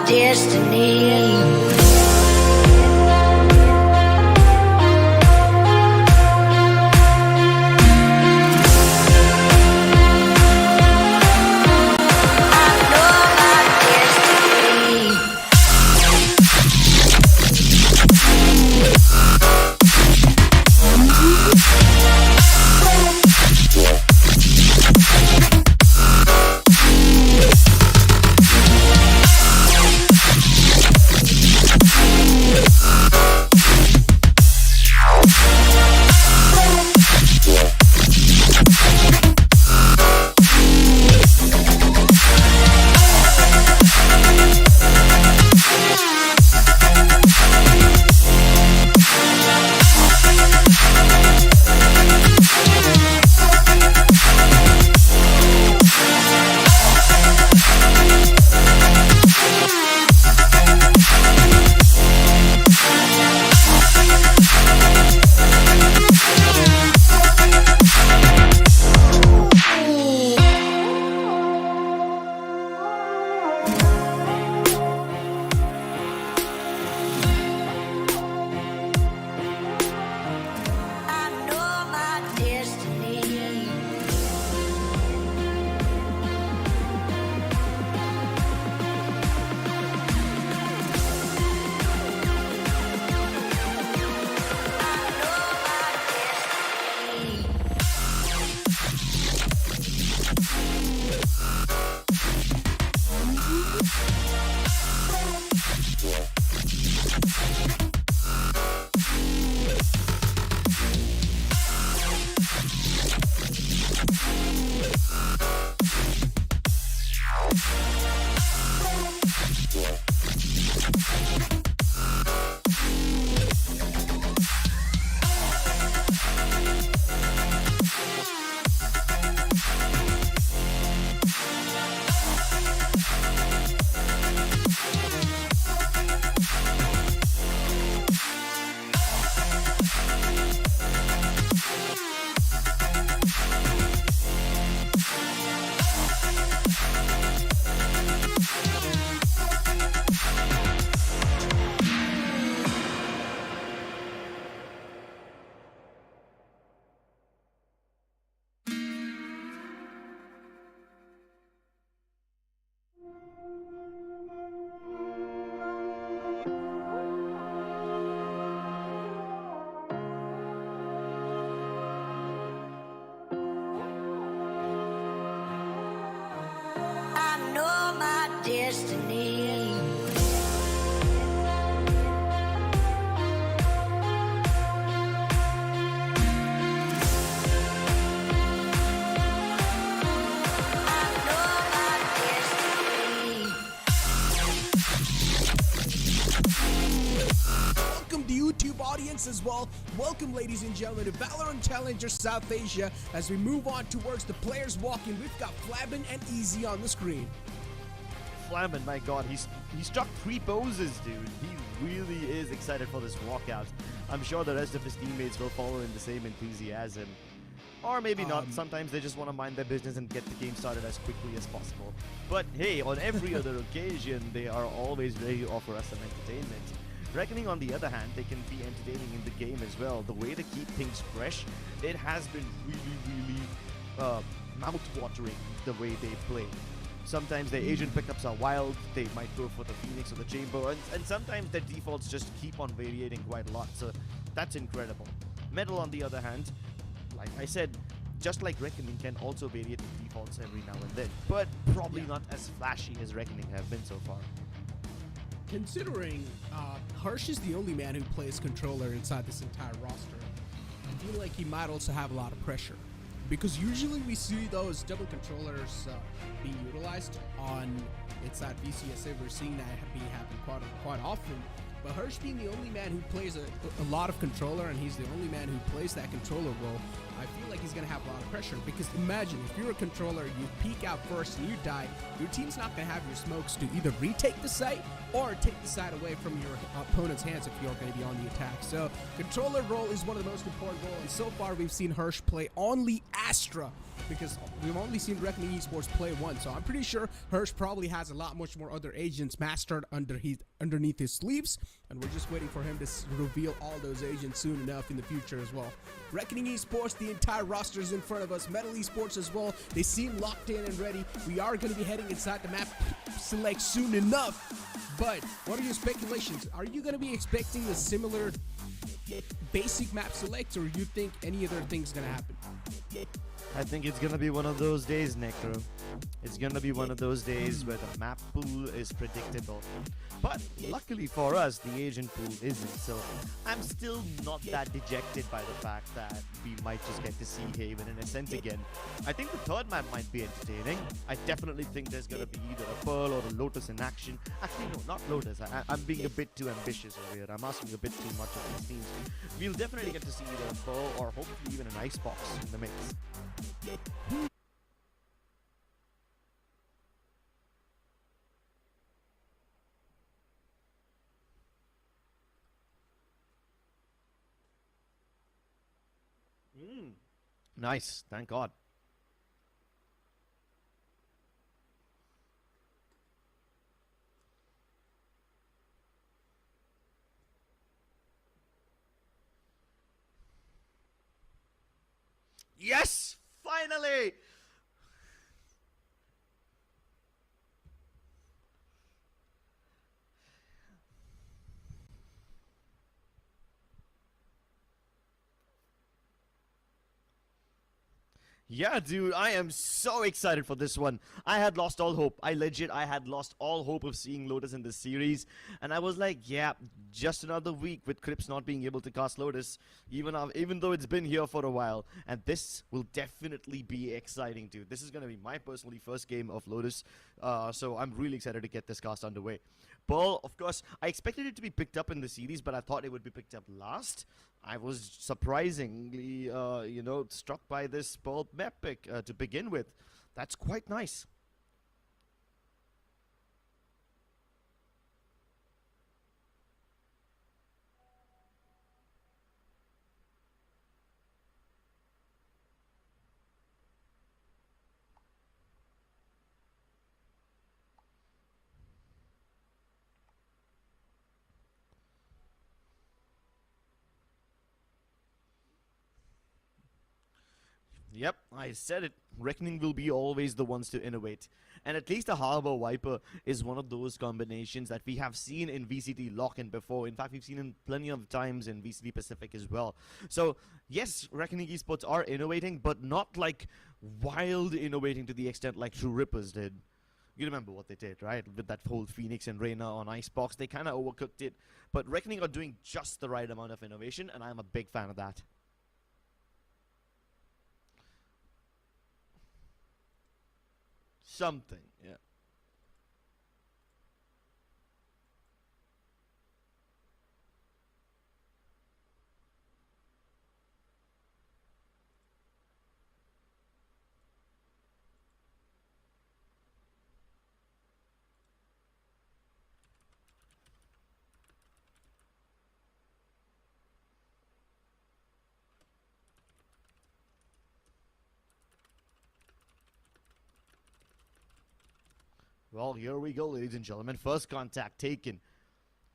destiny. Destiny. Welcome to YouTube audience as well. Welcome, ladies and gentlemen, to Valorant Challenger South Asia. As we move on towards the players walking, we've got Flabin and Easy on the screen. Flamin, my god, he struck 3 poses, dude. He really is excited for this walkout. I'm sure the rest of his teammates will follow in the same enthusiasm. Or maybe not. Sometimes they just want to mind their business and get the game started as quickly as possible. But hey, on every other occasion, they are always ready to offer us some entertainment. Reckoning, on the other hand, they can be entertaining in the game as well. The way they keep things fresh, it has been really mouth-watering the way they play. Sometimes their Asian pickups are wild, they might go for the Phoenix or the Chamber, and sometimes their defaults just keep on variating quite a lot, so that's incredible. Metal, on the other hand, like I said, just like Reckoning, can also variate the defaults every now and then, but probably not as flashy as Reckoning have been so far. Considering Harsh is the only man who plays controller inside this entire roster, I feel like he might also have a lot of pressure. Because usually we see those double controllers being utilized on inside VCSA. We're seeing that being happen quite often. But Harsh being the only man who plays a lot of controller, and he's the only man who plays that controller role, I feel like he's going to have a lot of pressure. Because imagine, if you're a controller, you peek out first and you die, your team's not going to have your smokes to either retake the site or take the side away from your opponent's hands if you're going to be on the attack. So controller role is one of the most important roles, and so far we've seen Hirsch play only Astra, because we've only seen Reckoning Esports play one. So I'm pretty sure Hirsch probably has a lot much more other agents mastered underneath his sleeves, and we're just waiting for him to reveal all those agents soon enough in the future as well. Reckoning Esports, the entire roster is in front of us. Metal Esports as well. They seem locked in and ready. We are going to be heading inside the map select soon enough. But what are your speculations? Are you going to be expecting a similar basic map select, or you think any other thing's going to happen? I think it's gonna be one of those days, Necro. It's gonna be one of those days where the map pool is predictable. But luckily for us, the agent pool isn't. So I'm still not that dejected by the fact that we might just get to see Haven and Ascent again. I think the third map might be entertaining. I definitely think there's gonna be either a Pearl or a Lotus in action. Actually, no, not Lotus. I'm being a bit too ambitious over here. I'm asking a bit too much of these teams. We'll definitely get to see either a Pearl or hopefully even an Icebox in the mix. Nice, thank God. Yes! Finally! Yeah, dude, I am so excited for this one. I had lost all hope. I had lost all hope of seeing Lotus in this series. And I was like, yeah, just another week with Crips not being able to cast Lotus, even though it's been here for a while. And this will definitely be exciting, dude. This is going to be my personally first game of Lotus. So I'm really excited to get this cast underway. Pearl, of course, I expected it to be picked up in the series, but I thought it would be picked up last. I was surprisingly, struck by this Pearl map pick to begin with. That's quite nice. Yep, I said it. Reckoning will be always the ones to innovate. And at least a Harbor Viper is one of those combinations that we have seen in VCT Lock-in before. In fact, we've seen it plenty of times in VCT Pacific as well. So, yes, Reckoning Esports are innovating, but not like wild innovating to the extent like True Rippers did. You remember what they did, right? With that whole Phoenix and Reyna on Icebox, they kind of overcooked it. But Reckoning are doing just the right amount of innovation, and I'm a big fan of that. Something, yeah. Well, here we go, ladies and gentlemen. First contact taken.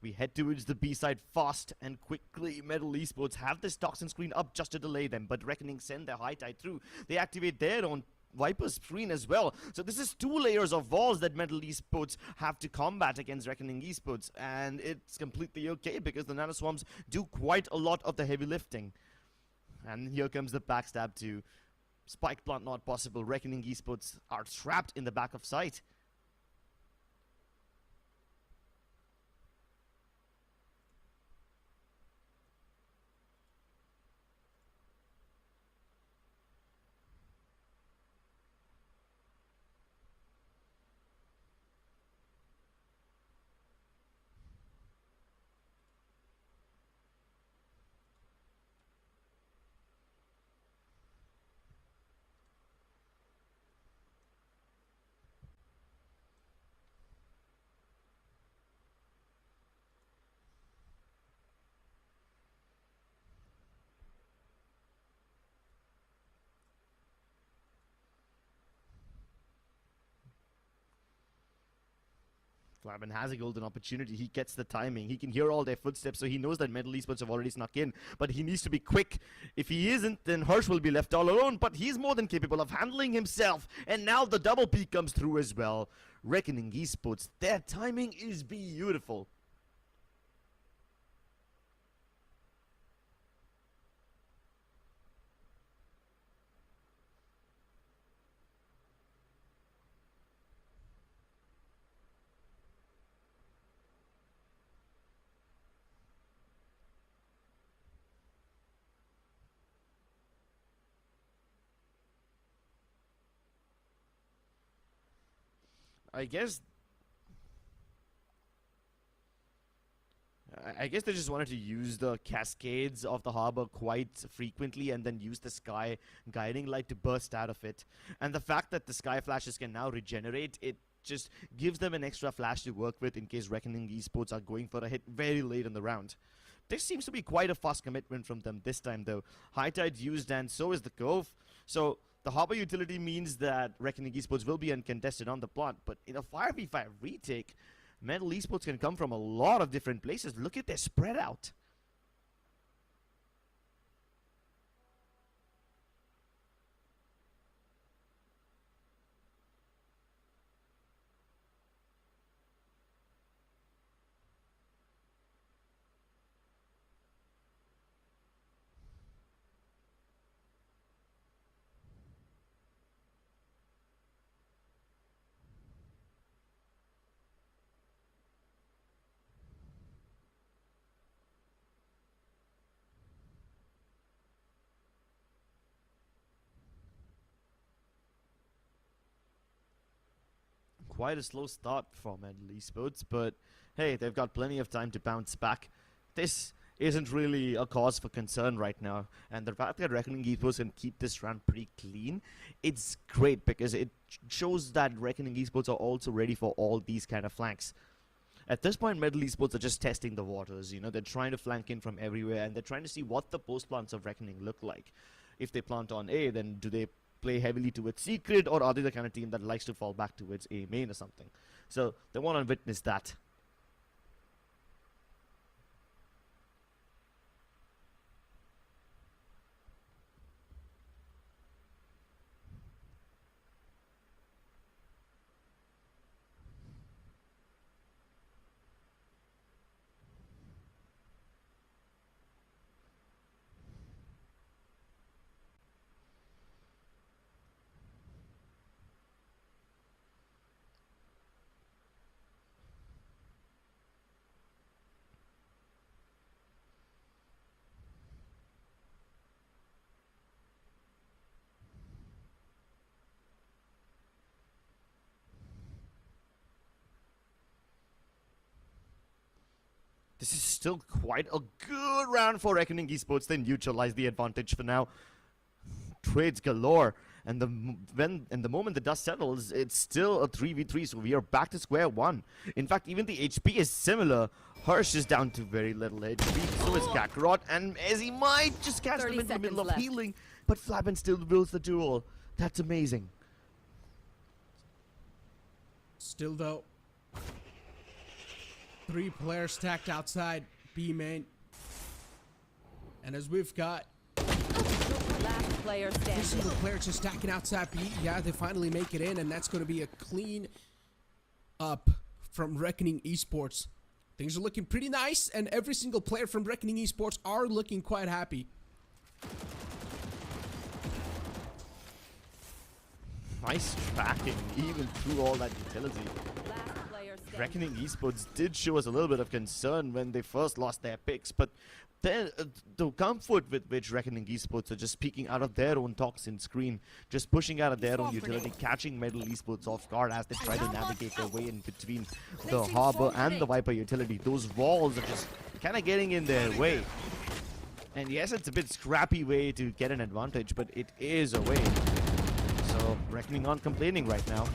We head towards the B side fast and quickly. Metal Esports have this toxin screen up just to delay them, but Reckoning send their high tide through. They activate their own Viper screen as well. So this is 2 layers of walls that Metal Esports have to combat against Reckoning Esports, and it's completely okay because the Nanoswarms do quite a lot of the heavy lifting. And here comes the backstab to Spike Plant, not possible. Reckoning Esports are trapped in the back of sight. Flamin has a golden opportunity. He gets the timing. He can hear all their footsteps, so he knows that MLT Esports have already snuck in. But he needs to be quick. If he isn't, then Harsh will be left all alone. But he's more than capable of handling himself. And now the double peek comes through as well. Reckoning Esports, their timing is beautiful. I guess they just wanted to use the cascades of the harbor quite frequently and then use the sky guiding light to burst out of it. And the fact that the sky flashes can now regenerate, it just gives them an extra flash to work with in case Reckoning Esports are going for a hit very late in the round. This seems to be quite a fast commitment from them this time though. High Tide used and so is the Cove. So the harbor utility means that Reckoning Esports will be uncontested on the plot, but in a 5v5 retake, MLT Esports can come from a lot of different places. Look at their spread out. Quite a slow start for MLT Esports, but hey, they've got plenty of time to bounce back. This isn't really a cause for concern right now, and the fact that Reckoning Esports can keep this round pretty clean, it's great because it shows that Reckoning Esports are also ready for all these kind of flanks. At this point, MLT Esports are just testing the waters. You know, they're trying to flank in from everywhere, and they're trying to see what the post plants of Reckoning look like. If they plant on A, then do they play heavily towards secret, or are they the kind of team that likes to fall back towards A main or something? So they want to witness that. This is still quite a good round for Reckoning Esports. They neutralize the advantage for now. Trades galore. And the moment the dust settles, it's still a 3v3, so we are back to square one. In fact, even the HP is similar. Harsh is down to very little HP, so is Kakarot, and Ezzy might just catch them in the middle of healing, but Flappin still wills the duel. That's amazing. Still though, 3 players stacked outside B main. And as we've got last player standing. every single player just stacking outside B, yeah, they finally make it in, and that's going to be a clean up from Reckoning Esports. Things are looking pretty nice, and every single player from Reckoning Esports are looking quite happy. Nice tracking, even through all that utility. Reckoning Esports did show us a little bit of concern when they first lost their picks, but then the comfort with which Reckoning Esports are just peeking out of their own toxin screen, just pushing out of their own utility, catching MLT Esports off guard as they try to navigate their way in between the Harbor and the Viper utility. Those walls are just kind of getting in their way. And yes, it's a bit scrappy way to get an advantage, but it is a way. So Reckoning aren't complaining right now.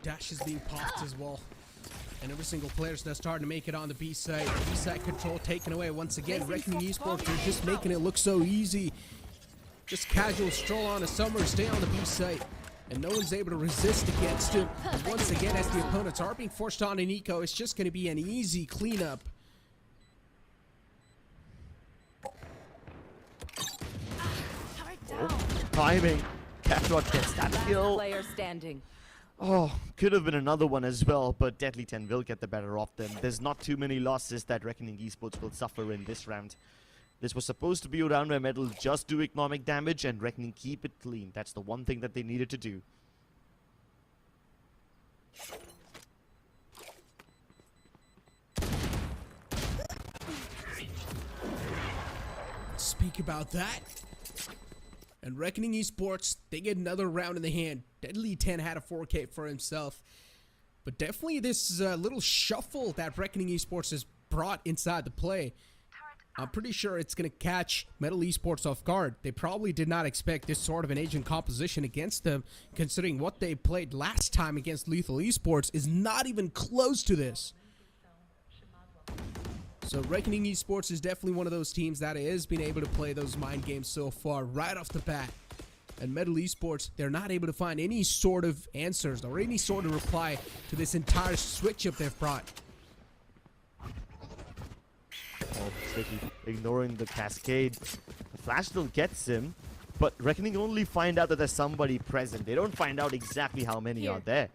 Dash is being popped as well. And every single player is now starting to make it on the B side. B side control taken away once again. Reckoning Esports are just making it look so easy. Just casual stroll on a summer, stay on the B site. And no one's able to resist against him. And once again, as the opponents are being forced on an eco, it's just going to be an easy cleanup. Timing. Catrot gets that kill. Player standing. Oh, could have been another one as well, but Deadly 10 will get the better of them. There's not too many losses that Reckoning Esports will suffer in this round. This was supposed to be a round where Metal just do economic damage and Reckoning keep it clean. That's the one thing that they needed to do. Speak about that. And Reckoning Esports, they get another round in the hand. Deadly 10 had a 4K for himself. But definitely this little shuffle that Reckoning Esports has brought inside the play, I'm pretty sure it's going to catch Metal Esports off guard. They probably did not expect this sort of an agent composition against them, considering what they played last time against Lethal Esports is not even close to this. So Reckoning Esports is definitely one of those teams that has been able to play those mind games so far right off the bat. And Metal Esports, they're not able to find any sort of answers or any sort of reply to this entire switch up they've brought. Oh, Sticky ignoring the cascade. The flash still gets him, but Reckoning only find out that there's somebody present. They don't find out exactly how many are there.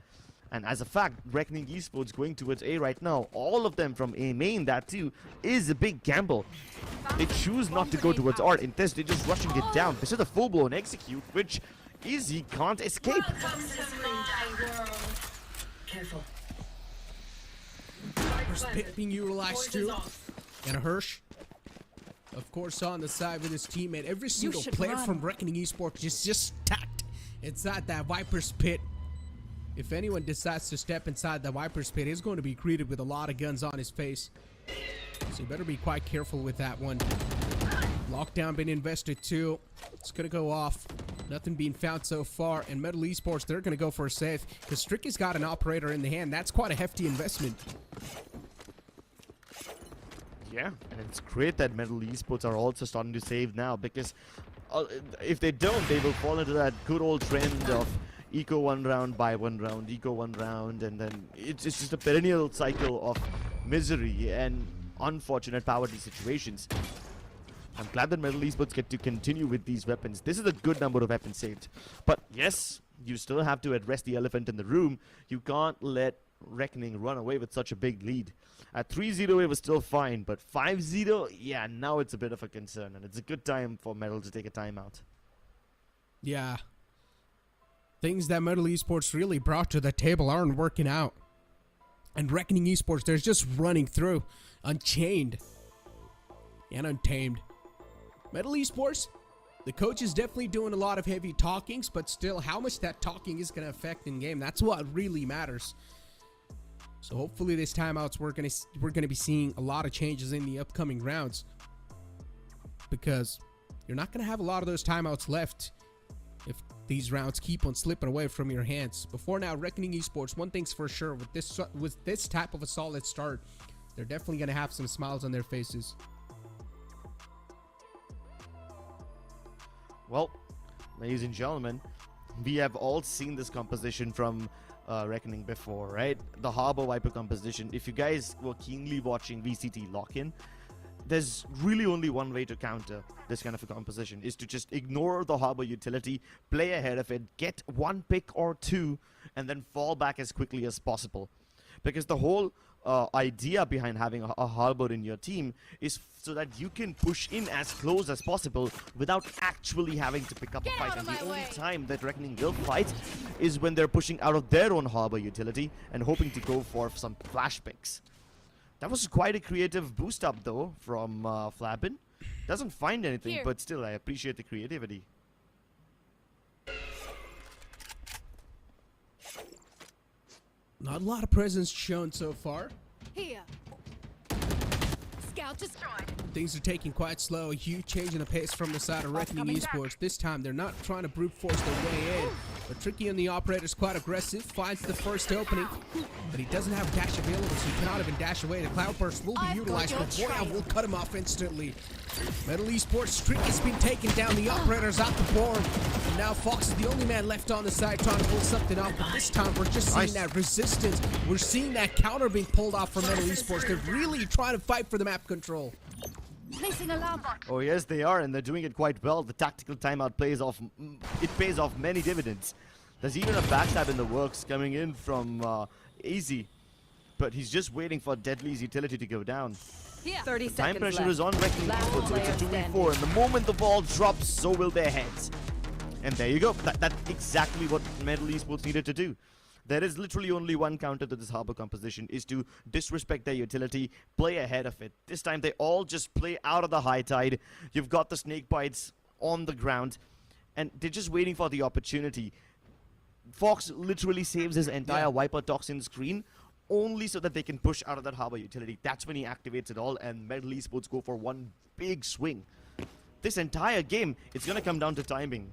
And as a fact, Reckoning Esports going towards A right now, all of them from A main, that too, is a big gamble. They choose not to go towards art. Instead, they're just rushing it down. This is a full-blown execute, which Easy can't escape. Careful. Pit being utilized too. And a Hirsch, of course, on the side with his teammate. Every single player from Reckoning Esports is just stacked inside that Viper's pit. If anyone decides to step inside the Viper's pit, he's going to be greeted with a lot of guns on his face. So you better be quite careful with that one. Lockdown been invested too. It's going to go off. Nothing being found so far. And Metal Esports, they're going to go for a save. Because Stricky's got an operator in the hand. That's quite a hefty investment. Yeah, and it's great that Metal Esports are also starting to save now. Because if they don't, they will fall into that good old trend of eco one round, buy one round, eco one round, and then it's just a perennial cycle of misery and unfortunate poverty situations. I'm glad that Metal Esports get to continue with these weapons. This is a good number of weapons saved. But yes, you still have to address the elephant in the room. You can't let Reckoning run away with such a big lead. At 3-0 it was still fine, but 5-0, yeah, now it's a bit of a concern, and it's a good time for Metal to take a timeout. Yeah. Things that Metal Esports really brought to the table aren't working out. And Reckoning Esports, they're just running through, unchained and untamed. Metal Esports, the coach is definitely doing a lot of heavy talkings, but still, how much that talking is going to affect in game, that's what really matters. So hopefully this timeouts, we're gonna be seeing a lot of changes in the upcoming rounds, because you're not gonna have a lot of those timeouts left if these rounds keep on slipping away from your hands. Before now, Reckoning Esports, one thing's for sure, with this type of a solid start, they're definitely gonna have some smiles on their faces. Well, ladies and gentlemen, we have all seen this composition from Reckoning before, right? The Harbor Viper composition. If you guys were keenly watching VCT Lock-In, there's really only one way to counter this kind of a composition, is to just ignore the Harbor utility, play ahead of it, get one pick or two, and then fall back as quickly as possible. Because the whole idea behind having a Harbor in your team is so that you can push in as close as possible without actually having to pick up a fight. And the only time that Reckoning will fight is when they're pushing out of their own Harbor utility and hoping to go for some flash picks. That was quite a creative boost up though from Flappin. Doesn't find anything, but still I appreciate the creativity. Not a lot of presence shown so far. Here. Scout destroyed. Things are taking quite slow. A huge change in the pace from the side of Reckoning Esports. This time they're not trying to brute force their way in. But Tricky and the operator is quite aggressive, finds the first opening, but he doesn't have dash available, so he cannot even dash away. The Cloudburst will be utilized, but Boyan will cut him off instantly. Metal Esports, Tricky has been taken down, the operator's out the board, and now Fox is the only man left on the side trying to pull something off, but this time we're just seeing that resistance. We're seeing that counter being pulled off from Metal Esports. They're really trying to fight for the map control. Placing alarm bot. Oh yes, they are, and they're doing it quite well. The tactical timeout pays off. It pays off many dividends. There's even a backstab in the works coming in from Easy, but he's just waiting for Deadly's utility to go down. Here. 30 Time seconds pressure left. is on Reckoning Last Esports, so it's a player 2v4, and the moment the ball drops, so will their heads. And there you go. That's exactly what Metal Esports needed to do. There is literally only one counter to this Harbor composition, is to disrespect their utility, play ahead of it. This time they all just play out of the high tide. You've got the snake bites on the ground, and they're just waiting for the opportunity. Fox literally saves his entire Viper Toxin screen only so that they can push out of that Harbor utility. That's when he activates it all, and Metal Esports go for one big swing. This entire game, it's going to come down to timing.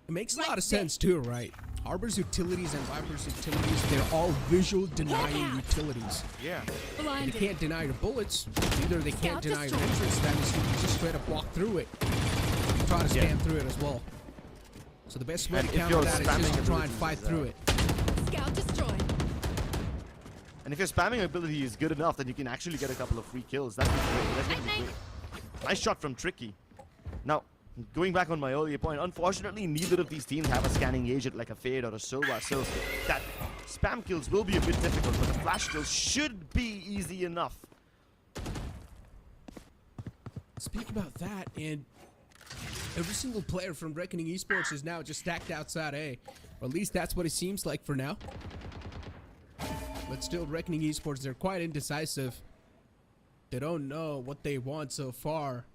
It makes a lot of sense too, right? Harbor's utilities and Viper's utilities, they're all visual denying utilities. Yeah. They can't deny your bullets, either they can't deny your entrance, that is, you can just straight up walk through it. You try to spam through it as well. So the best way to counter that is just to try and fight through it. Scout destroyed. And if your spamming ability is good enough, then you can actually get a couple of free kills. That's gonna be great. Nice shot from Tricky. Now, going back on my earlier point, unfortunately, neither of these teams have a scanning agent like a Fade or a Silva, so that spam kills will be a bit difficult, but the flash kills should be easy enough. Speak about that, and every single player from Reckoning Esports is now just stacked outside A, or at least that's what it seems like for now. But still, Reckoning Esports, they're quite indecisive. They don't know what they want so far.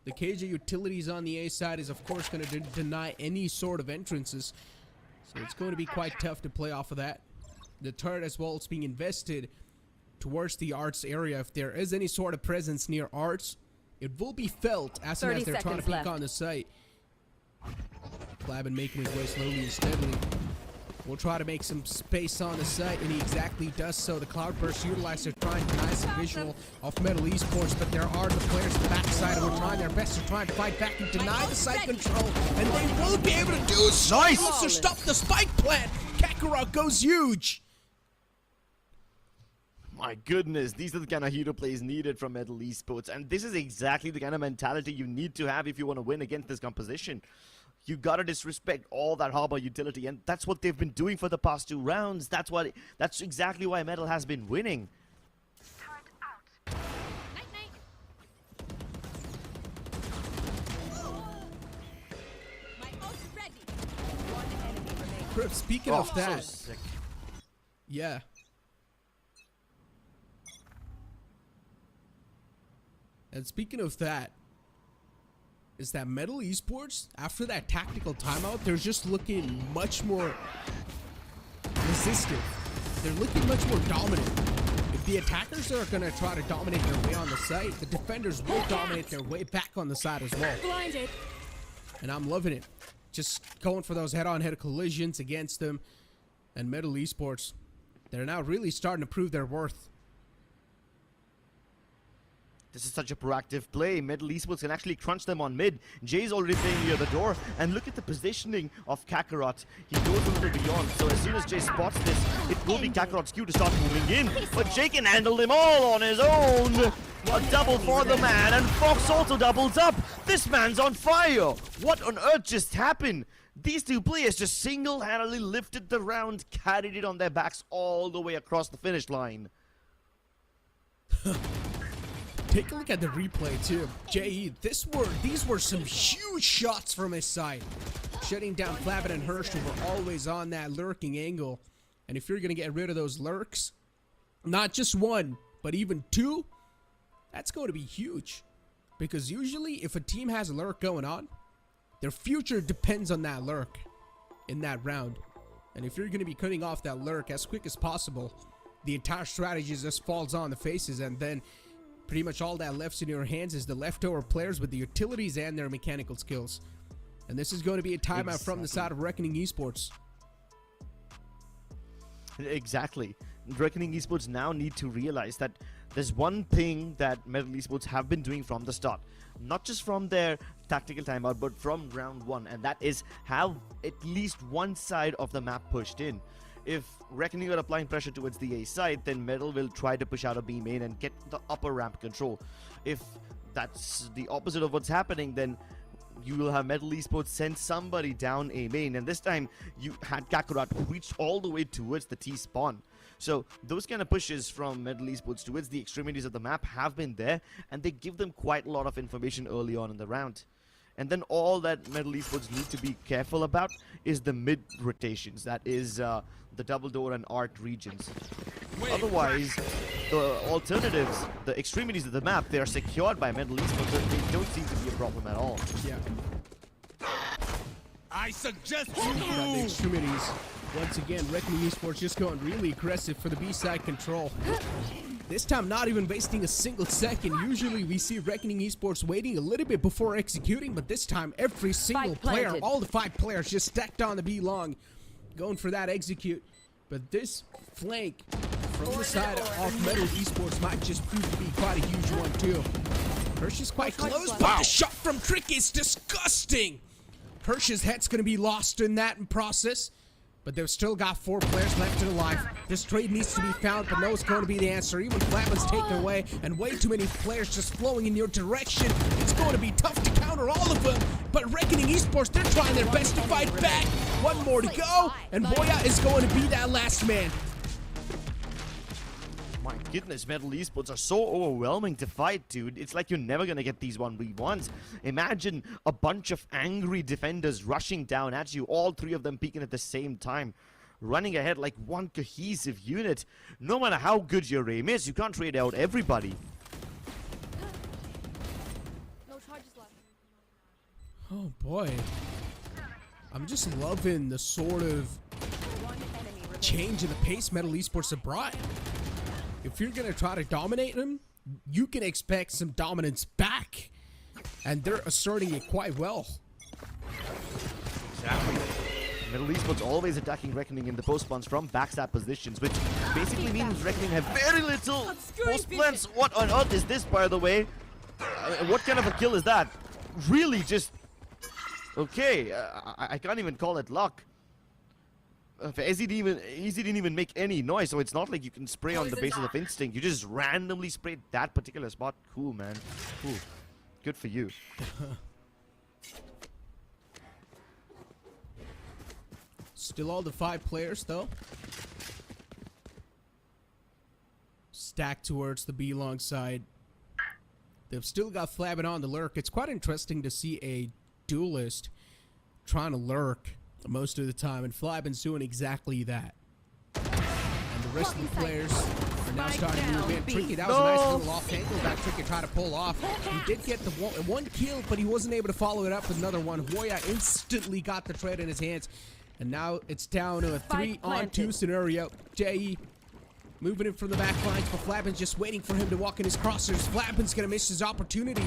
The KJ utilities on the A side is of course going to deny any sort of entrances, so it's going to be quite tough to play off of that. The turret as well is being invested towards the arts area. If there is any sort of presence near arts, it will be felt as soon as they're trying to peek on the site. Flabin making his way slowly and steadily. We'll try to make some space on the site, and he exactly does so. The Cloudburst utilizer trying to deny some visual of Metal Esports, but there are the players on the backside who are trying their best to try and fight back and deny the site control, and they will be able to do so. Nice! Also stop the spike plant. Kakarot goes huge. My goodness, these are the kind of hero plays needed from Metal Esports, and this is exactly the kind of mentality you need to have if you want to win against this composition. You gotta disrespect all that Harbor utility, and that's what they've been doing for the past 2 rounds. That's exactly why Metal has been winning. Crip, speaking of that, So sick. yeah. And speaking of that, is that Metal Esports, after that tactical timeout, they're just looking much more resistant. They're looking much more dominant. If the attackers are going to try to dominate their way on the site, the defenders will dominate their way back on the side as well. Blinded. And I'm loving it. Just going for those head-on-head collisions against them. And Metal Esports, they're now really starting to prove their worth. This is such a proactive play. Metal Esports can actually crunch them on mid. Jay's already playing near the door. And look at the positioning of Kakarot. He goes a little beyond. So as soon as Jay spots this, it will be Kakarot's cue to start moving in. But Jay can handle them all on his own. A double for the man. And Fox also doubles up. This man's on fire. What on earth just happened? These two players just single-handedly lifted the round, carried it on their backs all the way across the finish line. Take a look at the replay too. JE, these were some huge shots from his side. Shutting down Flabin and Hirsch, who were always on that lurking angle. And if you're going to get rid of those lurks, not just one, but even 2, that's going to be huge. Because usually if a team has a lurk going on, their future depends on that lurk in that round. And if you're going to be cutting off that lurk as quick as possible, the entire strategy just falls on the faces, and then pretty much all that left in your hands is the leftover players with the utilities and their mechanical skills. And this is going to be a timeout from the side of Reckoning Esports. Exactly. Reckoning Esports now need to realize that there's one thing that MLT Esports have been doing from the start. Not just from their tactical timeout, but from round one. And that is have at least one side of the map pushed in. If Reckoning are applying pressure towards the A side, then Metal will try to push out a B main and get the upper ramp control. If that's the opposite of what's happening, then you will have MLT Esports send somebody down A main. And this time, you had Kakarot reach all the way towards the T spawn. So those kind of pushes from MLT Esports towards the extremities of the map have been there, and they give them quite a lot of information early on in the round. And then all that MLT Esports need to be careful about is the mid rotations. That is the double door and art regions. Otherwise, the alternatives, the extremities of the map, they are secured by MLT Esports, so they don't seem to be a problem at all. Yeah. I suggest Got the extremities. Once again, Reckoning Esports just going really aggressive for the B-side control. This time not even wasting a single second. Usually we see Reckoning Esports waiting a little bit before executing, but this time every single player, all the 5 players just stacked on the B long, going for that execute. But this flank from the side of MLT Esports might just prove to be quite a huge one too. Hirsch is quite close, but the shot from Trick is disgusting. Hirsch's head's going to be lost in that process. But they've still got 4 players left in life. This trade needs to be found, but no, it's going to be the answer. Even Flatman's taken away, and way too many players just flowing in your direction. It's going to be tough to counter all of them. But Reckoning Esports, they're trying their best to fight back. 1 more to go, and Boya is going to be that last man. My goodness, MLT Esports are so overwhelming to fight, dude. It's like you're never gonna get these 1v1s. Imagine a bunch of angry defenders rushing down at you, all 3 of them peeking at the same time, running ahead like one cohesive unit. No matter how good your aim is, you can't trade out everybody. No charges left. Oh boy. I'm just loving the sort of change in the pace MLT Esports have brought. If you're going to try to dominate them, you can expect some dominance back. And they're asserting it quite well. Exactly. MLT Esports always attacking Reckoning in the post-spawns from backstab positions, which basically means Reckoning have very little post-plans. What on earth is this, by the way? What kind of a kill is that? Really just... Okay, I can't even call it luck. Easy didn't even make any noise, so it's not like you can spray on the basis of instinct. You just randomly sprayed that particular spot. Cool, man. Cool. Good for you. Still all the 5 players, though. Stacked towards the B long side. They've still got Flabbin on the lurk. It's quite interesting to see a duelist trying to lurk most of the time, and Flabbin's doing exactly that. And the rest of the players are now starting to move in. Tricky, that was a nice little off angle that Tricky tried to pull off. He did get the one kill, but he wasn't able to follow it up with another one. Hoya instantly got the trade in his hands, and now it's down to a 3-on-2 scenario. Jay moving in from the back lines, but Flabbin's just waiting for him to walk in his crosshairs. Flabbin's gonna miss his opportunity.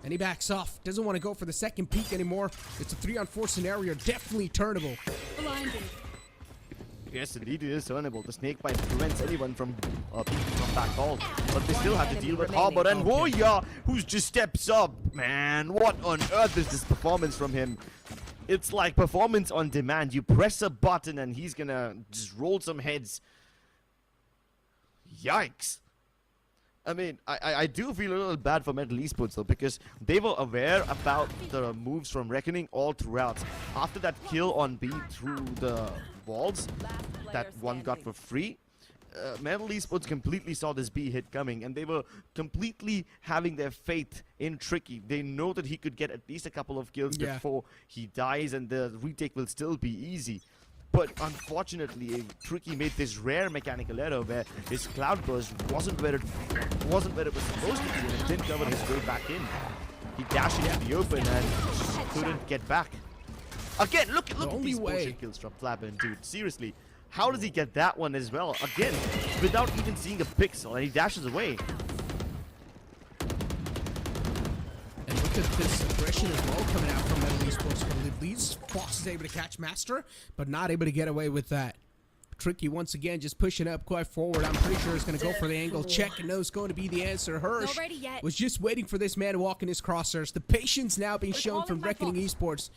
And he backs off. Doesn't want to go for the second peek anymore. It's a 3-on-4 scenario. Definitely turnable. Blinded. Yes, indeed it is turnable. The snake bite prevents anyone from peeking from back all. But they still have to deal with Harbor and Woya, who just steps up. Man, what on earth is this performance from him? It's like performance on demand. You press a button and he's gonna just roll some heads. Yikes. I mean, I do feel a little bad for MLT Esports though, because they were aware about the moves from Reckoning all throughout. After that kill on B through the walls, that one got for free, MLT Esports completely saw this B hit coming, and they were completely having their faith in Tricky. They know that he could get at least a couple of kills before he dies, and the retake will still be easy. But unfortunately, Tricky made this rare mechanical error where his cloud burst wasn't where it was supposed to be, and it didn't cover his way back in. He dashed into the open and couldn't get back. Again, look at these bullshit kills from Flabbin, dude. Seriously, how does he get that one as well? Again, without even seeing a pixel, and he dashes away. And look at this aggression as well coming out from MLT Esports. At least Fox is able to catch Master, but not able to get away with that. Tricky once again, just pushing up quite forward. I'm pretty sure it's going to go for the angle check, and knows going to be the answer. Hirsch was just waiting for this man to walk in his crosshairs. The patience now being shown from Reckoning Esports.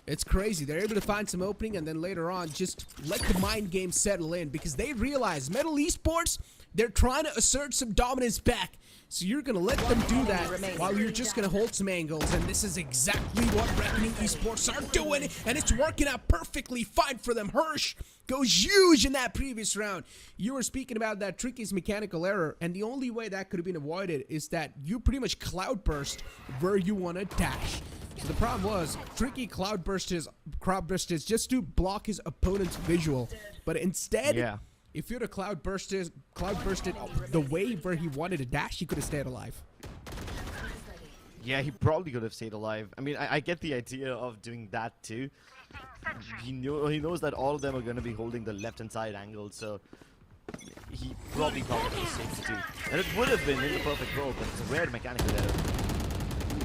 It's crazy. They're able to find some opening, and then later on, just let the mind game settle in, because they realize MLT Esports, they're trying to assert some dominance back. So you're going to let them do that while you're just going to hold some angles. And this is exactly what Reckoning Esports are doing. And it's working out perfectly fine for them. Hirsch goes huge in that previous round. You were speaking about that Tricky's mechanical error. And the only way that could have been avoided is that you pretty much cloud burst where you want to dash. So the problem was Tricky cloud burst his just to block his opponent's visual. But instead... If you'd have cloud bursted the way where he wanted to dash, he could have stayed alive. Yeah, he probably could have stayed alive. I mean, I get the idea of doing that too. He knows that all of them are going to be holding the left-hand side angle, so he probably thought it was safe to do. And it would have been in the perfect role, but it's a rare mechanical error.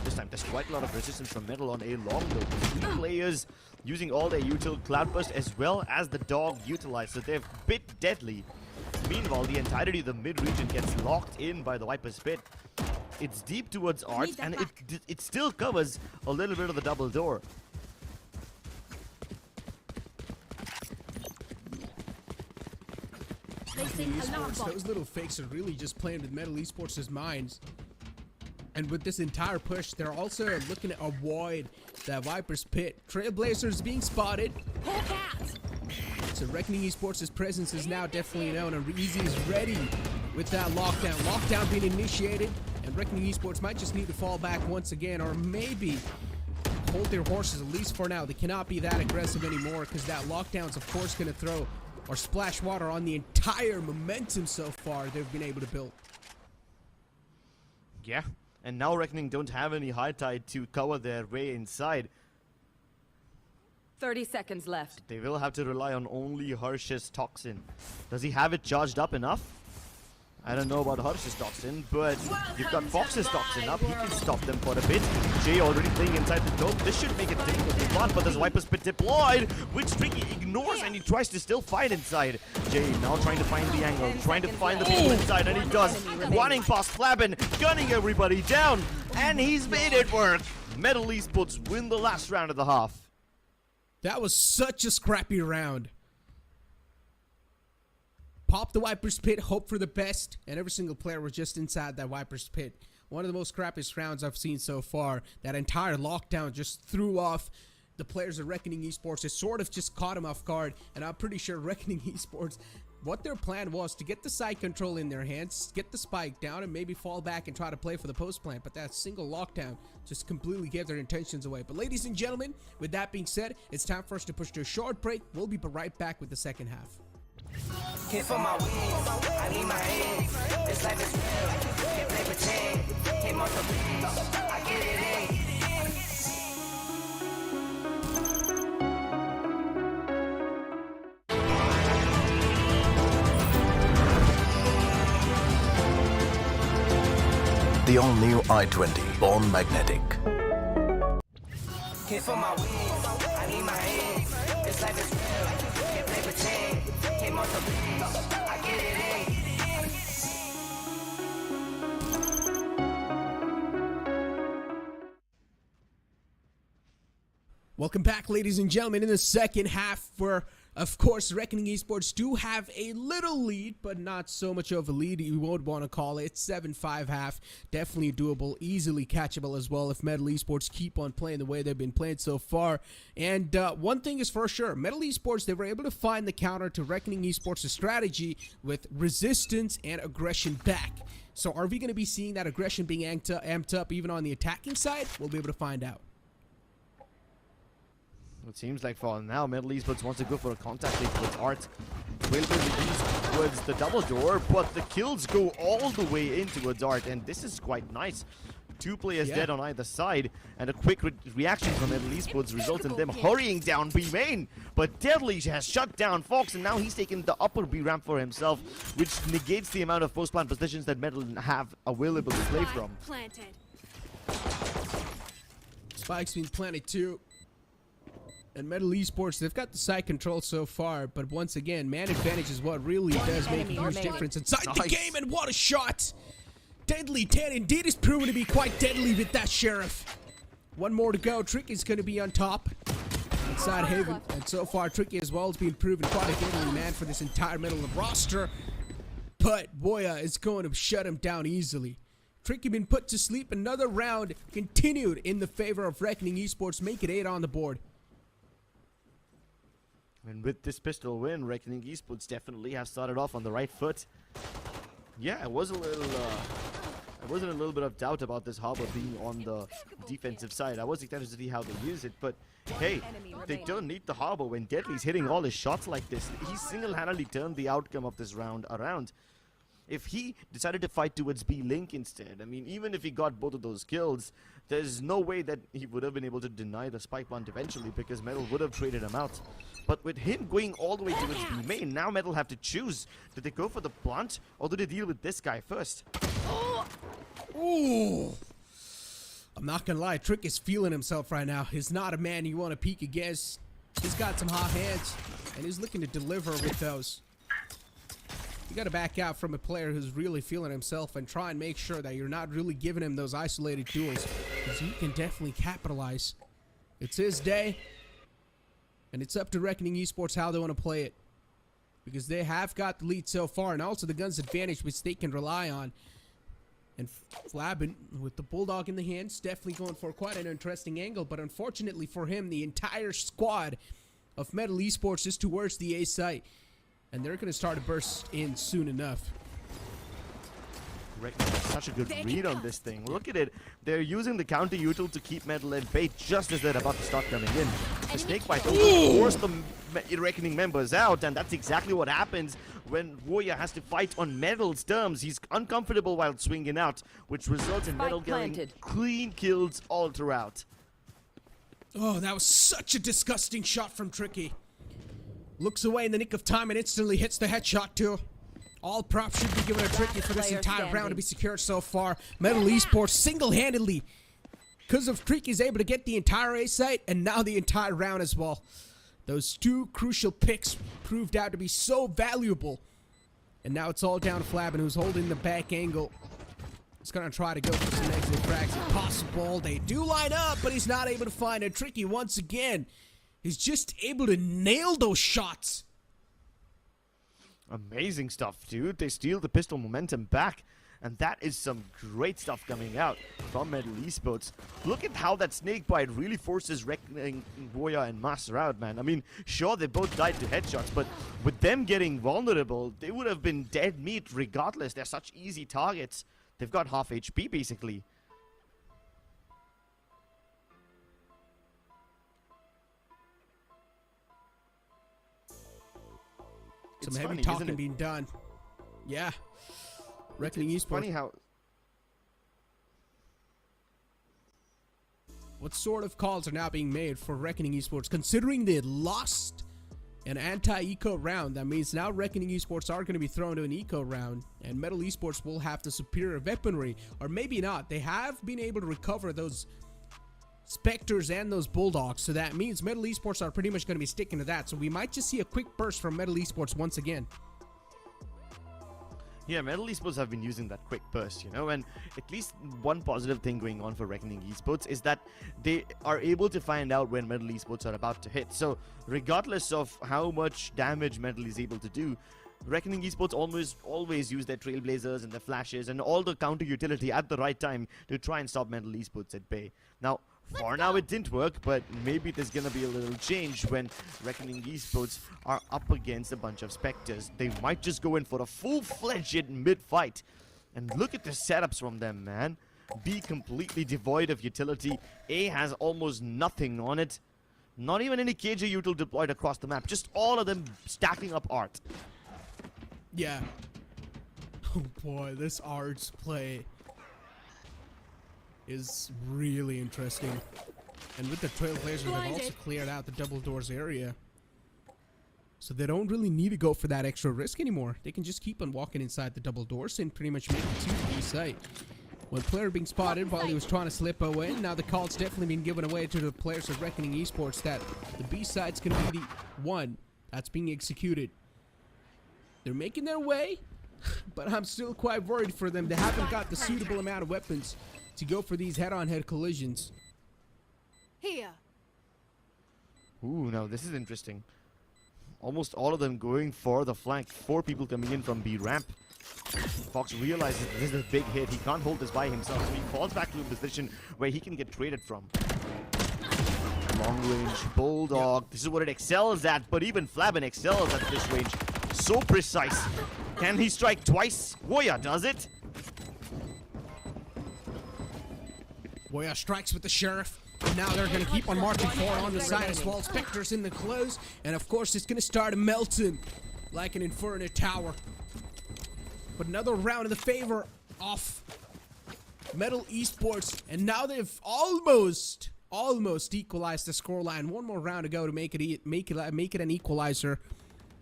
This time, there's quite a lot of resistance from Metal on A long though. 3 players using all their util Cloudburst as well as the dog utilized, so they're a bit deadly. Meanwhile, the entirety of the mid-region gets locked in by the Viper's Pit. It's deep towards Art, and it still covers a little bit of the double door. Those little fakes are really just playing with MLT Esports' minds. And with this entire push, they're also looking to avoid that Viper's Pit. Trailblazers being spotted. So Reckoning Esports' presence is now definitely known, and Easy is ready with that lockdown. Lockdown being initiated, and Reckoning Esports might just need to fall back once again, or maybe hold their horses, at least for now. They cannot be that aggressive anymore, because that lockdown's of course going to throw or splash water on the entire momentum so far they've been able to build. Yeah. And now Reckoning don't have any high tide to cover their way inside. 30 seconds left. They will have to rely on only Hirsch's Toxin. Does he have it charged up enough? I don't know about Hirsch's Toxin, but you've got Fox's Toxin up. He can stop them for a bit. Jay already playing inside the dome. This should make it difficult to run, but there's Viper's Pit deployed, which Tricky ignores, and he tries to still fight inside. Jay now trying to find the angle, trying to find the people inside, and he does. Running past Flabin, gunning everybody down, and he's made it work. MLT Esports win the last round of the half. That was such a scrappy round. Pop the Viper's Pit, hope for the best, and every single player was just inside that Viper's Pit. One of the most crappiest rounds I've seen so far. That entire lockdown just threw off the players of Reckoning Esports. It sort of just caught them off guard, and I'm pretty sure Reckoning Esports, what their plan was to get the side control in their hands, get the spike down, and maybe fall back and try to play for the post plant. But that single lockdown just completely gave their intentions away. But ladies and gentlemen, with that being said, it's time for us to push to a short break. We'll be right back with the second half. Hit for my wins, I need my hands. This life is real, can't play pretend. Came off the beach, I get it in. The all-new i20, born magnetic. Hit for my wins, I need my hands. This life is real, can't play pretend. Came off the beach, I get it in. Welcome back, ladies and gentlemen, in the second half, where, of course, Reckoning Esports do have a little lead, but not so much of a lead you would want to call it. 7-5 half, definitely doable, easily catchable as well if MLT Esports keep on playing the way they've been playing so far. And one thing is for sure, MLT Esports, they were able to find the counter to Reckoning Esports' strategy with resistance and aggression back. So are we going to be seeing that aggression being amped up even on the attacking side? We'll be able to find out. It seems like for now, MLT Esports wants to go for a contact hit with Art. Will be released towards the double door, but the kills go all the way in towards Art, and this is quite nice. 2 players dead on either side, and a quick reaction from MLT Esports results in them hurrying down B main. But Deadly has shut down Fox, and now he's taken the upper B ramp for himself, which negates the amount of post-plant positions that Metal have available to play from. Spike's been planted too. And MLT Esports, they've got the side control so far, but once again, man advantage is what really does make a huge difference inside the game, and what a shot! Deadly 10 indeed is proven to be quite deadly with that Sheriff. One more to go. Tricky's going to be on top inside Haven, and so far Tricky as well has been proven quite a deadly man for this entire middle of roster, but Boya is going to shut him down easily. Tricky been put to sleep. Another round continued in the favor of Reckoning Esports, make it 8 on the board. And with this pistol win, Reckoning Esports definitely have started off on the right foot. Yeah, it was a little, there wasn't a little bit of doubt about this Harbor being on the defensive side. I was excited to see how they use it, but hey, they don't need the Harbor when Deadly's hitting all his shots like this. He single-handedly turned the outcome of this round around. If he decided to fight towards B-Link instead, I mean, even if he got both of those kills, there's no way that he would have been able to deny the spike plant eventually, because Metal would have traded him out. But with him going all the way towards B main, now Metal have to choose. Do they go for the plant, or do they deal with this guy first? Ooh. I'm not gonna lie, Trick is feeling himself right now. He's not a man you want to peek against. He's got some hot hands, and he's looking to deliver with those. You gotta back out from a player who's really feeling himself and try and make sure that you're not really giving him those isolated duels, because he can definitely capitalize. It's his day, and it's up to Reckoning Esports how they want to play it, because they have got the lead so far, and also the gun's advantage which they can rely on. And Flabin, with the Bulldog in the hands, definitely going for quite an interesting angle, but unfortunately for him, the entire squad of MLT Esports is towards the A site, and they're going to start to burst in soon enough. Reckoning has such a good read on this thing. Look at it. They're using the counter util to keep Metal at bay just as they're about to start coming in. The snake bite forced the Reckoning members out, and that's exactly what happens when Warrior has to fight on Metal's terms. He's uncomfortable while swinging out, which results in Metal getting clean kills all throughout. Oh, that was such a disgusting shot from Tricky. Looks away in the nick of time and instantly hits the headshot too. All props should be given to Tricky for this entire round to be secured so far. MLT Esports single-handedly, because of Tricky's able to get the entire A site and now the entire round as well. Those two crucial picks proved out to be so valuable. And now it's all down to Flabin, who's holding the back angle. He's gonna try to go for some exit frags if possible. They do line up, but he's not able to find it. Tricky once again. He's just able to nail those shots. Amazing stuff, dude. They steal the pistol momentum back, and that is some great stuff coming out from MLT Esports. Look at how that snake bite really forces Reckoning, Boya, and Master out, man. I mean, sure, they both died to headshots, but with them getting vulnerable, they would have been dead meat regardless. They're such easy targets. They've got half HP, basically. Some heavy talking being done. Yeah. Reckoning Esports. Funny how... What sort of calls are now being made for Reckoning Esports? Considering they lost an anti-eco round, that means now Reckoning Esports are going to be thrown to an eco round, and MLT Esports will have the superior weaponry. Or maybe not. They have been able to recover those Spectres and those Bulldogs, so that means MLT Esports are pretty much going to be sticking to that. So we might just see a quick burst from MLT Esports once again. Yeah, MLT Esports have been using that quick burst, you know, and at least one positive thing going on for Reckoning Esports is that they are able to find out when MLT Esports are about to hit. So regardless of how much damage Metal is able to do, Reckoning Esports always use their Trailblazers and their flashes and all the counter utility at the right time to try and stop MLT Esports at bay. Now, for now it didn't work, but maybe there's gonna be a little change when Reckoning Esports are up against a bunch of Spectres. They might just go in for a full-fledged mid-fight. And look at the setups from them, man. B completely devoid of utility. A has almost nothing on it. Not even any KJ util deployed across the map. Just all of them stacking up art. Yeah. Oh boy, this arts play is really interesting. And with the Trailblazers, they've also cleared out the double doors area. So they don't really need to go for that extra risk anymore. They can just keep on walking inside the double doors and pretty much make it to the site. One player being spotted while he was trying to slip away. Now the call's definitely been given away to the players of Reckoning Esports that the B side's going to be the one that's being executed. They're making their way, but I'm still quite worried for them. They haven't got the suitable amount of weapons to go for these head-on-head collisions. Here. Ooh, now this is interesting. Almost all of them going for the flank. 4 people coming in from B ramp. Fox realizes that this is a big hit. He can't hold this by himself, so he falls back to a position where he can get traded from. Long range Bulldog. This is what it excels at, but even Flabin excels at this range. So precise. Can he strike twice? Woya does it. Woya strikes with the Sheriff. And now they're going to keep on marking 4 on the side as well. Spectre's in the close. And of course, it's going to start melting like an Inferno Tower. But another round in the favor of MLT Esports. And now they've almost equalized the scoreline. One more round to go to make it an equalizer.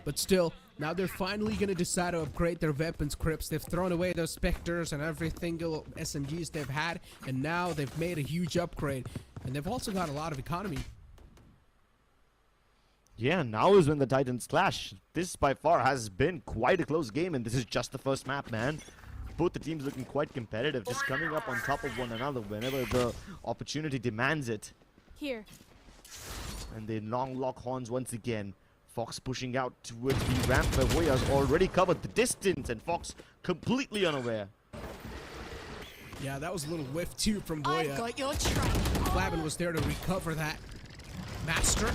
But still, now they're finally going to decide to upgrade their weapons crypts. They've thrown away those Spectres and every single SMGs they've had. And now they've made a huge upgrade. And they've also got a lot of economy. Yeah, now is when the Titans clash. This by far has been quite a close game, and this is just the first map, man. Both the teams looking quite competitive, just coming up on top of one another whenever the opportunity demands it. Here. And they long lock horns once again. Fox pushing out towards the ramp where Woya's already covered the distance, and Fox completely unaware. Yeah, that was a little whiff too from I've Woya. got your track. Flabin was there to recover that. Master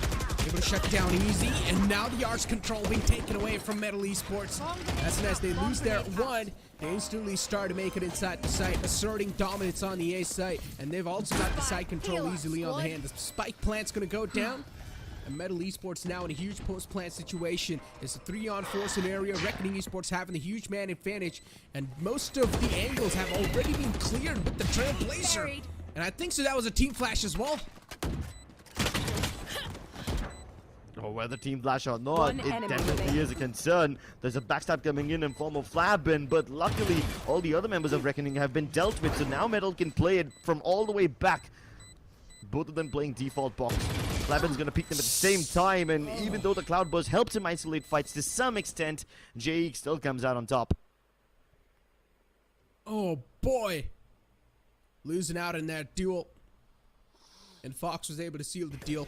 able to shut down easy, and now the arch control being taken away from MLT Esports. As soon as they lose their one, they instantly start to make it inside the site, asserting dominance on the A site, and they've also got the site control easily on the hand. The spike plant's gonna go down, and MLT Esports now in a huge post-plant situation. It's a 3-on-4 scenario. Reckoning Esports having the huge man advantage, and most of the angles have already been cleared with the Trailblazer. And I think so that was a team flash as well. Oh, whether team flash or not, it definitely is a concern. There's a backstab coming in form of Flabin, but luckily all the other members of Reckoning have been dealt with, so now Metal can play it from all the way back. Both of them playing default box. Flabin's gonna peek them at the same time, and even though the Cloud Burst helps him isolate fights to some extent, JE still comes out on top. Oh boy, losing out in that duel, and Fox was able to seal the deal.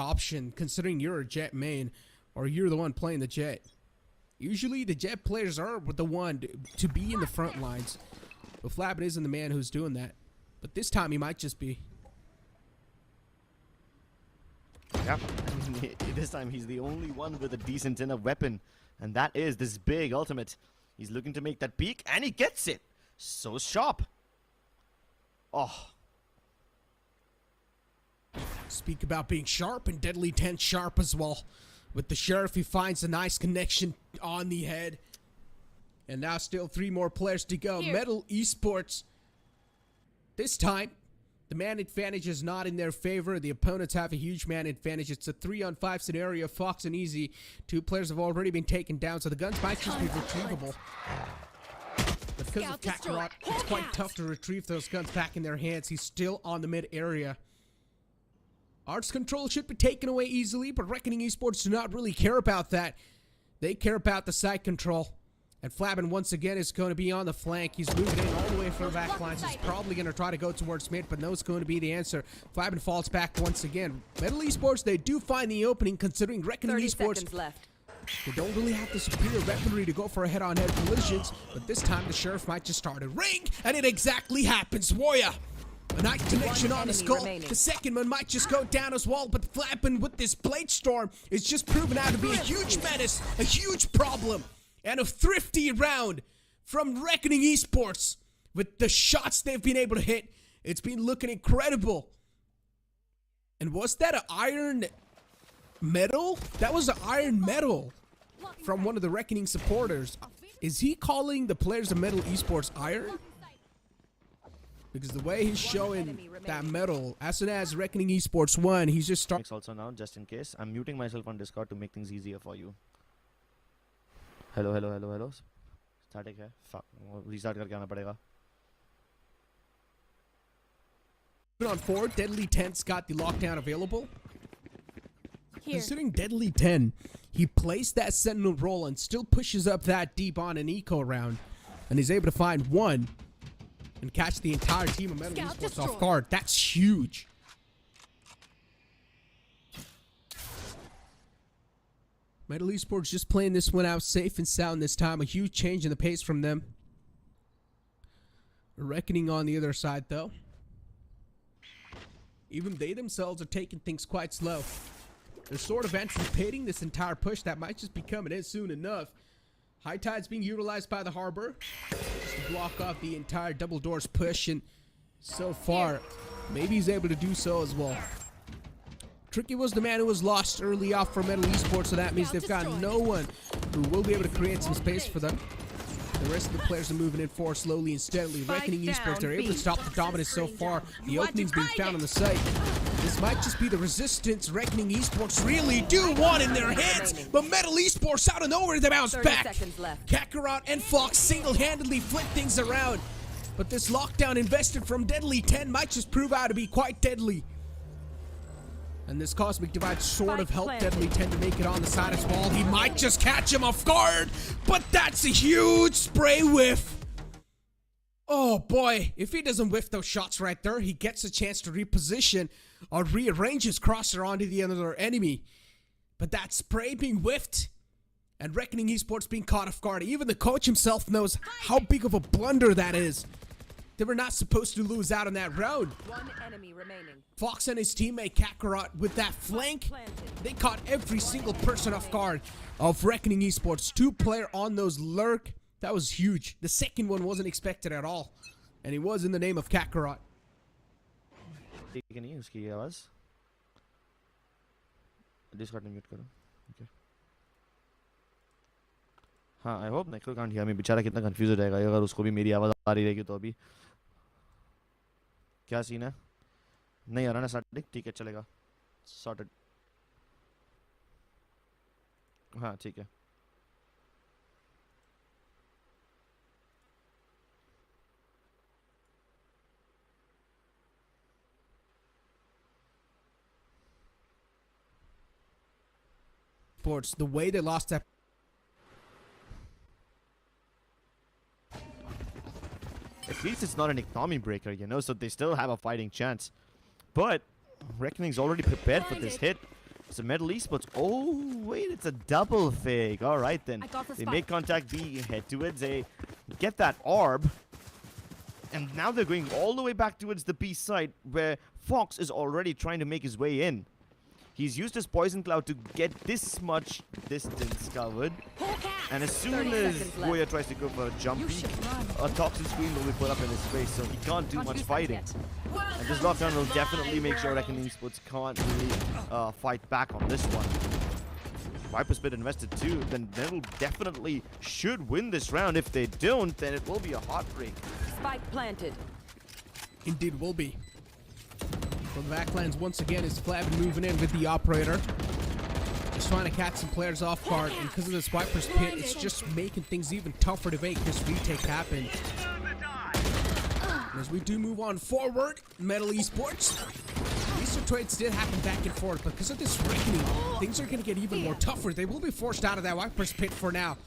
Option considering you're a Jet main or you're the one playing the Jet. Usually the Jet players are the one to be in the front lines, but Flabin isn't the man who's doing that, but this time he might just be. Yeah, this time he's the only one with a decent enough weapon, and that is this big ultimate. He's looking to make that peak, and he gets it. So sharp. Oh. Speak about being sharp, and Deadly 10 sharp as well. With the Sheriff, he finds a nice connection on the head. And now still 3 more players to go. MLT Esports. This time, the man advantage is not in their favor. The opponents have a huge man advantage. It's a 3-on-5 scenario. Fox and Easy. 2 players have already been taken down, so the guns might just be retrievable. But because of Kakarot, it's quite tough to retrieve those guns back in their hands. He's still on the mid area. Arch control should be taken away easily, but Reckoning Esports do not really care about that. They care about the side control. And Flabin once again is going to be on the flank. He's moving in all the way from the back lines. He's probably going to try to go towards mid, but no, it's going to be the answer. Flabin falls back once again. MLT Esports, they do find the opening considering Reckoning Esports. Left. They don't really have the superior weaponry to go for a head-on-head collisions, but this time the Sheriff might just start a ring, and it exactly happens. Woya! A nice connection on the skull. The second one might just go down as well, but Flabin with this Blade Storm is just proven out to be a huge menace, a huge problem, and a thrifty round from Reckoning Esports. With the shots they've been able to hit, it's been looking incredible. And was that an iron medal? That was an iron medal from one of the Reckoning supporters. Is he calling the players of MLT Esports iron? Because the way he's showing that medal, as soon as Reckoning Esports won, he's just starting. Also now, just in case, I'm muting myself on Discord to make things easier for you. Hello. Static है. Fuck. Restart करके आना पड़ेगा. On 4, Deadly 10's got the lockdown available. Here. Considering Deadly 10, he plays that sentinel role and still pushes up that deep on an eco round, and he's able to find one and catch the entire team of MLT Esports off guard. That's huge. MLT Esports just playing this one out safe and sound this time. A huge change in the pace from them. Reckoning on the other side, though. Even they themselves are taking things quite slow. They're sort of anticipating this entire push that might just be coming in soon enough. High tide's being utilized by the harbor just to block off the entire double doors push, and so far, maybe he's able to do so as well. Tricky was the man who was lost early off for MLT Esports, so that means they've got no one who will be able to create some space for them. The rest of the players are moving in forward slowly and steadily. Reckoning Esports, they're able to stop the dominance so far. The opening's being found on the site. This might just be the resistance Reckoning Esports really do want in their hands, but MLT Esports out of nowhere, they bounce back. Kakarot and Fox single-handedly flip things around, but this lockdown invested from Deadly 10 might just prove out to be quite deadly. And this Cosmic Divide sort of helped Deadly 10 to make it on the side as well. He might just catch him off guard, but that's a huge spray whiff. Oh boy, if he doesn't whiff those shots right there, he gets a chance to reposition or rearrange his crosser onto the other enemy. But that spray being whiffed and Reckoning Esports being caught off guard. Even the coach himself knows how big of a blunder that is. They were not supposed to lose out on that round. One enemy remaining. Fox and his teammate Kakarot with that flank, they caught every single person off guard of Reckoning Esports. 2-player on those lurk. That was huge. The second one wasn't expected at all. And it was in the name of Kakarot. हाँ, I hope Nekro can't hear me. बेचारा कितना confused हो जाएगा अगर उसको भी मेरी आवाज़ आ रही रहेगी तो अभी क्या सीन है? नहीं आ रहा ना स्टार्टिंग? ठीक है चलेगा. Sorted. हाँ ठीक है. Sports, the way they lost that. At least it's not an economy breaker, you know, so they still have a fighting chance. But Reckoning's already prepared for this hit. So MLT Esports. Oh, wait, it's a double fake. All right, then. They make contact B, head towards A, get that orb. And now they're going all the way back towards the B side where Fox is already trying to make his way in. He's used his Poison Cloud to get this much distance covered. And as soon as Goya tries to go for a jump, a Toxin Screen will be put up in his face, so he can't do much fighting. And this lockdown will definitely make sure Reckoning Esports can't really fight back on this one. Viper's Pit invested too, then they will definitely should win this round. If they don't, then it will be a heartbreak. Spike planted. Indeed will be. So the backlands once again is Flavin moving in with the operator. Just trying to catch some players off guard, and because of this Viper's Pit, it's just making things even tougher to make this retake happen. And as we do move on forward, MLT Esports, these trades did happen back and forth, but because of this Reckoning, things are going to get even more tougher. They will be forced out of that Viper's Pit for now.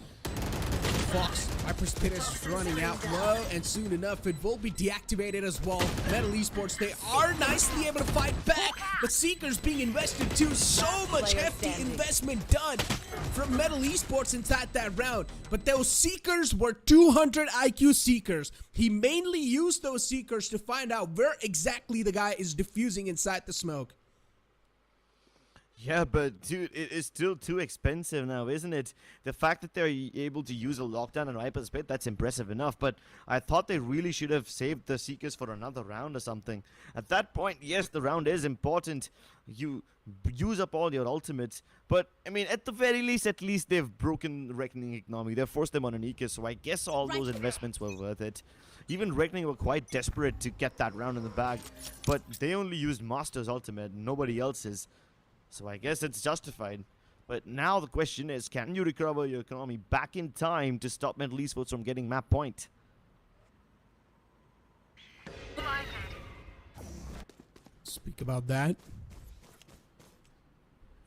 Fox, Viper's Pit is running out low, and soon enough it will be deactivated as well. MLT Esports, they are nicely able to fight back, but Seekers being invested too. So much hefty investment done from MLT Esports inside that round. But those Seekers were 200 IQ Seekers. He mainly used those Seekers to find out where exactly the guy is diffusing inside the smoke. Yeah, but dude, it is still too expensive now, isn't it? The fact that they're able to use a lockdown and Viper's Pit, that's impressive enough, but I thought they really should have saved the Seekers for another round or something. At that point, yes, the round is important. You use up all your ultimates, but, I mean, at the very least, at least they've broken Reckoning economy. They've forced them on an eco, so I guess all those investments were worth it. Even Reckoning were quite desperate to get that round in the bag, but they only used Master's ultimate, nobody else's. So I guess it's justified. But now the question is, can you recover your economy back in time to stop MLT Esports from getting map point? Speak about that.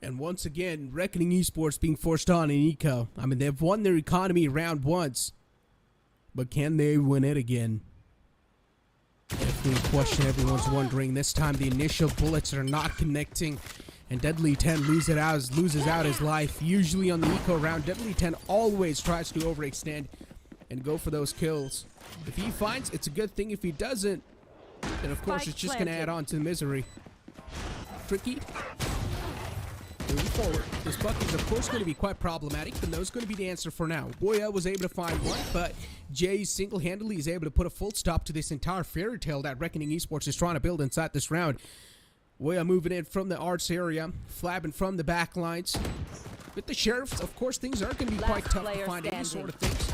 And once again, Reckoning Esports being forced on in eco. I mean, they've won their economy round once. But can they win it again? Definitely a question everyone's wondering. This time the initial bullets are not connecting. And Deadly 10 loses out his life. Usually on the eco round, Deadly 10 always tries to overextend and go for those kills. If he finds, it's a good thing. If he doesn't, then of course it's just going to add on to the misery. Tricky. Moving forward, this bucket is of course going to be quite problematic, but that's going to be the answer for now. Boya was able to find one, but Jay single-handedly is able to put a full stop to this entire fairy tale that Reckoning Esports is trying to build inside this round. Boya moving in from the arts area, flabbing from the back lines. With the sheriffs, of course, things are going to be quite tough to find any sort of things.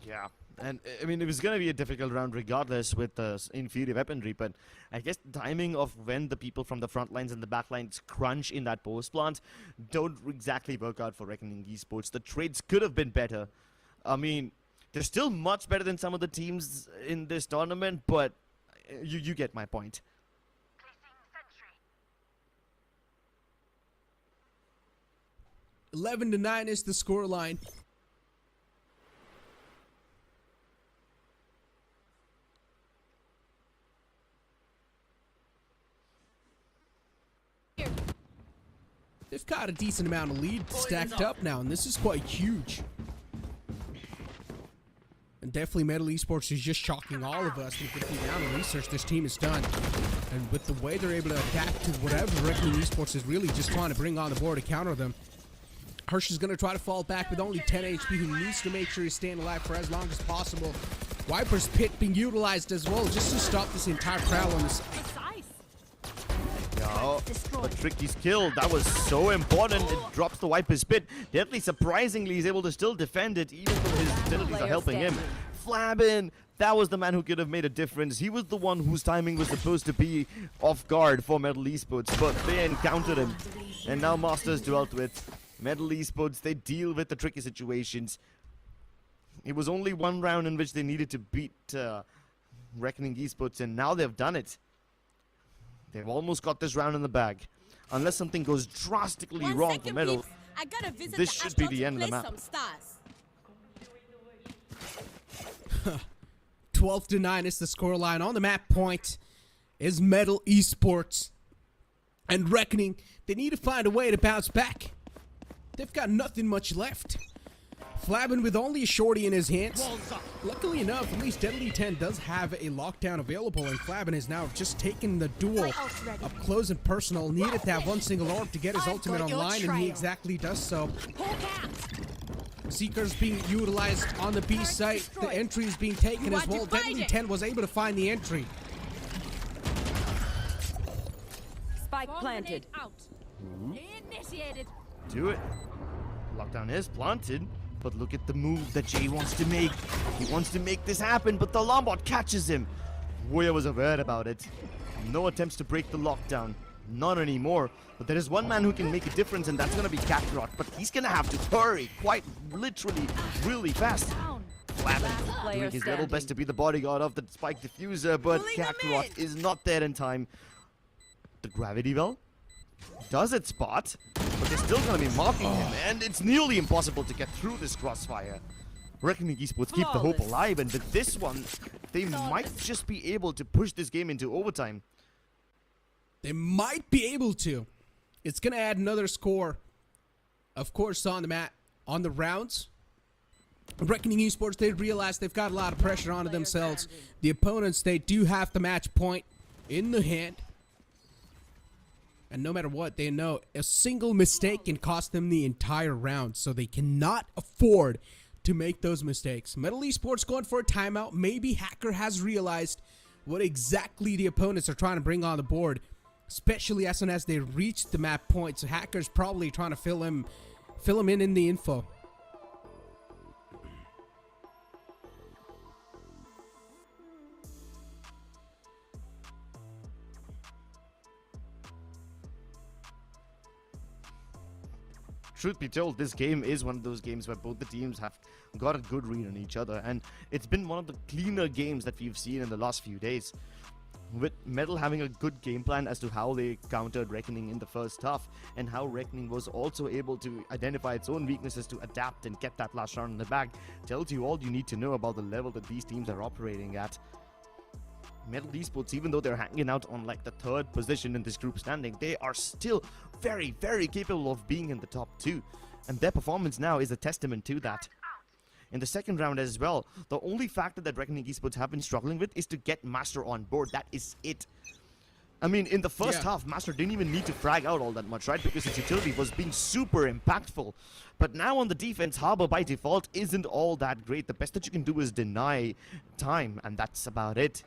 Yeah. And, I mean, it was going to be a difficult round regardless with the inferior weaponry, but I guess the timing of when the people from the front lines and the back lines crunch in that post plant don't exactly work out for Reckoning Esports. The trades could have been better. I mean, they're still much better than some of the teams in this tournament, but you get my point. 11-9 is the scoreline. They've got a decent amount of lead stacked up now, and this is quite huge. And definitely MLT Esports is just shocking all of us with the amount of research this team has done. And with the way they're able to adapt to whatever Reckoning Esports is really just trying to bring on the board to counter them. Hirsch is going to try to fall back with only 10 HP. He needs to make sure he's staying alive for as long as possible. Viper's Pit being utilized as well just to stop this entire prowl on this. No, but Tricky's kill, that was so important. It drops the Viper's Pit. Deadly, surprisingly, he's able to still defend it, even though his abilities are helping him. Flabbin, that was the man who could have made a difference. He was the one whose timing was supposed to be off guard for MLT Esports, but they encountered him. And now Masters dealt with. MLT Esports, they deal with the tricky situations. It was only one round in which they needed to beat Reckoning Esports, and now they've done it. They've almost got this round in the bag. Unless something goes drastically wrong for Metal, this should be the end of the map. 12-9 is the scoreline. On the map point is MLT Esports. And Reckoning, they need to find a way to bounce back. They've got nothing much left. Flabbin with only a shorty in his hands. Luckily enough, at least Deadly 10 does have a lockdown available, and Flabbin is now just taking the duel up close and personal. Needed to have one single orb to get his ultimate online, and he exactly does so. Seekers being utilized on the B site. The entry is being taken as well. Deadly 10 was able to find the entry. Spike planted. Initiated. Do it. Lockdown is planted. But look at the move that Jay wants to make. He wants to make this happen, but the Lombard catches him. Warrior was aware about it. No attempts to break the lockdown. Not anymore. But there is one man who can make a difference, and that's going to be Kakarot. But he's going to have to hurry, quite literally, really fast. Flabbin doing his level best to be the bodyguard of the spike diffuser, but Kakarot is not there in time. The gravity well does it spot, but they're still going to be marking him, and it's nearly impossible to get through this crossfire. Reckoning Esports keep the hope alive, and with this one, they might just be able to push this game into overtime. They might be able to. It's going to add another score, of course, on the mat, on the rounds. Reckoning Esports, they realize they've got a lot of pressure onto themselves. The opponents, they do have the match point in the hand. And no matter what, they know a single mistake can cost them the entire round. So they cannot afford to make those mistakes. MLT Esports going for a timeout. Maybe Hacker has realized what exactly the opponents are trying to bring on the board, especially as soon as they reach the map point. So Hacker's probably trying to fill him in the info. Truth be told, this game is one of those games where both the teams have got a good read on each other, and it's been one of the cleaner games that we've seen in the last few days. With Metal having a good game plan as to how they countered Reckoning in the first half, and how Reckoning was also able to identify its own weaknesses to adapt and get that last round in the bag, tells you all you need to know about the level that these teams are operating at. MLT Esports, even though they're hanging out on like the 3rd position in this group standing, they are still very, very capable of being in the top 2. And their performance now is a testament to that. In the second round as well, the only factor that Reckoning Esports have been struggling with is to get Master on board. That is it. I mean, in the first half, Master didn't even need to frag out all that much, right? Because his utility was being super impactful. But now on the defense, Harbor by default isn't all that great. The best that you can do is deny time, and that's about it.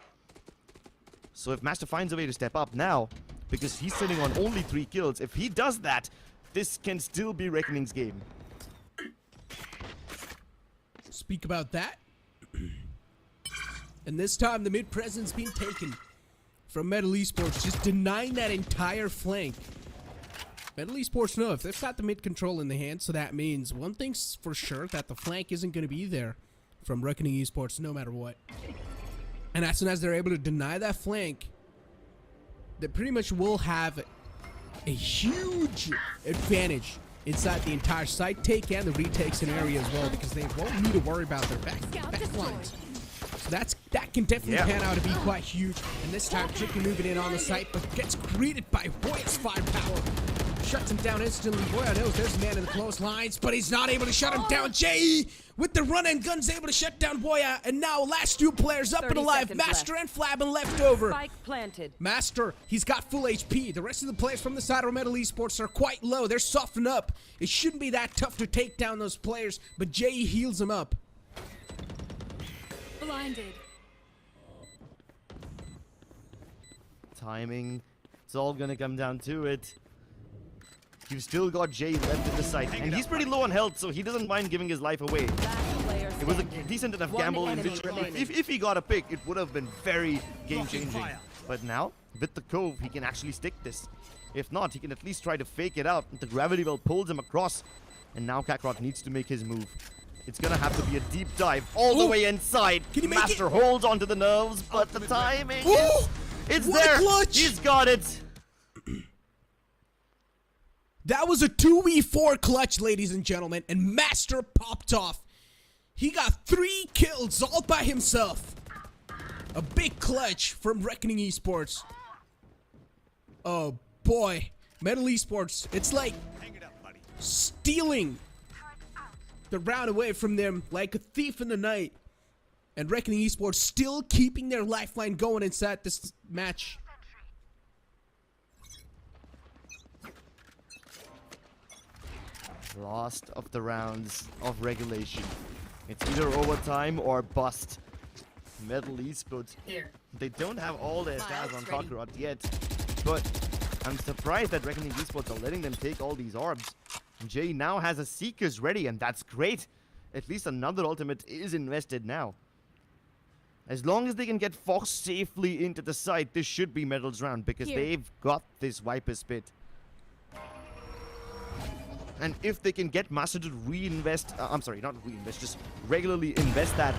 So if Master finds a way to step up now, because he's sitting on only 3 kills, if he does that, this can still be Reckoning's game. Speak about that. And this time the mid presence being taken from MLT Esports, just denying that entire flank. MLT Esports know if they've got the mid control in the hand, so that means one thing's for sure, that the flank isn't going to be there from Reckoning Esports no matter what. And as soon as they're able to deny that flank, they pretty much will have a huge advantage inside the entire site take and the retake scenario as well, because they won't need to worry about their back lines. So that can definitely pan out to be quite huge. And this time, Tricky moving in on the site, but gets greeted by Boya's firepower. Shuts him down instantly. Boya knows there's a man in the close lines, but he's not able to shut him down. Jay with the run and guns able to shut down Boya, and now last 2 players up and alive. Master and Flabin left over. Spike planted. Master, he's got full HP. The rest of the players from the side of MLT Esports are quite low. They're softened up. It shouldn't be that tough to take down those players, but Jay heals them up. Blinded. Timing, it's all gonna come down to it. You've still got Jay left in the site, and he's pretty low on health, so he doesn't mind giving his life away. It was a decent enough gamble in which, if he got a pick, it would have been very game-changing. But now, with the Cove, he can actually stick this. If not, he can at least try to fake it out. The gravity well pulls him across, and now Kakarot needs to make his move. It's gonna have to be a deep dive all the way inside. Can he make Master it? holds onto the nerves, but the timing it's what there. A clutch. He's got it. That was a 2v4 clutch, ladies and gentlemen, and Master popped off. He got 3 kills all by himself. A big clutch from Reckoning Esports. Oh boy, MLT Esports, it's like stealing the round away from them like a thief in the night. And Reckoning Esports still keeping their lifeline going inside this match. Last of the rounds of regulation. It's either overtime or bust. MLT Esports. They don't have all their stars on Kakarot yet, but I'm surprised that Reckoning Esports are letting them take all these orbs. Jay now has a Seekers ready, and that's great. At least another ultimate is invested now. As long as they can get Fox safely into the site, this should be Metal's round, because they've got this Viper's Pit. And if they can get Master to reinvest, I'm sorry, not reinvest, just regularly invest that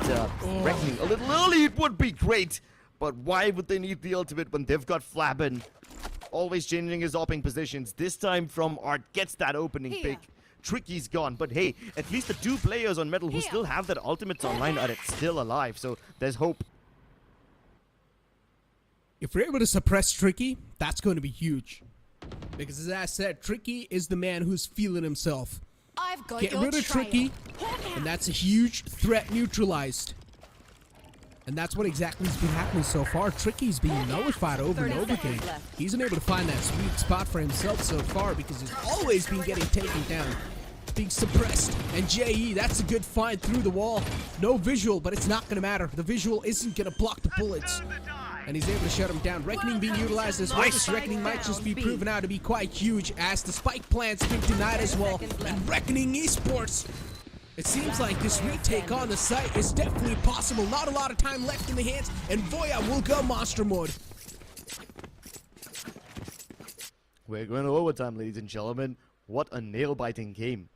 Reckoning a little early, it would be great. But why would they need the ultimate when they've got Flabin? Always changing his opening positions. This time from Art gets that opening pick. Tricky's gone, but hey, at least the 2 players on Metal who still have their ultimates online are still alive, so there's hope. If we're able to suppress Tricky, that's going to be huge. Because as I said, Tricky is the man who's feeling himself. I've got Get your rid of trail. Tricky, and that's a huge threat neutralized. And that's what exactly has been happening so far. Tricky's being nullified over and 30 over seconds again. left. He's unable to find that sweet spot for himself so far because he's always been getting taken down, being suppressed. And JE, that's a good find through the wall. No visual, but it's not going to matter. The visual isn't going to block the bullets. And he's able to shut him down. Reckoning being utilized as well. This Reckoning might just be proven out to be quite huge as the spike plant's been denied as well. And Reckoning Esports, it seems like this retake on the site is definitely possible. Not a lot of time left in the hands, and Voya will go monster mode. We're going to overtime, ladies and gentlemen. What a nail-biting game.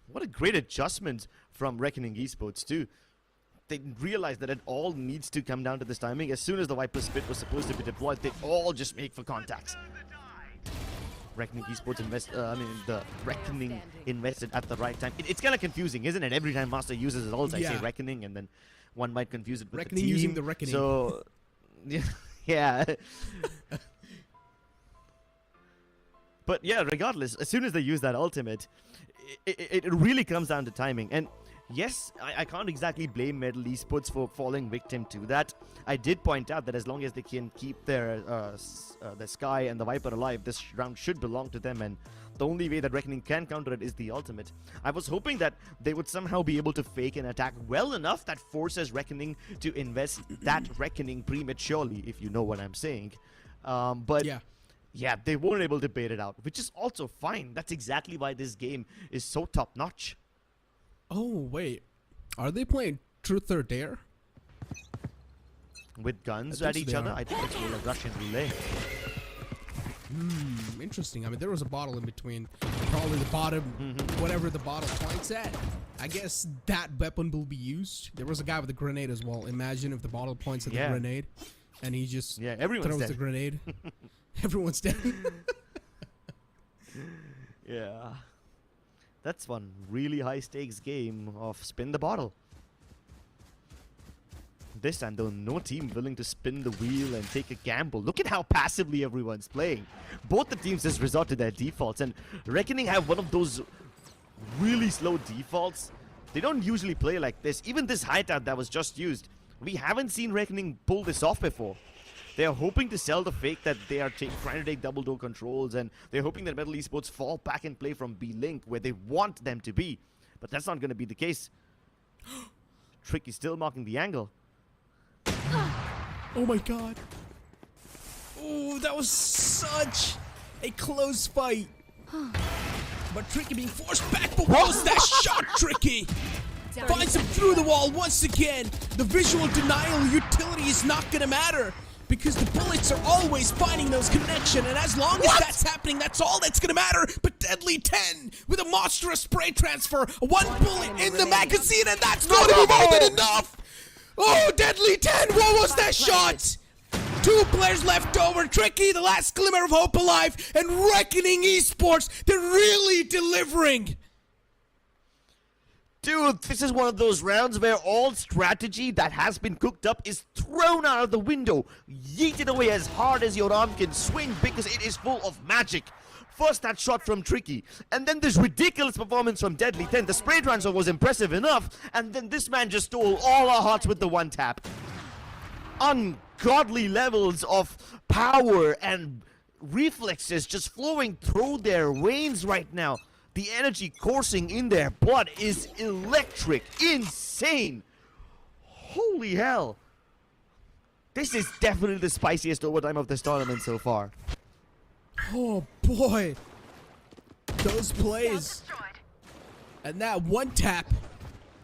What a great adjustment from Reckoning Esports too. They realized that it all needs to come down to this timing. As soon as the Viper Spit was supposed to be deployed, they all just make for contacts. Reckoning Esports the Reckoning invested at the right time. It's kind of confusing, isn't it? Every time Master uses his ults, I say Reckoning, and then one might confuse it with Reckoning the team. using the Reckoning. So, yeah. But yeah, regardless, as soon as they use that ultimate, it really comes down to timing. And yes, I can't exactly blame MLT Esports for falling victim to that. I did point out that as long as they can keep their the Sky and the Viper alive, this round should belong to them, and the only way that Reckoning can counter it is the ultimate. I was hoping that they would somehow be able to fake an attack well enough that forces Reckoning to invest that Reckoning prematurely, if you know what I'm saying. But yeah, they weren't able to bait it out, which is also fine. That's exactly why this game is so top-notch. Oh, wait. Are they playing Truth or Dare? With guns at each other? I think it's more like Russian relay. Interesting. I mean, there was a bottle in between. Probably the bottom, whatever the bottle points at. I guess that weapon will be used. There was a guy with a grenade as well. Imagine if the bottle points at the grenade, and he just throws the grenade. Everyone's dead. Yeah. That's one really high-stakes game of spin the bottle. This time, though, no team willing to spin the wheel and take a gamble. Look at how passively everyone's playing. Both the teams just resort to their defaults, and Reckoning have one of those really slow defaults. They don't usually play like this. Even this hideout that was just used, we haven't seen Reckoning pull this off before. They are hoping to sell the fake that they are trying to take double door controls, and they're hoping that MLT Esports fall back and play from B-Link where they want them to be. But that's not going to be the case. Trick is still marking the angle. Oh my god. Oh, that was such a close fight. But Tricky being forced back, but what was that shot, Tricky? Finds him through the wall once again. The visual denial utility is not going to matter, because the bullets are always finding those connection, and as long as that's happening, that's all that's gonna matter. But Deadly 10 with a monstrous spray transfer, one bullet in the magazine, and that's not even more than enough. Oh, Deadly 10, what was that shot? Two players left over, Tricky, the last glimmer of hope alive, and Reckoning Esports, they're really delivering. Dude, this is one of those rounds where all strategy that has been cooked up is thrown out of the window, yeeted away as hard as your arm can swing because it is full of magic. First that shot from Tricky, and then this ridiculous performance from Deadly 10. The spray transfer was impressive enough, and then this man just stole all our hearts with the one tap. Ungodly levels of power and reflexes just flowing through their veins right now. The energy coursing in their blood is electric, insane. Holy hell. This is definitely the spiciest overtime of this tournament so far. Oh boy. Those plays. And that one tap.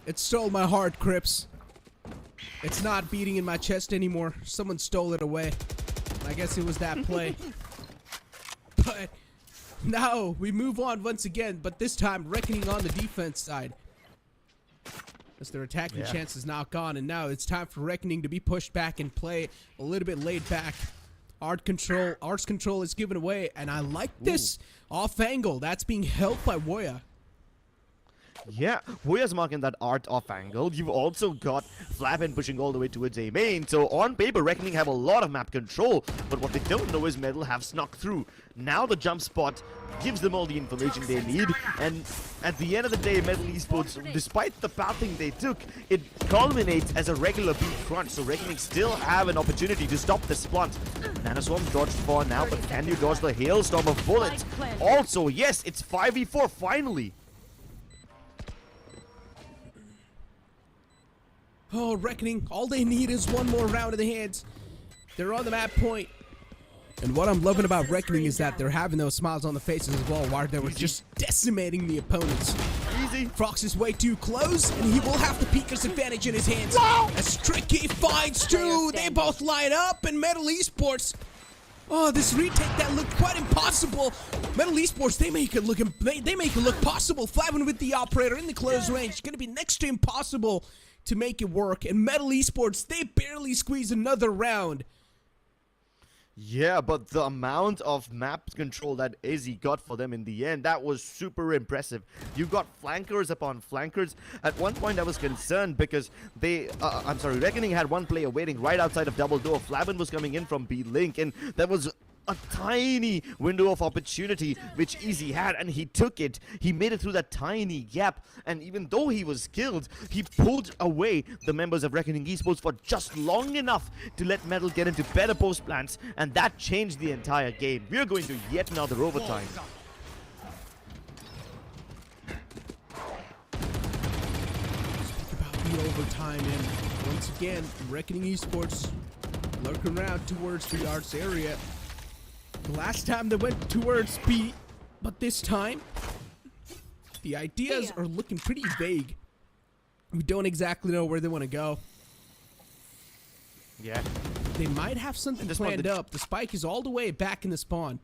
It stole my heart, Crips. It's not beating in my chest anymore. Someone stole it away. I guess it was that play. But now we move on once again, but this time Reckoning on the defense side. As their attacking chance is now gone, and now it's time for Reckoning to be pushed back and play a little bit laid back. Arts control is given away, and I like this off angle. That's being held by Woya. Yeah, Hoya's marking that art off angle. You've also got Flabin pushing all the way towards A main. So on paper, Reckoning have a lot of map control. But what they don't know is Metal have snuck through. Now the jump spot gives them all the information they need. And at the end of the day, Metal Esports, despite the pathing they took, it culminates as a regular beat crunch. So Reckoning still have an opportunity to stop this blunt. Nanoswarm dodged for now, but can you dodge the hailstorm of bullets? Also, yes, it's 5v4 finally. Oh, Reckoning, all they need is one more round of the hands. They're on the map point. And what I'm loving about Reckoning is that they're having those smiles on the faces as well, while they were just decimating the opponents. Easy. Frox is way too close, and he will have the Peeker's advantage in his hands. As Tricky finds two, they both line up, and Metal Esports. Oh, this retake that looked quite impossible. Metal Esports, they make it look possible. Flabin with the operator in the close range, gonna be next to impossible to make it work. And Metal Esports, they barely squeeze another round. Yeah, but the amount of map control that Izzy got for them in the end, that was super impressive. You got flankers upon flankers. At one point I was concerned because Reckoning had one player waiting right outside of double door. Flabin was coming in from B-Link, and there was a tiny window of opportunity which Izzy had, and he took it. He made it through that tiny gap, and even though he was killed, he pulled away the members of Reckoning Esports for just long enough to let Metal get into better post plans, and that changed the entire game. We're going to yet another overtime. Speak about the overtime, and once again, Reckoning Esports lurking around towards the arts area. The last time they went towards B, but this time, the ideas are looking pretty vague. We don't exactly know where they want to go. Yeah. They might have something planned up. The spike is all the way back in the spawn.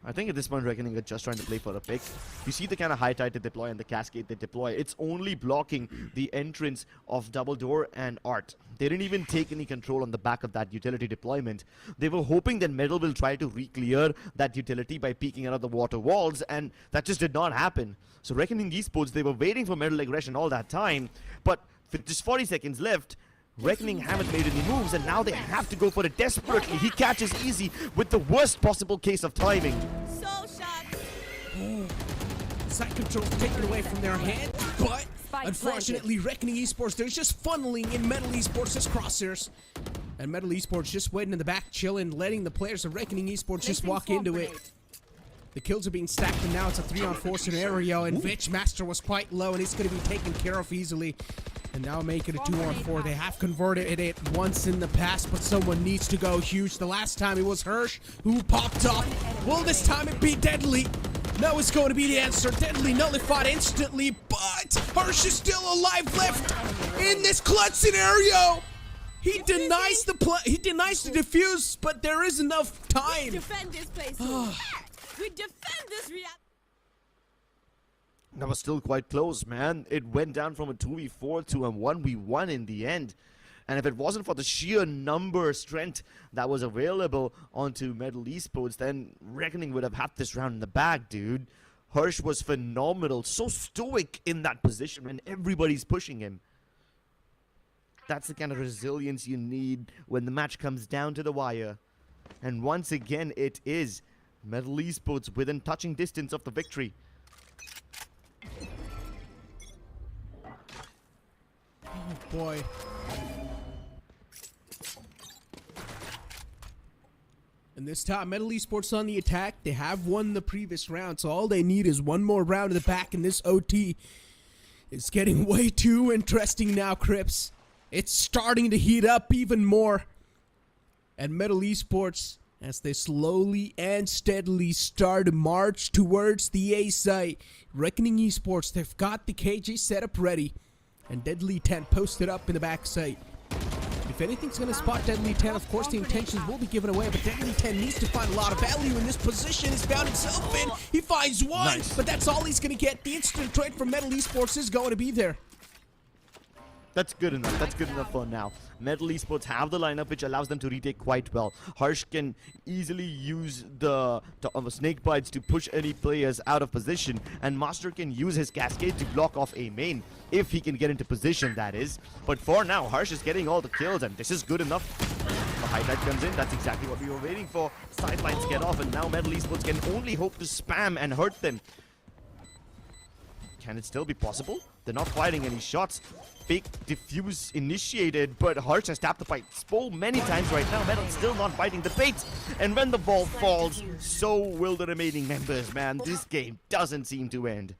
I think at this point, Reckoning are just trying to play for a pick. You see the kind of high tide they deploy and the cascade they deploy. It's only blocking the entrance of Double Door and Art. They didn't even take any control on the back of that utility deployment. They were hoping that Metal will try to re-clear that utility by peeking out of the water walls, and that just did not happen. So Reckoning Esports, they were waiting for Metal aggression all that time, but with just 40 seconds left, Reckoning haven't made any moves, and now they have to go for it desperately. He catches Easy with the worst possible case of timing. Side control's taken away from their hand, but unfortunately, Reckoning Esports, they're just funneling in Metal Esports' crosshairs. And Metal Esports just waiting in the back, chilling, letting the players of Reckoning Esports just walk into it. The kills are being stacked, and now it's a 3-on-4 scenario, and Vitch Master was quite low, and he's going to be taken care of easily. And now make it a 2-on-4. They have converted it once in the past, but someone needs to go huge. The last time it was Hirsch who popped up. Will this time it be Deadly? No, it's going to be the answer. Deadly nullified instantly, but Hirsch is still alive left in this clutch scenario. He denies the defuse, but there is enough time. We defend this place. We defend this reality. That was still quite close, man. It went down from a 2v4 to a 1v1 in the end. And if it wasn't for the sheer number strength that was available onto Metal Esports, then Reckoning would have had this round in the bag, dude. Hirsch was phenomenal, so stoic in that position when everybody's pushing him. That's the kind of resilience you need when the match comes down to the wire. And once again, it is Metal Esports within touching distance of the victory. Oh boy. And this time, Metal Esports on the attack. They have won the previous round, so all they need is one more round of the back, and this OT is getting way too interesting now, Crips. It's starting to heat up even more. And Metal Esports, as they slowly and steadily start to march towards the A site. Reckoning Esports, they've got the KJ setup ready. And Deadly 10 posted up in the back site. If anything's going to spot Deadly 10, of course the intentions will be given away, but Deadly 10 needs to find a lot of value in this position. He's found himself in. He finds one, but that's all he's going to get. The instant trade from Metal Esports is going to be there. That's good enough. That's good enough for now. MLT Esports have the lineup which allows them to retake quite well. Harsh can easily use the snake bites to push any players out of position, and Master can use his cascade to block off a main if he can get into position, that is. But for now, Harsh is getting all the kills, and this is good enough. The highlight comes in. That's exactly what we were waiting for. Sidelines get off, and now MLT Esports can only hope to spam and hurt them. Can it still be possible? They're not firing any shots. Fake diffuse initiated, but Harsh has tapped the fight so many times right now. Metal's still not fighting the bait. And when the ball falls, so will the remaining members, man. This game doesn't seem to end.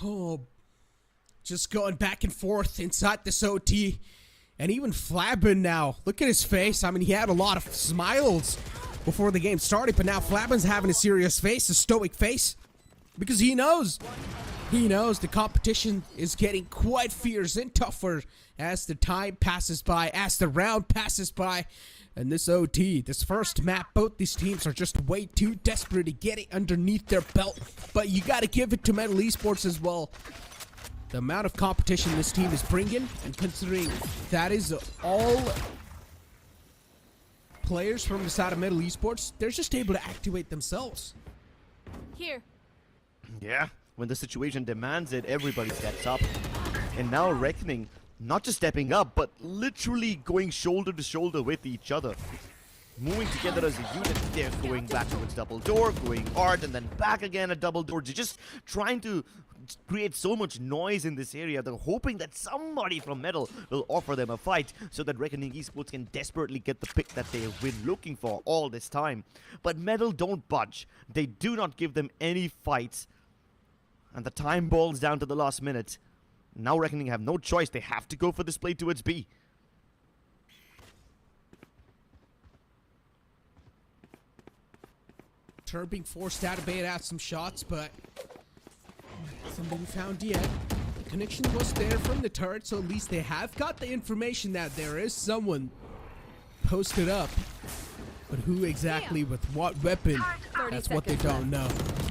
Oh, just going back and forth inside this OT. And even Flabin now. Look at his face. I mean, he had a lot of smiles before the game started, but now Flabin's having a serious face, a stoic face. Because he knows the competition is getting quite fierce and tougher as the time passes by, as the round passes by. And this OT, this first map, both these teams are just way too desperate to get it underneath their belt. But you got to give it to MLT Esports as well. The amount of competition this team is bringing, and considering that is all players from the side of MLT Esports, they're just able to activate themselves. Here. Yeah, when the situation demands it, everybody steps up. And now Reckoning, not just stepping up, but literally going shoulder to shoulder with each other. Moving together as a unit. They're going back towards double door, going art, and then back again at double door. They're just trying to create so much noise in this area. They're hoping that somebody from Metal will offer them a fight so that Reckoning Esports can desperately get the pick that they've been looking for all this time. But Metal don't budge. They do not give them any fights. And the time boils down to the last minute. Now Reckoning have no choice. They have to go for this play towards B. Turn being forced out to bait out some shots, but nothing been found yet. The connection was there from the turret, so at least they have got the information that there is someone posted up. But who exactly with what weapon, that's what they don't know.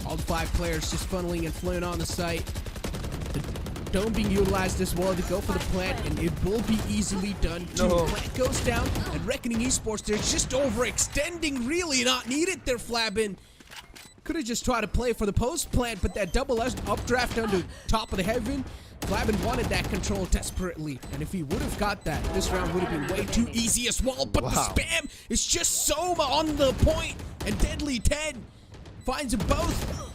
All the 5 players just funneling and flowing on the site. The dome being utilized as well to go for the plant, and it will be easily done too. No. Plant goes down, and Reckoning Esports, they're just overextending, really not needed there, Flabin. Could have just tried to play for the post plant, but that double updraft under top of the heaven, Flabin wanted that control desperately. And if he would have got that, this round would have been way too easy as well. But the spam is just so on the point, and Deadly 10 finds them both.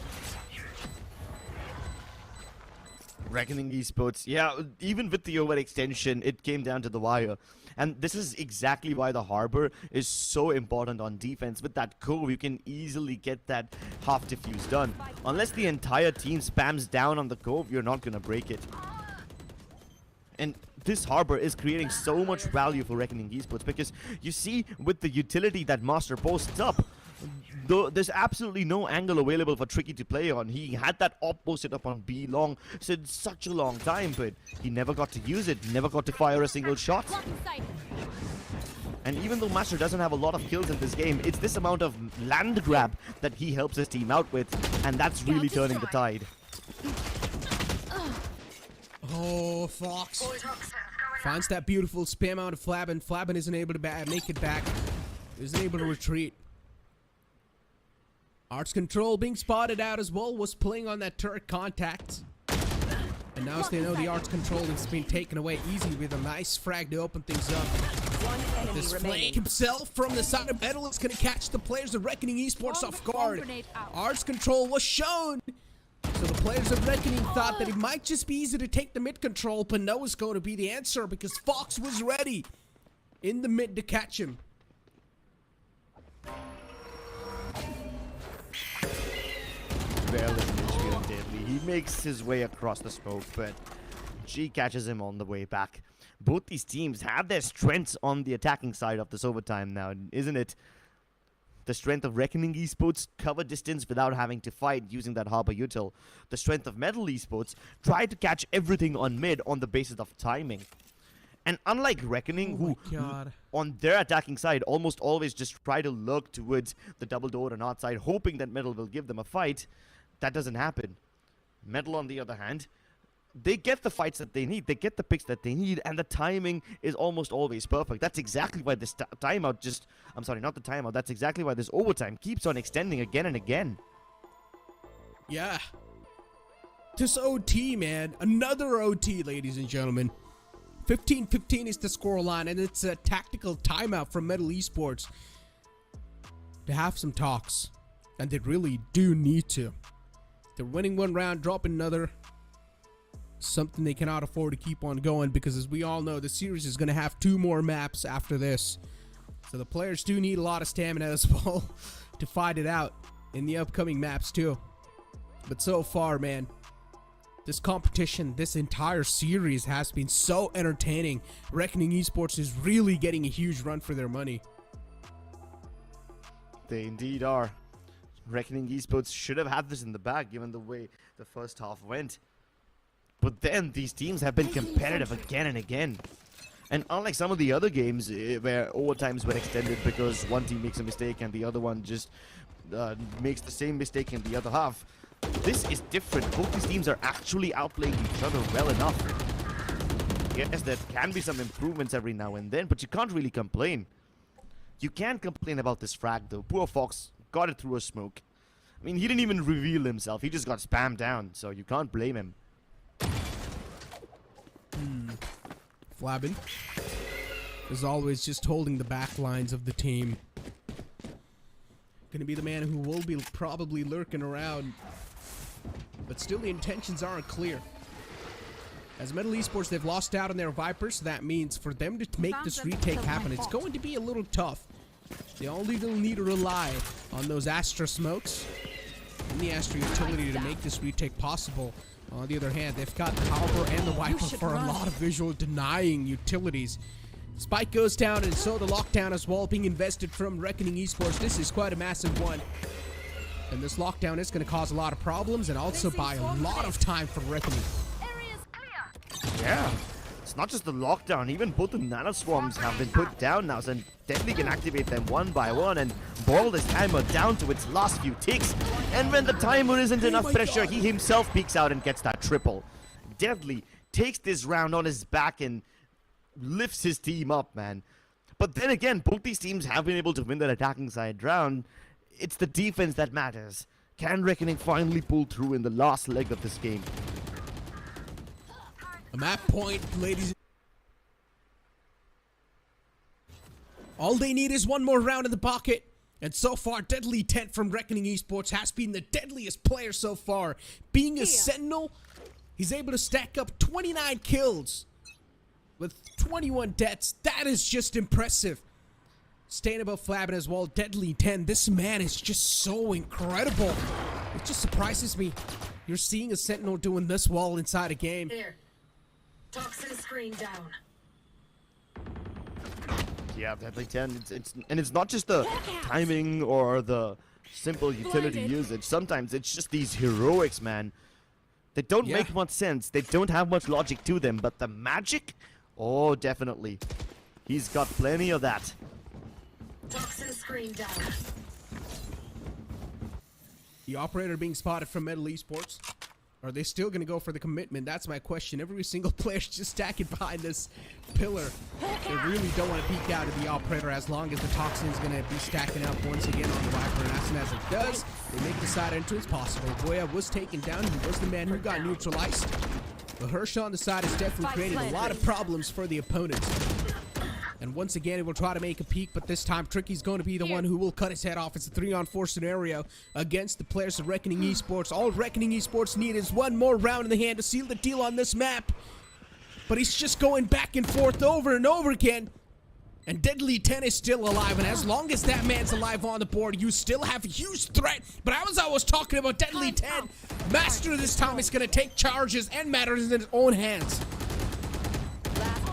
Reckoning Esports, yeah, even with the overextension, it came down to the wire. And this is exactly why the Harbor is so important on defense. With that Cove, you can easily get that half diffuse done. Unless the entire team spams down on the Cove, you're not going to break it. And this Harbor is creating so much value for Reckoning Esports, because you see with the utility that Master posts up, there's absolutely no angle available for Tricky to play on. He had that op posted up on B long since such a long time, but he never got to use it, never got to fire a single shot. And even though Master doesn't have a lot of kills in this game, it's this amount of land grab that he helps his team out with, and that's really turning the tide. Oh, Fox finds that beautiful spam out of Flabin. Flabin isn't able to make it back, isn't able to retreat. Arts Control being spotted out as well, was playing on that turret contact. And now as they know the Arts Control has been taken away easy with a nice frag to open things up. This Flake himself from the side of Metal is going to catch the players of Reckoning Esports off guard. Arts Control was shown. So the players of Reckoning thought that it might just be easy to take the mid control, but no is going to be the answer because Fox was ready in the mid to catch him. He makes his way across the smoke, but G catches him on the way back. Both these teams have their strengths on the attacking side of this overtime now, isn't it? The strength of Reckoning Esports, cover distance without having to fight using that Harbor util. The strength of MLT Esports, try to catch everything on mid on the basis of timing. And unlike Reckoning, who on their attacking side almost always just try to lurk towards the double door and outside, hoping that Metal will give them a fight, that doesn't happen. Metal, on the other hand, they get the fights that they need, they get the picks that they need, and the timing is almost always perfect. That's exactly why this timeout I'm sorry, not the timeout, that's exactly why this overtime keeps on extending again and again. Yeah. This OT, man. Another OT, ladies and gentlemen. 15-15 is the scoreline, and it's a tactical timeout from MLT Esports to have some talks. And they really do need to. They're winning one round, dropping another. Something they cannot afford to keep on going, because as we all know, the series is going to have 2 more maps after this. So the players do need a lot of stamina as well to fight it out in the upcoming maps too. But so far, man, this competition, this entire series has been so entertaining. Reckoning Esports is really getting a huge run for their money. They indeed are. Reckoning Esports should have had this in the bag given the way the first half went. But then these teams have been competitive again and again. And unlike some of the other games where overtimes were extended because one team makes a mistake and the other one just makes the same mistake in the other half, this is different. Both these teams are actually outplaying each other well enough. Yes, there can be some improvements every now and then, but you can't really complain. You can't complain about this frag though. Poor Fox got it through a smoke. I mean, he didn't even reveal himself. He just got spammed down, so you can't blame him. Flabin is always just holding the back lines of the team. Gonna be the man who will be probably lurking around. But still, the intentions aren't clear. As MLT Esports, they've lost out on their Vipers, so that means for them to make this retake happen, it's going to be a little tough. They only will need to rely on those ASTER smokes and the ASTER utility to make this retake possible. On the other hand, they've got the Halber and the Viper for a lot of visual denying utilities. Spike goes down, and so the lockdown as well being invested from Reckoning Esports. This is quite a massive one. And this lockdown is going to cause a lot of problems and also buy a lot of time for Reckoning. Yeah, it's not just the lockdown, even both the nanoswarms have been put down now, so Deadly can activate them one by one and boil this timer down to its last few ticks. And when the timer isn't enough pressure, he himself peeks out and gets that triple. Deadly takes this round on his back and lifts his team up, man. But then again, both these teams have been able to win that attacking side round. It's the defense that matters. Can Reckoning finally pull through in the last leg of this game? A map point, ladies. All they need is one more round in the pocket. And so far, Deadly 10 from Reckoning Esports has been the deadliest player so far. Being a Sentinel, he's able to stack up 29 kills with 21 deaths. That is just impressive. Staying above Flabin as well, Deadly 10. This man is just so incredible. It just surprises me. You're seeing a Sentinel doing this well inside a game. There. Toxin screen down. Yeah, Deadly 10, it's not just the timing or the simple utility usage. Sometimes it's just these heroics, man. They don't make much sense. They don't have much logic to them, but the magic? Oh, definitely. He's got plenty of that. Toxin screen down. The operator being spotted from MLT Esports. Are they still going to go for the commitment? That's my question. Every single player's just stacking behind this pillar. They really don't want to peek out at the operator as long as the Toxin's going to be stacking up once again on the Viper. And as soon as it does, they make the side entrance possible. Goya was taken down. He was the man who got neutralized. The Hirsch on the side is definitely creating a lot of problems for the opponents. And once again, it will try to make a peek, but this time Tricky's going to be the one who will cut his head off. It's a 3-on-4 scenario against the players of Reckoning Esports. All Reckoning Esports need is one more round in the hand to seal the deal on this map. But he's just going back and forth over and over again. And Deadly 10 is still alive, and as long as that man's alive on the board, you still have a huge threat. But as I was talking about Deadly 10, Master this time is going to take charges and matters in his own hands.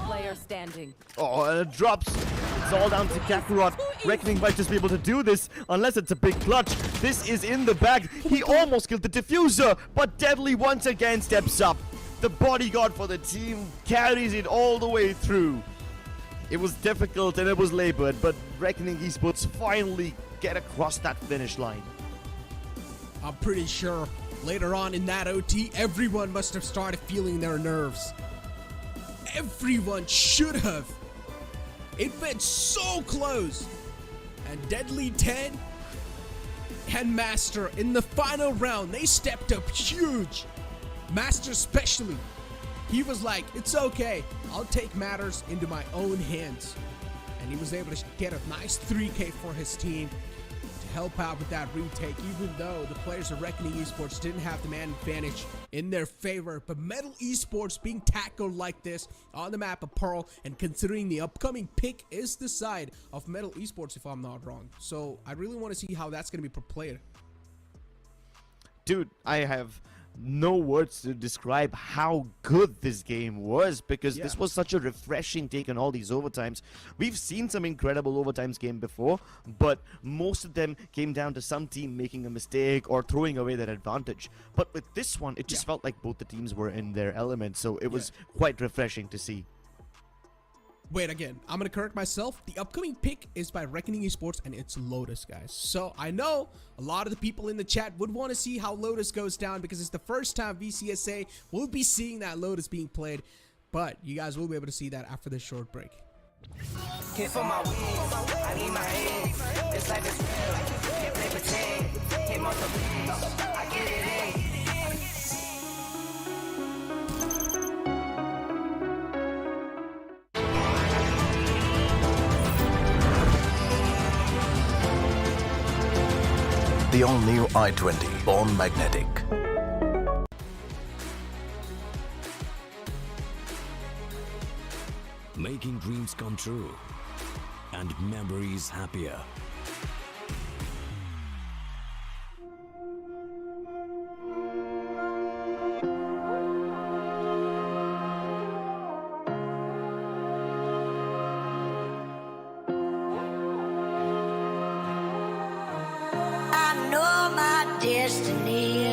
Player standing. Oh, and it drops. It's all down to Kakarot. Reckoning might just be able to do this unless it's a big clutch. This is in the bag. He almost killed the diffuser, but Deadly once again steps up. The bodyguard for the team carries it all the way through. It was difficult and it was labored, but Reckoning Esports finally get across that finish line. I'm pretty sure later on in that OT, everyone must have started feeling their nerves. Everyone should have. It went so close. And Deadly 10 and Master in the final round, they stepped up huge. Master especially. He was like, it's okay, I'll take matters into my own hands. And he was able to get a nice 3K for his team to help out with that retake, even though the players of Reckoning Esports didn't have the man advantage in their favor. But Metal Esports being tackled like this on the map of Pearl, and considering the upcoming pick is the side of Metal Esports, if I'm not wrong. So I really want to see how that's going to be played. Dude, I have no words to describe how good this game was, because this was such a refreshing take on all these overtimes. We've seen some incredible overtimes game before, but most of them came down to some team making a mistake or throwing away their advantage. But with this one, it just felt like both the teams were in their element, so it was quite refreshing to see. Wait, again, I'm gonna correct myself. The upcoming pick is by Reckoning Esports, and it's Lotus, guys. So I know a lot of the people in the chat would want to see how Lotus goes down, because it's the first time VCSA will be seeing that Lotus being played. But you guys will be able to see that after this short break. Hit for my wins, I need my hands. This life is real, can't play pretend. Came off the beach, I get it in. The all-new i20, born magnetic. Making dreams come true and memories happier. I know my destiny.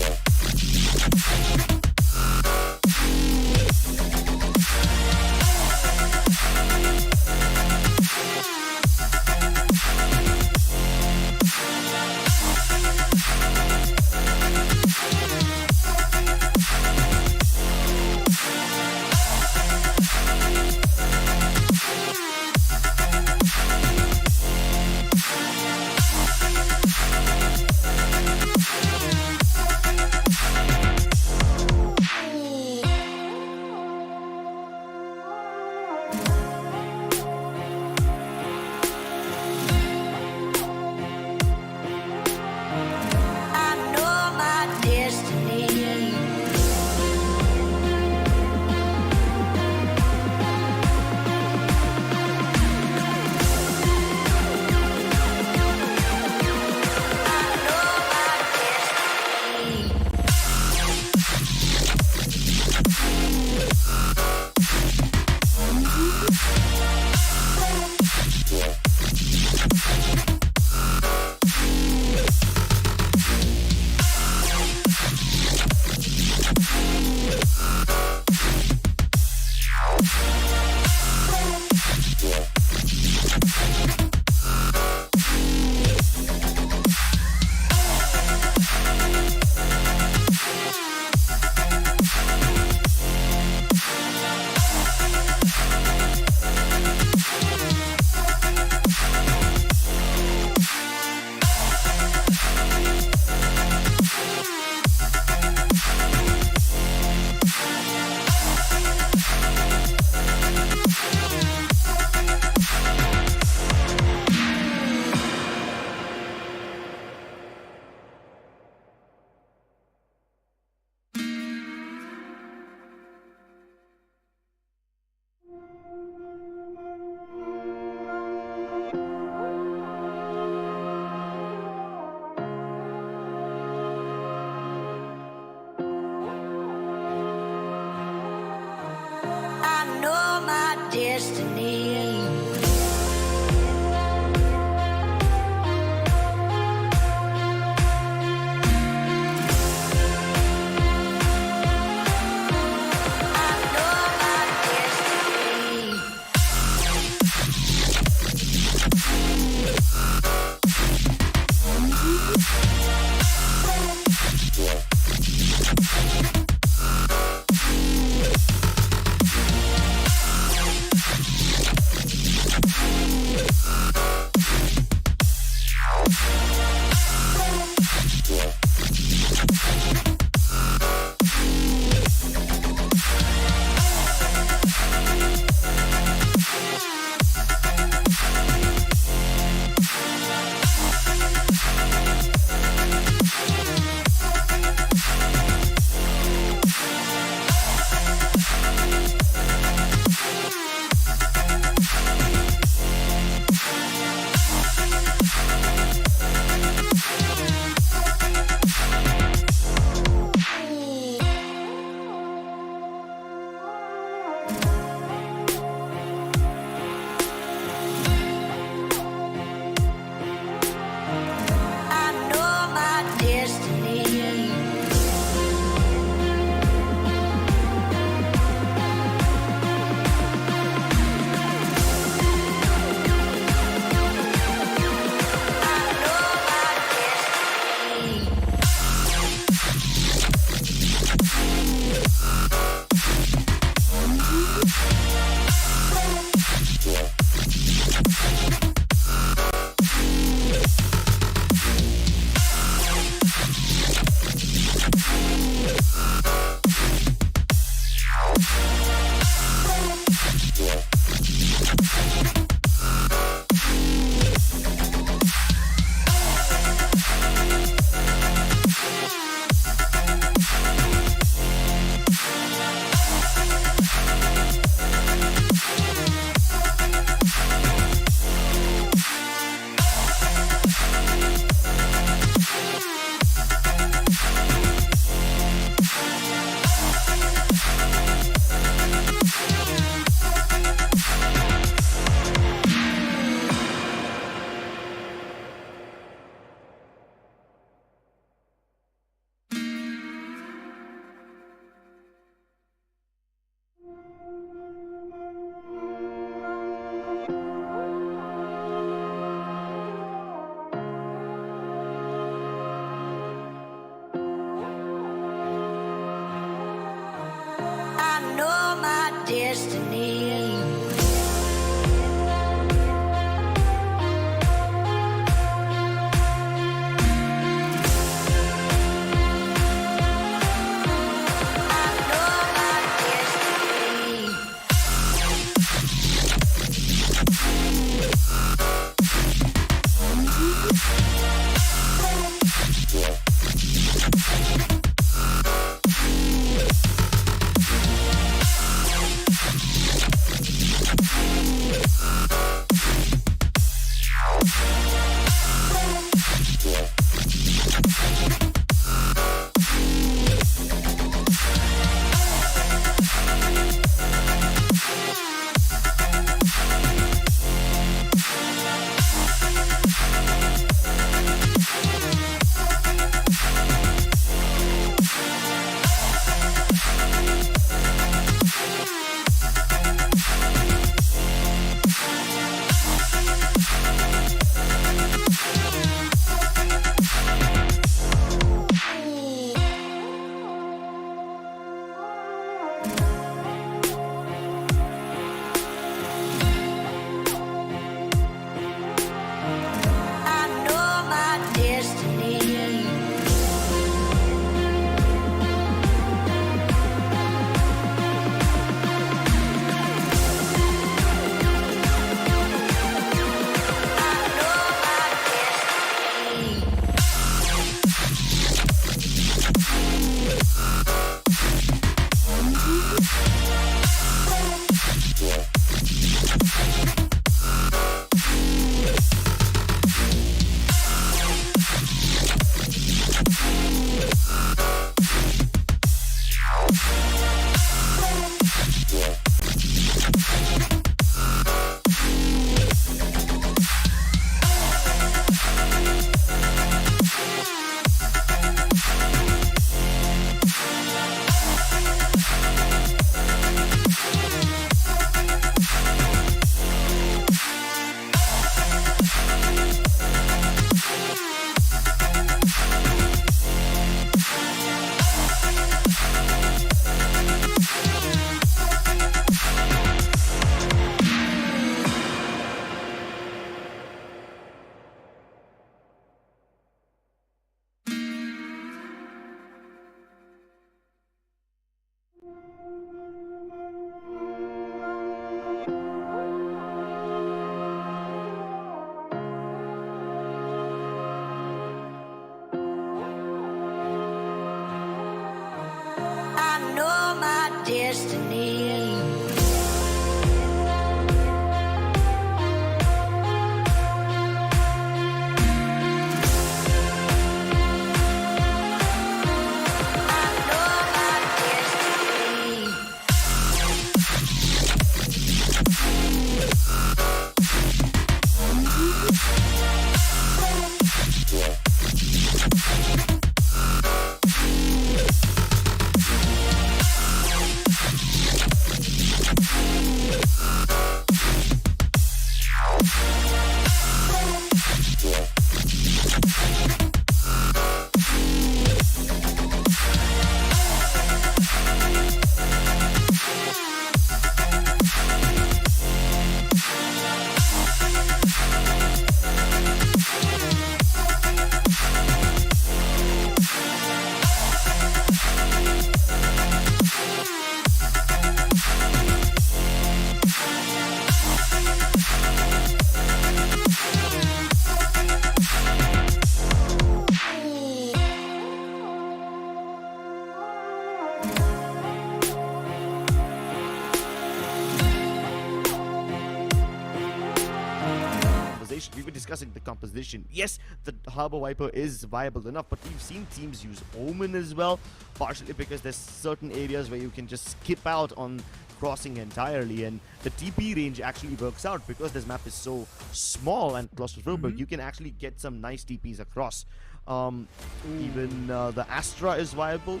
We were discussing the composition. Yes, the Harbor Viper is viable enough, but we've seen teams use Omen as well, partially because there's certain areas where you can just skip out on crossing entirely, and the TP range actually works out because this map is so small and claustrophobic. You can actually get some nice TPs across. Even the Astra is viable.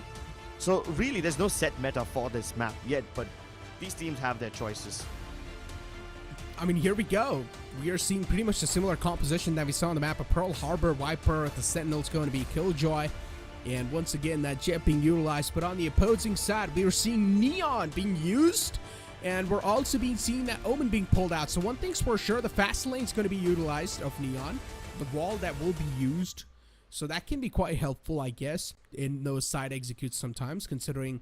So really, there's no set meta for this map yet, but these teams have their choices. I mean, here we go. We are seeing pretty much a similar composition that we saw on the map of Pearl Harbor. Viper, the Sentinel's going to be Killjoy. And once again, that jet being utilized. But on the opposing side, we are seeing Neon being used. And we're also seeing that Omen being pulled out. So one thing's for sure, the fast lane's going to be utilized of Neon. The wall that will be used. So that can be quite helpful, I guess, in those side executes sometimes, considering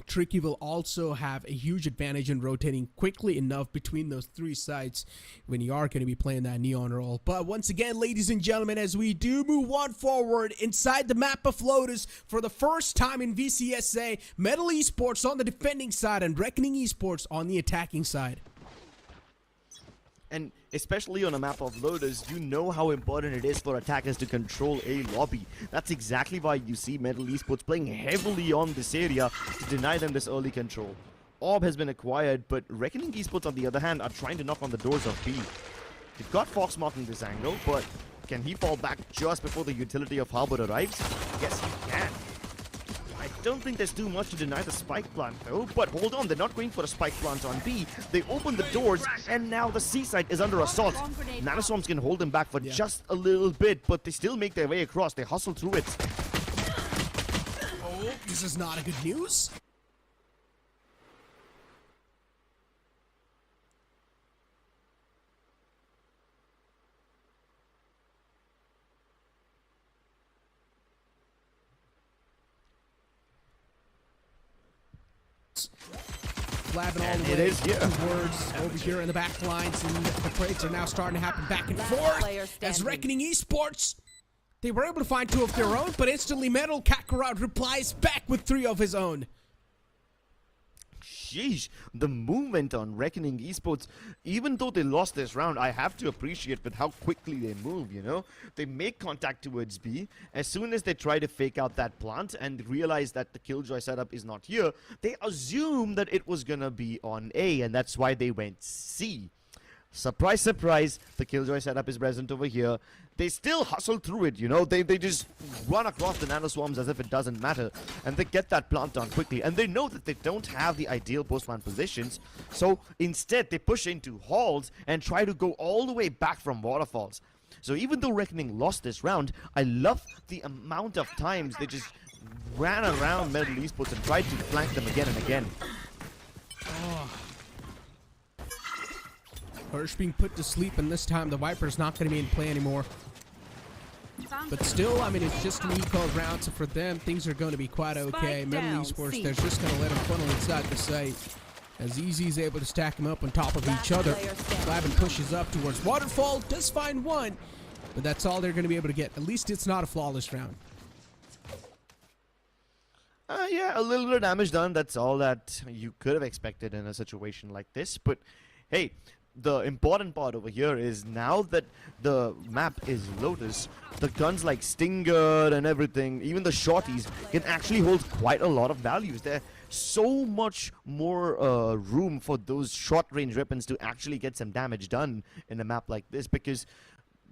Tricky will also have a huge advantage in rotating quickly enough between those three sites when you are going to be playing that neon role. But once again, ladies and gentlemen, as we do move on forward inside the map of Lotus for the first time in VCSA, Metal Esports on the defending side and Reckoning Esports on the attacking side. And especially on a map of Lotus, you know how important it is for attackers to control a lobby. That's exactly why you see Metal Esports playing heavily on this area to deny them this early control. Orb has been acquired, but Reckoning Esports on the other hand are trying to knock on the doors of B. They've got Fox marking this angle, but can he fall back just before the utility of Harbor arrives? Yes, he can. I don't think there's too much to deny the spike plant though, but hold on, they're not going for a spike plant on B. They open the doors, and now the C site is under assault. Nanoswarms can hold them back for just a little bit, but they still make their way across. They hustle through it. Oh, this is not a good news. Flabbing all the way towards over here in the back lines, and the trades are now starting to happen back and forth as Reckoning Esports, they were able to find 2 of their own, but instantly Metal Kakarot replies back with 3 of his own. Sheesh, the movement on Reckoning Esports, even though they lost this round, I have to appreciate with how quickly they move, you know? They make contact towards B. As soon as they try to fake out that plant and realize that the Killjoy setup is not here, they assume that it was gonna be on A, and that's why they went C. Surprise, surprise, the Killjoy setup is present over here. They still hustle through it, you know, they just run across the nanoswarms as if it doesn't matter, and they get that plant down quickly, and they know that they don't have the ideal post-plant positions, so instead they push into halls and try to go all the way back from waterfalls. So even though Reckoning lost this round, I love the amount of times they just ran around Metal Esports and tried to flank them again and again. Oh. Hirsch being put to sleep, and this time the Viper's not going to be in play anymore. But still, I mean, it's just an eco round, so for them, things are going to be quite okay. Metal Esports, they're just going to let them funnel inside the site. As Easy is able to stack them up on top of each other. Flavin pushes up towards Waterfall, does find one, but that's all they're going to be able to get. At least it's not a flawless round. Yeah, a little bit of damage done. That's all that you could have expected in a situation like this. But hey, the important part over here is now that the map is Lotus, the guns like Stinger and everything, even the shorties, can actually hold quite a lot of values. There's so much more room for those short-range weapons to actually get some damage done in a map like this because,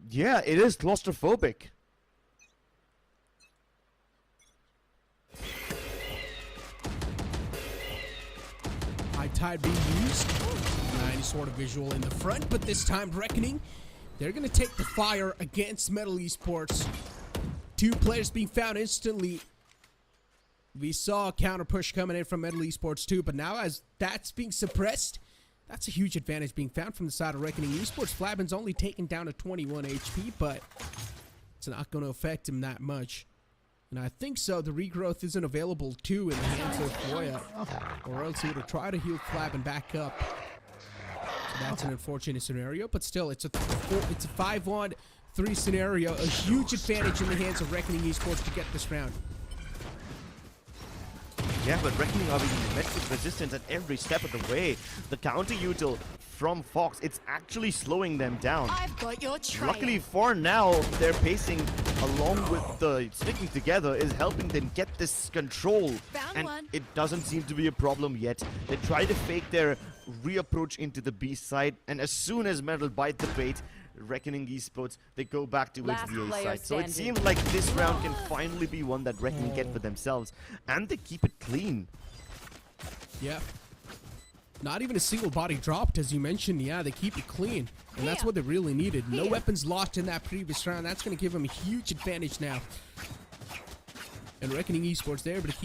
yeah, it is claustrophobic. High tide being used. Any sort of visual in the front, but this time Reckoning, they're going to take the fire against Metal Esports. 2 players being found instantly. We saw a counter push coming in from Metal Esports too, but now as that's being suppressed, that's a huge advantage being found from the side of Reckoning Esports. Flabbin's only taken down to 21 HP, but it's not going to affect him that much. And I think so, the regrowth isn't available too in the hands of Foya, or else he would try to heal Flabbin back up. So that's an unfortunate scenario, but still, it's a 5-on-3 scenario. A huge advantage in the hands of Reckoning Esports to get this round. Yeah, but Reckoning are being met with resistance at every step of the way. The counter util from Fox, it's actually slowing them down. I've got your trail. Luckily for now, their pacing along with the sticking together is helping them get this control. And it doesn't seem to be a problem yet. They try to fake their reapproach into the B side, and as soon as Metal bite the bait, Reckoning Esports, they go back towards the A side. So it seems like this round can finally be one that Reckoning get for themselves, and they keep it clean. Yeah. Not even a single body dropped, as you mentioned. Yeah, they keep it clean, and that's what they really needed. No weapons lost in that previous round. That's going to give them a huge advantage now. And Reckoning Esports, they're able to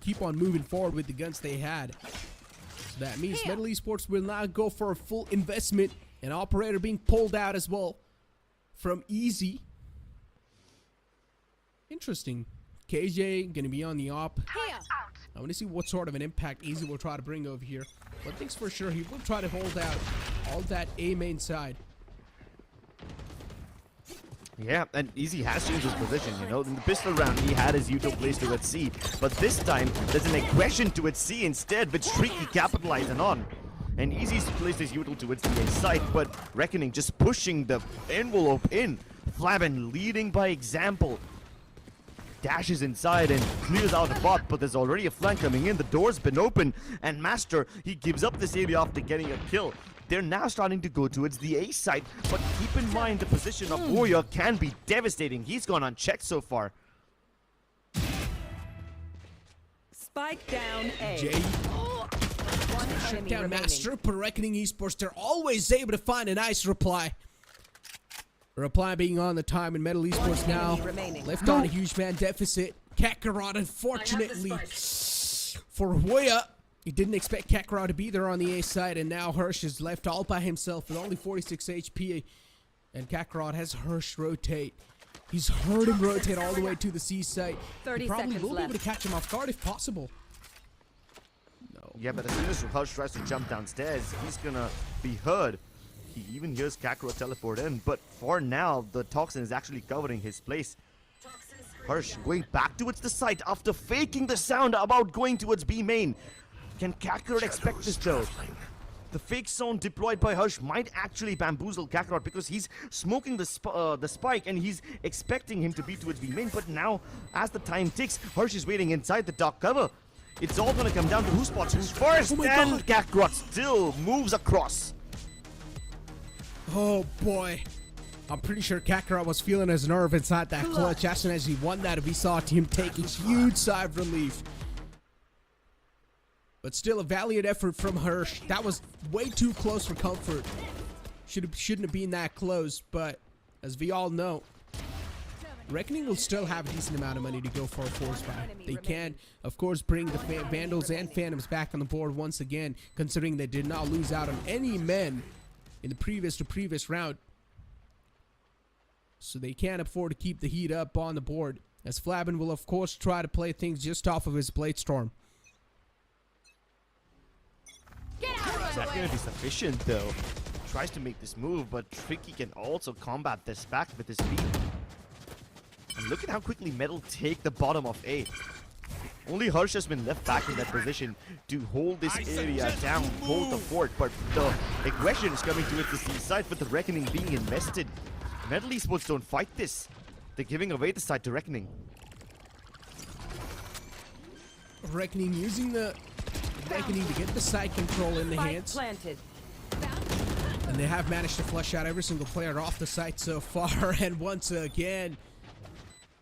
keep on moving forward with the guns they had. So that means Metal Esports will now go for a full investment. An operator being pulled out as well from Easy. Interesting. KJ going to be on the op. I want to see what sort of an impact Easy will try to bring over here. One thing's for sure, he will try to hold out all that A main side. Yeah, and Easy has changed his position, you know. In the pistol round, he had his util placed towards C. But this time, there's an aggression towards C instead, which Tricky capitalizing on. And Easy's placed his util towards the A side, but Reckoning just pushing the envelope in. Flamin leading by example. Dashes inside and clears out a bot, but there's already a flank coming in. The door's been open, and Master, he gives up this area after getting a kill. They're now starting to go towards the A side, but keep in mind the position of Warrior can be devastating. He's gone unchecked so far. Spike down A. Jay One shut enemy down remaining. Master, but Reckoning Esports, they're always able to find a nice reply. Reply being on the time, and Metal Esports now enemy remaining. left on a huge man deficit. Kakarot, unfortunately for Hoya, he didn't expect Kakarot to be there on the A side, and now Hirsch is left all by himself with only 46 HP, and Kakarot has Hirsch rotate. He's heard him rotate all the way to the C site. 30 He probably seconds will be able to left. catch him off guard if possible. No. Yeah, but as soon as Hush tries to jump downstairs, he's gonna be heard. He even hears Kakarot teleport in, but for now, the Toxin is actually covering his place. Hirsch going back towards the site after faking the sound about going towards B main. Can Kakarot expect this though? The fake zone deployed by Hirsch might actually bamboozle Kakarot because he's smoking the spike and he's expecting him to be towards B main. But now, as the time ticks, Hirsch is waiting inside the dark cover. It's all gonna come down to who spots who's first, and Kakarot still moves across. Oh boy. I'm pretty sure Kakarot was feeling his nerve inside that clutch. As soon as he won that, we saw him take a huge sigh of relief. But still a valiant effort from Hirsch. That was way too close for comfort. Shouldn't have been that close, but as we all know, Reckoning will still have a decent amount of money to go for a force buy. They can, of course, bring the Vandals and Phantoms back on the board once again, considering they did not lose out on any men in the previous round. So they can't afford to keep the heat up on the board, as Flabbin will of course try to play things just off of his Blade Storm. Is that going to be sufficient though? Tries to make this move, but Tricky can also combat this back with his feet. And look at how quickly Metal take the bottom of A. Only Hirsch has been left back in that position to hold this area down, hold the fort, but the aggression is coming towards the C side with the Reckoning being invested. Metal Esports don't fight this. They're giving away the side to Reckoning. Reckoning using the Reckoning to get the side control in the Spike hands. planted. And they have managed to flush out every single player off the site so far. And once again,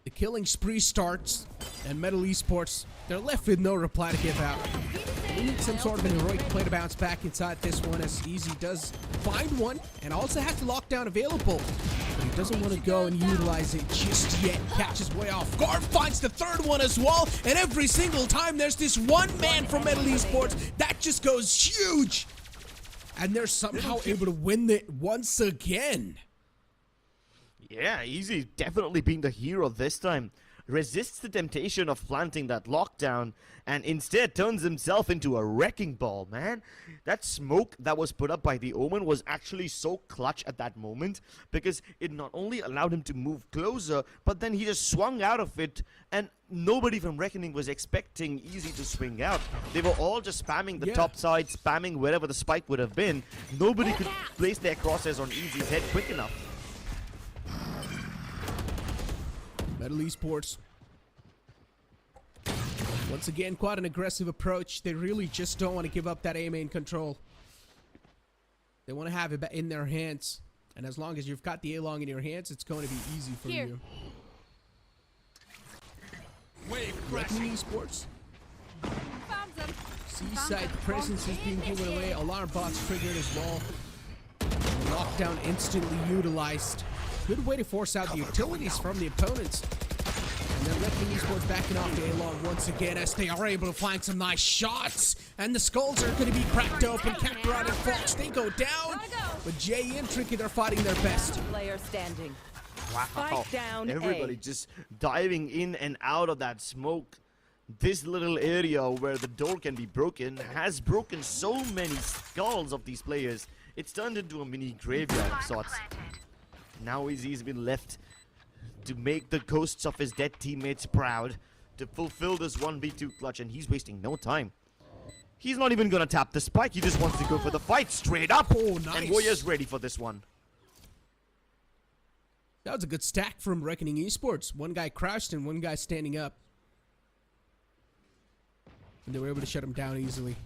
the killing spree starts. And Metal Esports, they're left with no reply to give out. They need some sort of an heroic play to bounce back inside this one, as Easy does find one and also has the lockdown available. But he doesn't want to go and utilize it just yet. Catches way off guard, finds the third one as well. And every single time there's this one man from Metal Esports that just goes huge. And they're somehow able to win it once again. Yeah, Easy definitely being the hero this time. Resists the temptation of planting that lockdown and instead turns himself into a wrecking ball, man. That smoke that was put up by the Omen was actually so clutch at that moment because it not only allowed him to move closer, but then he just swung out of it and nobody from Reckoning was expecting Easy to swing out. They were all just spamming the top side, spamming wherever the spike would have been. Nobody could place their crosshairs on Easy's head quick enough. Metal Esports, once again, quite an aggressive approach. They really just don't want to give up that A main control. They want to have it in their hands. And as long as you've got the A long in your hands, it's going to be easy for you. Reckoning Esports. C-side presence is being given away. Alarm bots triggered as well. Lockdown instantly utilized. Good way to force out the utilities from the opponents. And then Reckoning Esports backing off the A-Long once again as they are able to find some nice shots. And the skulls are going to be cracked open. Kakarot and Fox, they go down. But Jay and Tricky, they're fighting their best. Player standing. Wow. Spike down Everybody A. just diving in and out of that smoke. this little area where the door can be broken has broken so many skulls of these players. It's turned into a mini graveyard of sorts. Now he's been left to make the ghosts of his dead teammates proud, to fulfill this 1v2 clutch, and he's wasting no time. He's not even gonna tap the spike, he just wants to go for the fight straight up. Oh, nice. And Warrior's ready for this one. That was a good stack from Reckoning Esports. One guy crouched and one guy standing up. And they were able to shut him down easily.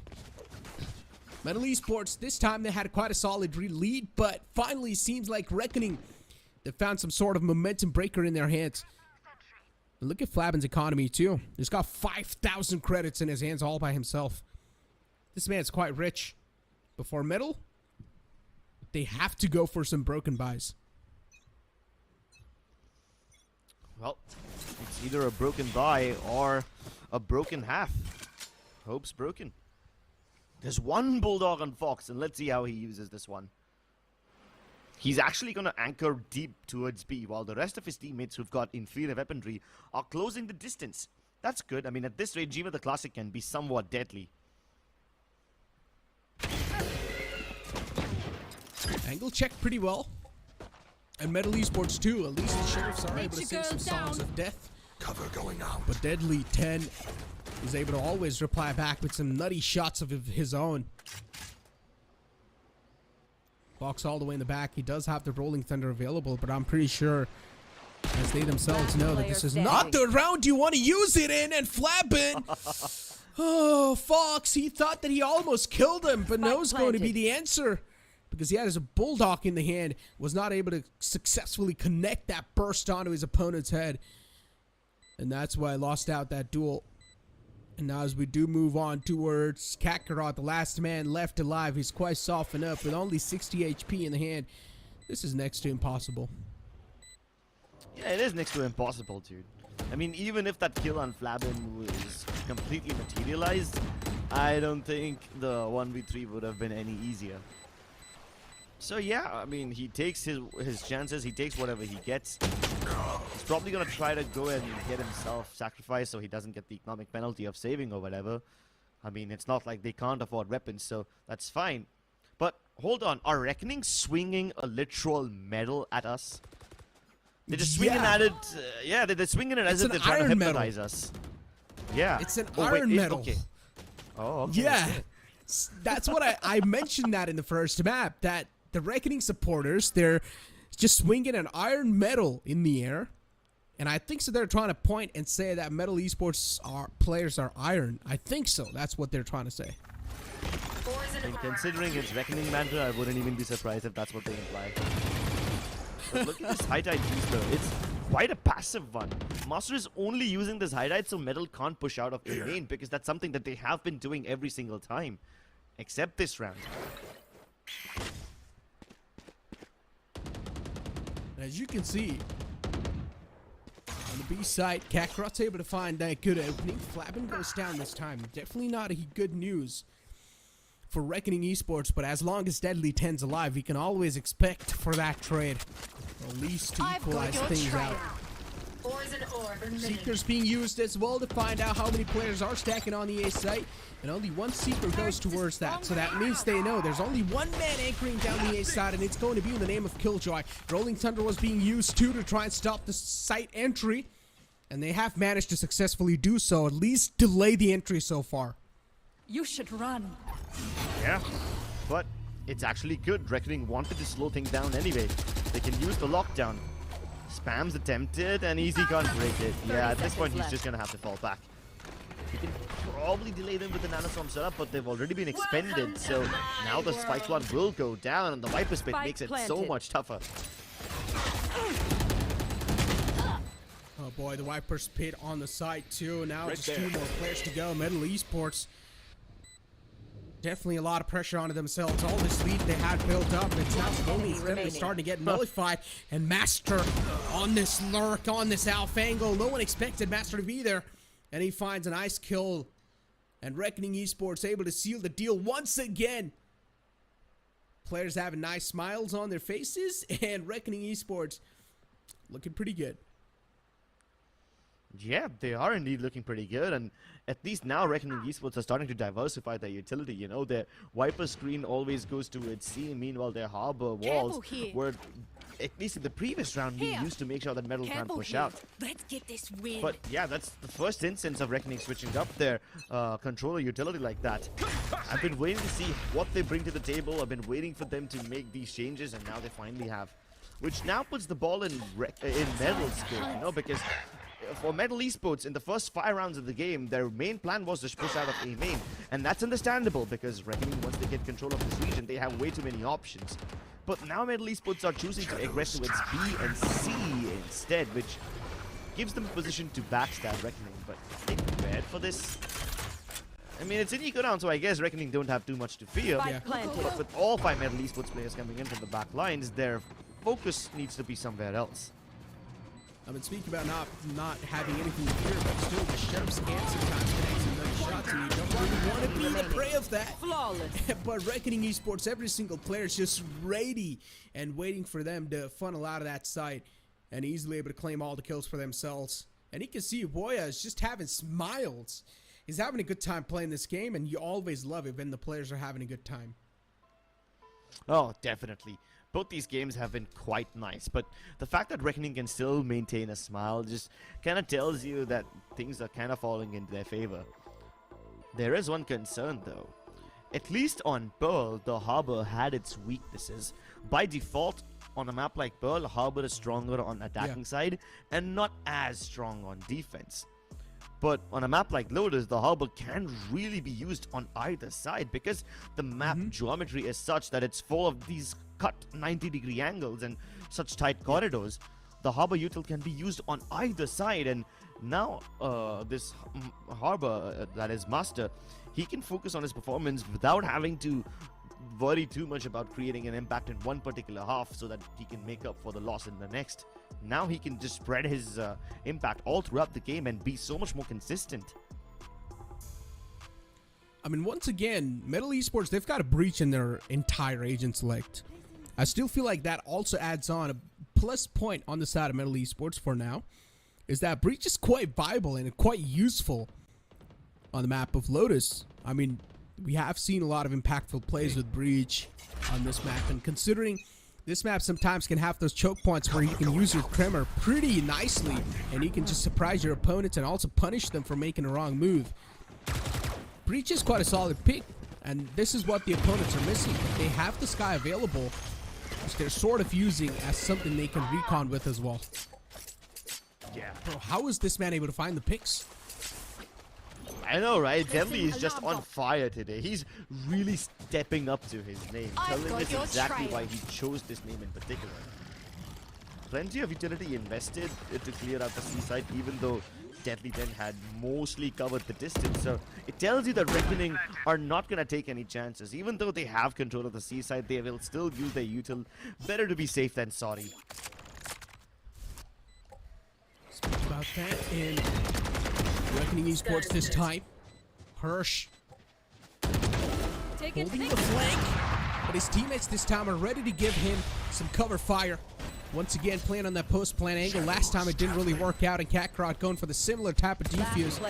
MLT Esports, this time they had quite a solid lead, but finally seems like Reckoning, they found some sort of momentum breaker in their hands. And look at Flabin's economy too. He's got 5,000 credits in his hands all by himself. This man's quite rich. But for Metal, they have to go for some broken buys. Well, it's either a broken buy or a broken half. Hope's broken. There's one Bulldog on Fox, and let's see how he uses this one. He's actually going to anchor deep towards B, while the rest of his teammates who've got inferior weaponry are closing the distance. That's good. I mean, at this rate, Jima the Classic can be somewhat deadly. Angle checked pretty well. And MLT Esports too. At least the Sheriffs are able to sing some songs of death. Cover going out. But Deadly 10 is able to always reply back with some nutty shots of his own. Fox all the way in the back. He does have the Rolling Thunder available, but I'm pretty sure, as they themselves know, that this is not the round you want to use it in. And Flabin, oh, Fox, he thought that he almost killed him, but no is going to be the answer. Because he had his Bulldog in the hand, was not able to successfully connect that burst onto his opponent's head. And that's why I lost out that duel. And now as we do move on towards Kakarot, the last man left alive, he's quite softened up with only 60 HP in the hand. This is next to impossible. Yeah, it is next to impossible, dude. I mean, even if that kill on Flabin was completely materialized, I don't think the 1v3 would have been any easier. So yeah, I mean, he takes his chances, he takes whatever he gets. He's probably gonna try to go and get himself sacrificed so he doesn't get the economic penalty of saving or whatever. I mean, it's not like they can't afford weapons, so that's fine. But hold on, are Reckoning swinging a literal medal at us? They're just swinging at it. Yeah, they're swinging it as if they're trying to hypnotize us. Yeah. It's an iron medal. Okay. Oh, okay. Yeah. That's what I mentioned that in the first map, that the Reckoning supporters, they're just swinging an iron medal in the air. And I think so they're trying to point and say that MLT Esports players are iron. I think so. That's what they're trying to say. And considering it's Reckoning Mantra, I wouldn't even be surprised if that's what they imply. But look at this high-tide booster. It's quite a passive one. Master is only using this high-tide so Metal can't push out of the lane, because that's something that they have been doing every single time. Except this round. As you can see, on the B side, Kakarot's able to find that good opening. Flabin goes down this time. Definitely not a good news for Reckoning Esports, but as long as Deadly 10's alive, we can always expect for that trade, or at least to equalize things out. Seekers being used as well to find out how many players are stacking on the A site, and only one Seeker goes towards that, so that means they know there's only one man anchoring down the A side, and it's going to be in the name of Killjoy. Rolling Thunder was being used too to try and stop the site entry, and they have managed to successfully do so, at least delay the entry so far. You should run. Yeah, but it's actually good. Reckoning wanted to slow things down anyway. They can use the lockdown. Spam's attempted, and Easy can't break it. Yeah, at this point, he's just gonna have to fall back. He can probably delay them with the Nanostorm setup, but they've already been expended, so now the Spike one will go down, and the Viper Spit makes it so much tougher. Oh boy, the Viper Spit on the side too. Now just 2 more players to go. MLT Esports. Definitely a lot of pressure onto themselves. All this lead they had built up, it's now slowly starting to get nullified. And Master on this lurk, on this Alpha angle. No one expected Master to be there. And he finds a nice kill. And Reckoning Esports able to seal the deal once again. Players having nice smiles on their faces. And Reckoning Esports looking pretty good. Yeah, they are indeed looking pretty good, and at least now Reckoning Esports are starting to diversify their utility. You know, their Viper screen always goes to its C, meanwhile their Harbor walls here. were, at least in the previous round, being Here. used to make sure that Metal can't Careful push here. out. Let's get this win. But yeah, that's the first instance of Reckoning switching up their controller utility like that. I've been waiting to see what they bring to the table. I've been waiting for them to make these changes, and now they finally have. Which now puts the ball in Metal's court, you know, because for Metal Esports, in the first 5 rounds of the game, their main plan was to push out of A main. And that's understandable, because Reckoning, once they get control of this region, they have way too many options. But now Metal Esports are choosing to aggress towards B and C instead, which gives them a position to backstab Reckoning. But they prepared for this. I mean, it's an eco round, so I guess Reckoning don't have too much to fear. Yeah. But with all 5 Metal Esports players coming in from the back lines, their focus needs to be somewhere else. I mean, speaking about not having anything to fear, but still the Sheriff's can sometimes connect some nice shots, and you don't really want to be the prey of that. Flawless. But Reckoning Esports, every single player is just ready and waiting for them to funnel out of that site and easily able to claim all the kills for themselves. And you can see Boya is just having smiles. He's having a good time playing this game, and you always love it when the players are having a good time. Oh, definitely. Both these games have been quite nice, but the fact that Reckoning can still maintain a smile just kind of tells you that things are kind of falling in their favor. There is one concern though. At least on Pearl, the Harbor had its weaknesses. By default, on a map like Pearl, Harbor is stronger on attacking side and not as strong on defense. But on a map like Lotus, the Harbor can really be used on either side because the map geometry is such that it's full of these cut 90-degree angles and such tight corridors. The Harbor util can be used on either side, and now this Harbor, that is Master, he can focus on his performance without having to worry too much about creating an impact in one particular half so that he can make up for the loss in the next. Now he can just spread his impact all throughout the game and be so much more consistent. I mean, once again, Metal Esports, they've got a breach in their entire agent select. I still feel like that also adds on a plus point on the side of Metal Esports for now, is that breach is quite viable and quite useful on the map of Lotus. I mean, we have seen a lot of impactful plays with breach on this map, and considering this map sometimes can have those choke points where you can use your Tremor pretty nicely, and you can just surprise your opponents and also punish them for making a wrong move. Breach is quite a solid pick, and this is what the opponents are missing. They have the Sky available, which they're sort of using as something they can recon with as well. Yeah. Bro, how is this man able to find the picks? I know, right? Deadly is just on fire today. He's really stepping up to his name, telling us exactly why he chose this name in particular. Plenty of utility invested to clear out the seaside, even though Deadly then had mostly covered the distance. So it tells you that Reckoning are not going to take any chances. Even though they have control of the seaside, they will still use their util. Better to be safe than sorry. Speak about that in Reckoning Esports this time. Hirsch holding the flank, but his teammates this time are ready to give him some cover fire. Once again, playing on that post plant angle. Last time it didn't really work out, and Kakarot going for the similar type of defuse.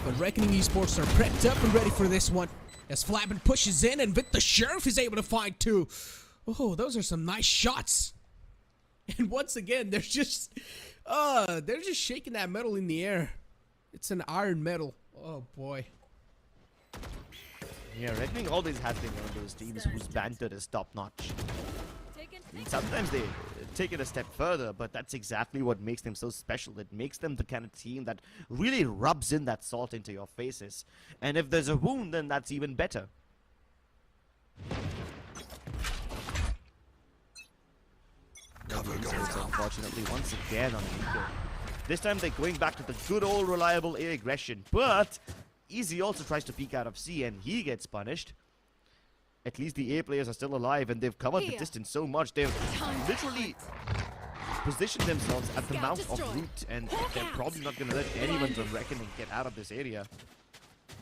But Reckoning Esports are prepped up and ready for this one, as Flabin pushes in, and Vic the Sheriff is able to find two. Oh, those are some nice shots. And once again, they're just shaking that metal in the air. It's an iron metal. Oh boy. Yeah, Reckoning always has been one of those teams whose banter is top-notch. Sometimes they take it a step further, but that's exactly what makes them so special. It makes them the kind of team that really rubs in that salt into your faces. And if there's a wound, then that's even better. Unfortunately, once again on Nico. This time they're going back to the good old reliable A aggression, but Easy also tries to peek out of C and he gets punished. At least the A players are still alive, and they've covered the distance so much. They've literally positioned themselves at the mouth of Root, and they're probably not going to let anyone from Reckoning get out of this area.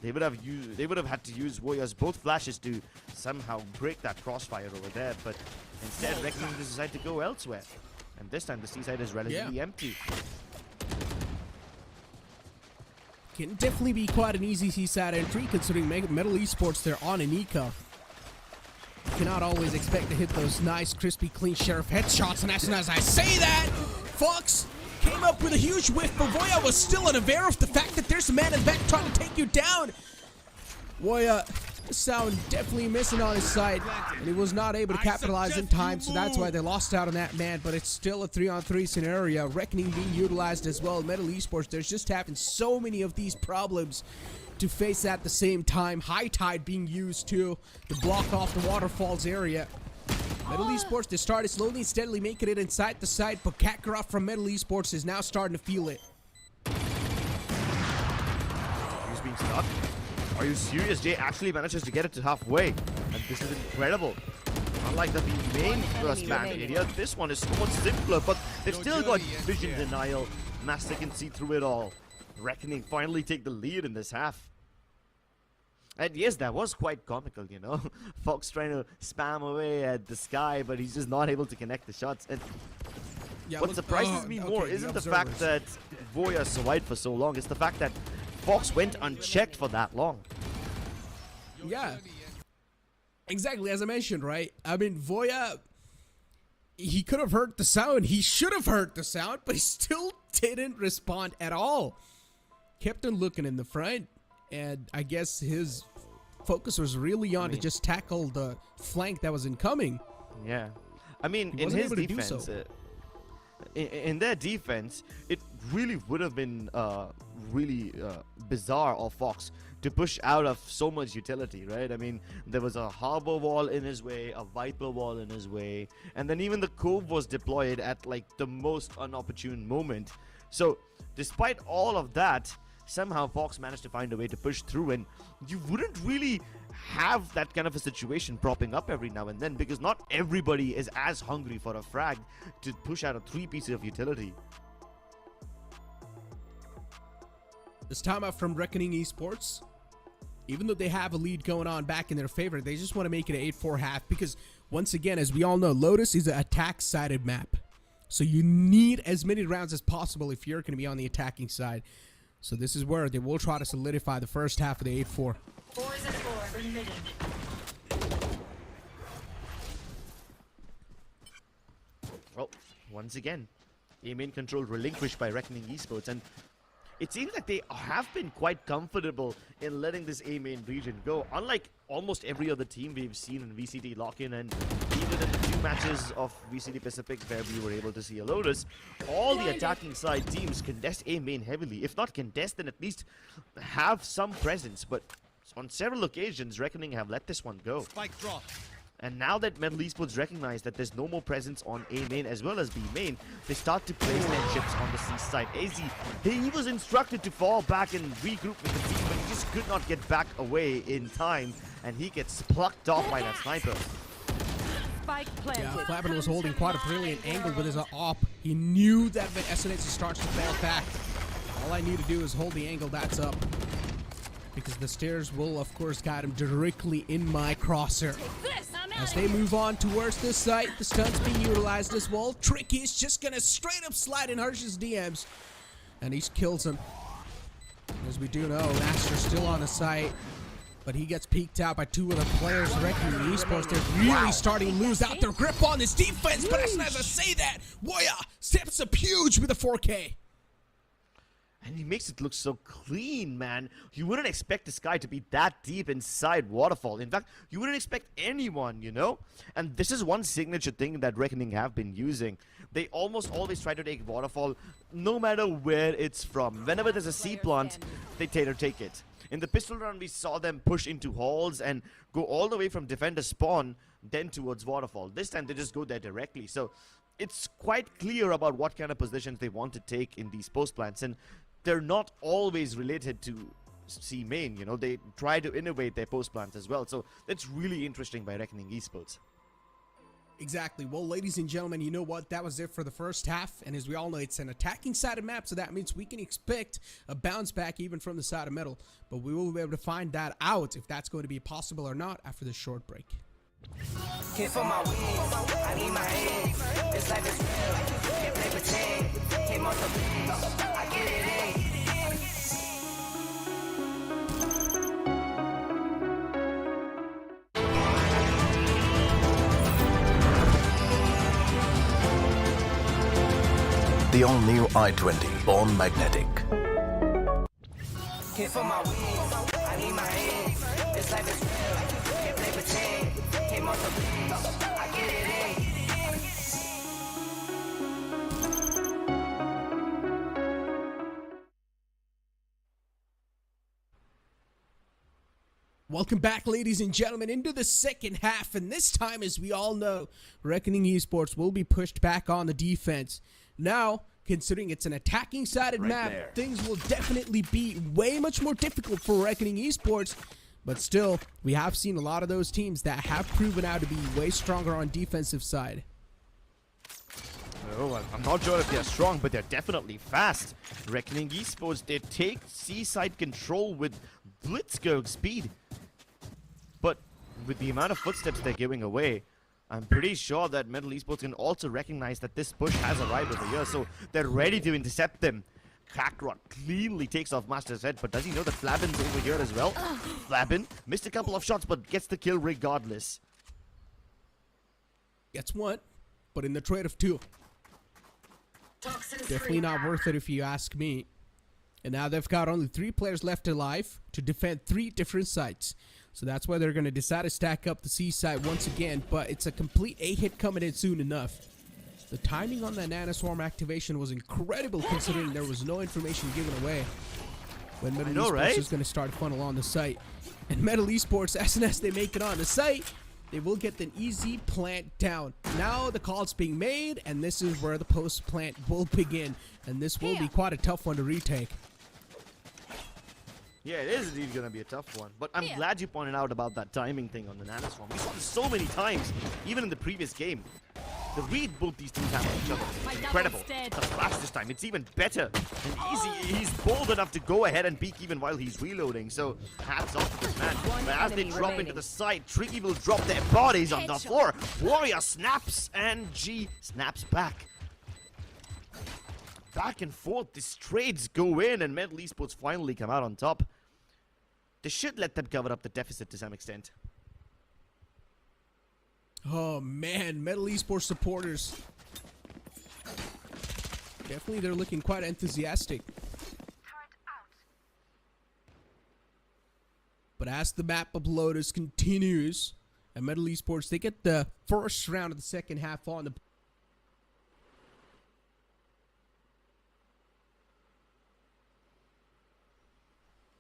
They would have had to use Warrior's both flashes to somehow break that crossfire over there, but instead Reckoning decided to go elsewhere. And this time the seaside is relatively empty. can definitely be quite an easy C-side entry considering MLT Esports, they're on Anika. You cannot always expect to hit those nice, crispy, clean sheriff headshots, and as soon as I say that, Fox came up with a huge whiff, but Voya was still unaware of the fact that there's a man in the back trying to take you down. Voya, Sound definitely missing on his side, and he was not able to capitalize in time, so that's why they lost out on that man, but it's still a 3-on-3 scenario. Reckoning being utilized as well. MLT Esports, there's just having so many of these problems to face at the same time. High Tide being used too to block off the waterfalls area. MLT Esports, they started slowly and steadily making it inside the site, but Kakarot from MLT Esports is now starting to feel it. He's being stuck. Are you serious? Jay actually manages to get it to halfway, and this is incredible. Unlike the main first man area, this one is so much simpler, but they've still got vision denial. Master can see through it all. Reckoning finally take the lead in this half. And yes, that was quite comical, you know. Fox trying to spam away at the sky, but he's just not able to connect the shots. And Yeah, what surprises me more isn't the fact that Voya survived for so long, it's the fact that Fox went unchecked for that long. Yeah. Exactly, as I mentioned, right? I mean, Voya, he could have heard the sound. He should have heard the sound, but he still didn't respond at all. Kept on looking in the front, and I guess his focus was really on to just tackle the flank that was incoming. Yeah. I mean, in his defense, in their defense, it really would have been really bizarre of Fox to push out of so much utility, right? I mean, there was a harbor wall in his way, a Viper wall in his way, and then even the Cove was deployed at like the most unopportune moment. So, despite all of that, somehow Fox managed to find a way to push through, and you wouldn't really have that kind of a situation propping up every now and then, because not everybody is as hungry for a frag to push out a 3 pieces of utility. This time out from Reckoning Esports, even though they have a lead going on back in their favor, they just want to make it an 8-4 half, because once again, as we all know, Lotus is an attack-sided map. So you need as many rounds as possible if you're going to be on the attacking side. So this is where they will try to solidify the first half of the 8-4. 4-4 remitting. Well, once again, A-main control relinquished by Reckoning Esports, and it seems like they have been quite comfortable in letting this A-main region go. Unlike almost every other team we've seen in VCT lock-in, and even in the 2 matches of VCT Pacific where we were able to see a Lotus, all the attacking side teams contest A-main heavily. If not contest, then at least have some presence. But on several occasions, Reckoning have let this one go. Spike drop. And now that MLT Esports recognize that there's no more presence on A main as well as B main, they start to place their chips on the C side. AZ, he was instructed to fall back and regroup with the team, but he just could not get back away in time, and he gets plucked off by that sniper. Spike planted. Yeah, Flappin was holding quite a brilliant angle with his op. He knew that when SNH starts to fail back, all I need to do is hold the angle that's up, because the stairs will of course guide him directly in my crosshair. As they move on towards this site, the stun's being utilized as well. Tricky is just gonna straight up slide in Harsh's DMs, and he kills him. As we do know, Master's still on the site, but he gets peeked out by 2 other players. Reckoning Esports, they're really starting to lose out their grip on this defense, but as soon as I say that, Voya steps up huge with a 4K. And he makes it look so clean, man. You wouldn't expect this guy to be that deep inside Waterfall. In fact, you wouldn't expect anyone, you know? And this is one signature thing that Reckoning have been using. They almost always try to take Waterfall, no matter where it's from. Whenever there's a C plant, they take it. In the pistol round, we saw them push into halls and go all the way from defender spawn, then towards Waterfall. This time, they just go there directly. So it's quite clear about what kind of positions they want to take in these post plants. And they're not always related to C main, you know, they try to innovate their post plants as well. So that's really interesting by Reckoning Esports. Exactly. Well, ladies and gentlemen, you know what? That was it for the first half. And as we all know, it's an attacking sided map, so that means we can expect a bounce back even from the side of metal. But we will be able to find that out if that's going to be possible or not after this short break. Can't for my wings, I need my eggs. This life is real, can't play pretend. Came off the wings, I get it in. The all-new i20, born magnetic. Hit for my wins, I need my hands. This life is real, can't play pretend. Came off the beach, I get it in. Welcome back, ladies and gentlemen, into the second half, and this time, as we all know, Reckoning Esports will be pushed back on the defense. Now, considering it's an attacking-sided map, things will definitely be way much more difficult for Reckoning Esports, but still, we have seen a lot of those teams that have proven out to be way stronger on defensive side. Oh, I'm not sure if they're strong, but they're definitely fast. Reckoning Esports, they take seaside control with blitzkrieg speed. But with the amount of footsteps they're giving away, I'm pretty sure that MLT Esports can also recognize that this push has arrived over here, so they're ready to intercept them. Kakarot cleanly takes off Master's head, but does he know that Flabin's over here as well? Flabin missed a couple of shots, but gets the kill regardless. Gets one, but in the trade of two. Definitely not worth it if you ask me. And now they've got only 3 players left alive to defend 3 different sites. So that's why they're going to decide to stack up the C site once again, but it's a complete A-hit coming in soon enough. The timing on that Nanoswarm activation was incredible considering there was no information given away when MLT Esports is going to start a funnel on the site. And MLT Esports, as soon as they make it on the site, they will get an easy plant down. Now the call's being made, and this is where the post plant will begin. And this will be quite a tough one to retake. Yeah, it is indeed going to be a tough one. But I'm glad you pointed out about that timing thing on the Nanoswarm. We saw this so many times, even in the previous game. The read both these teams have on each other. Incredible. The flash this time, it's even better. And Easy, he's bold enough to go ahead and peek even while he's reloading. So, hats off to this man. But as they drop into the side, Tricky will drop their bodies on the floor. Warrior snaps, and G snaps back. Back and forth, these trades go in, and MLT Esports finally come out on top. They should let them cover up the deficit to some extent. Oh man, MLT Esports supporters. Definitely they're looking quite enthusiastic. But as the map of Lotus continues, and MLT Esports, they get the first round of the second half on the...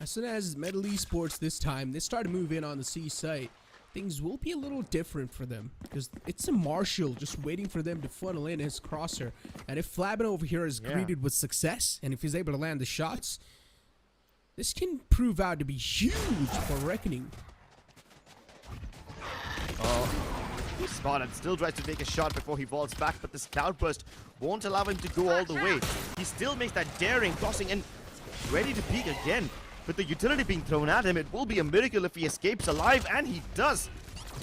As soon as MLT Esports this time, they start to move in on the C site, things will be a little different for them. Because it's a Marshall just waiting for them to funnel in his crosser. And if Flabin over here is greeted with success, and if he's able to land the shots, this can prove out to be huge for Reckoning. Oh, he's spotted. Still tries to take a shot before he falls back, but this cloudburst won't allow him to go all the way. He still makes that daring crossing and ready to peek again. With the utility being thrown at him, it will be a miracle if he escapes alive, and he does.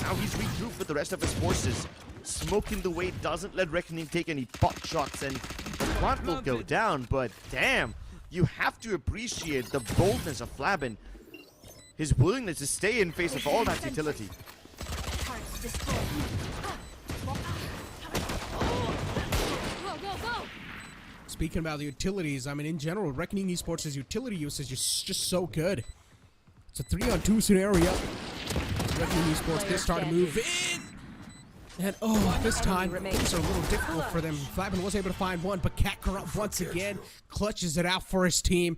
Now he's regrouped with the rest of his forces. Smoke in the way doesn't let Reckoning take any pot shots, and the plant will go down, but damn, you have to appreciate the boldness of Flabin. His willingness to stay in face of all that utility. Speaking about the utilities, I mean, in general, Reckoning Esports' utility usage is just so good. It's a 3-on-2 scenario. Reckoning Esports, they start to move in. And, oh, this time, things are a little difficult for them. Flabin was able to find one, but Kakarot once again clutches it out for his team.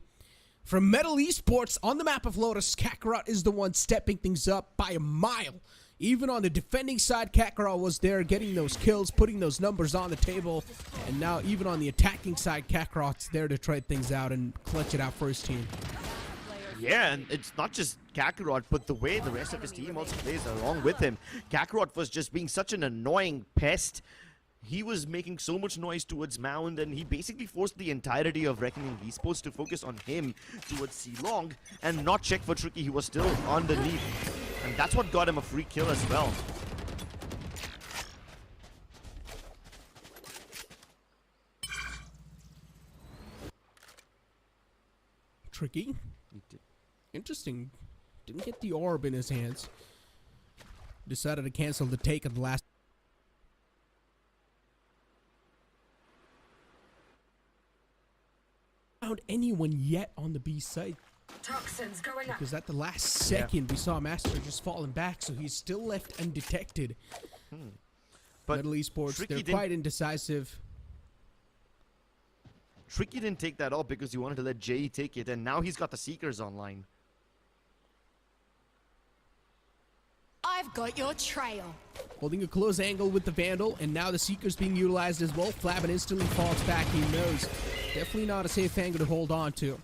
From MLT Esports on the map of Lotus, Kakarot is the one stepping things up by a mile. Even on the defending side, Kakarot was there getting those kills, putting those numbers on the table. And now even on the attacking side, Kakarot's there to trade things out and clutch it out for his team. Yeah, and it's not just Kakarot, but the way the rest of his team also plays along with him. Kakarot was just being such an annoying pest. He was making so much noise towards Mound, and he basically forced the entirety of Reckoning Esports to focus on him towards C-Long and not check for Tricky. He was still underneath. And that's what got him a free kill as well. Tricky. Interesting. Didn't get the orb in his hands. Decided to cancel the take at the last. found anyone yet on the B site. Toxins going up. Because at the last second, we saw Master just falling back, so he's still left undetected. But MLT Esports, Tricky they're didn't- quite indecisive. Tricky didn't take that off because he wanted to let Jay take it, and now he's got the Seekers online. I've got your trail. Holding a close angle with the Vandal, and now the Seeker's being utilized as well. Flabin instantly falls back, he knows. Definitely not a safe angle to hold on to.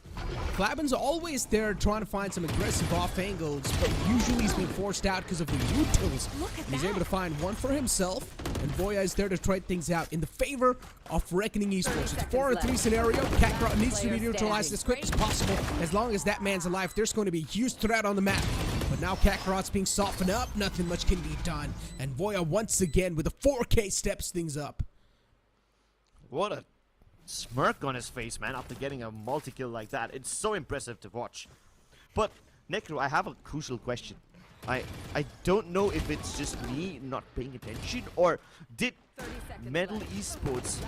Flabin's always there trying to find some aggressive off angles, but usually he's being forced out because of the utils. He's able to find one for himself, and Voya is there to try things out in the favor of Reckoning Esports. It's a 4-on-3 scenario. Kakarot needs to be neutralized as quick as possible. As long as that man's alive, there's going to be a huge threat on the map. But now Kakarot's being softened up, nothing much can be done. And Voya once again with a 4K steps things up. What a smirk on his face, man, after getting a multi-kill like that. It's so impressive to watch. But, Necro, I have a crucial question. I don't know if it's just me not paying attention, or did MLT Esports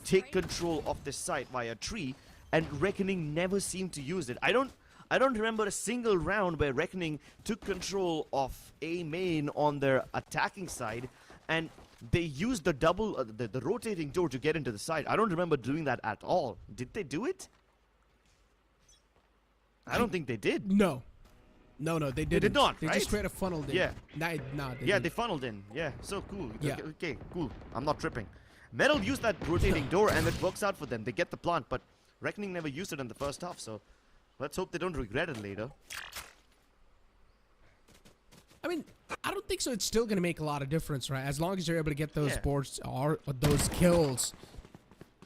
take control of this site via tree, and Reckoning never seemed to use it. I don't remember a single round where Reckoning took control of A main on their attacking side, and they used the double, the rotating door to get into the side. I don't remember doing that at all. Did they do it? I don't think they did. No, they didn't. They did not, They right? just straight up funneled in. Yeah. They Yeah, didn't. they funneled in. Yeah, so cool. Yeah. Okay, cool. I'm not tripping. Metal used that rotating door, and it works out for them. They get the plant, but Reckoning never used it in the first half, so let's hope they don't regret it later. I mean, I don't think so. It's still going to make a lot of difference, right? As long as you're able to get those boards or those kills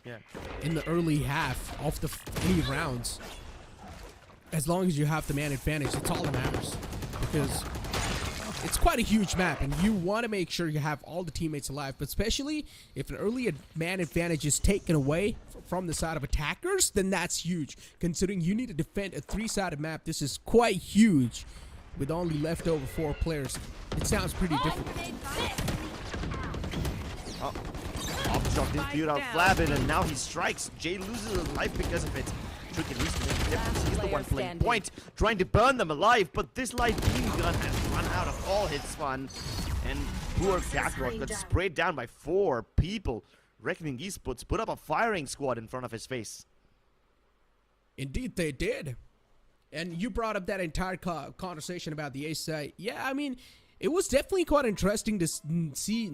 Yeah. in the early half of any rounds. As long as you have the man advantage, that's all that matters. Because it's quite a huge map, and you want to make sure you have all the teammates alive. But especially if an early man advantage is taken away from the side of attackers, then that's huge. Considering you need to defend a 3-sided map, this is quite huge. With only left over 4 players, it sounds pretty difficult. Off-shot didn't clear out Flavin, and now he strikes. Jay loses his life because of it. Tricky needs to make a difference. He's the one playing point, trying to burn them alive, but this light beam gun has run out of all his fun. And poor Kakarot got sprayed down by 4 people. Reckoning Esports put up a firing squad in front of his face. Indeed, they did. And you brought up that entire conversation about the A site. Yeah, I mean, it was definitely quite interesting to see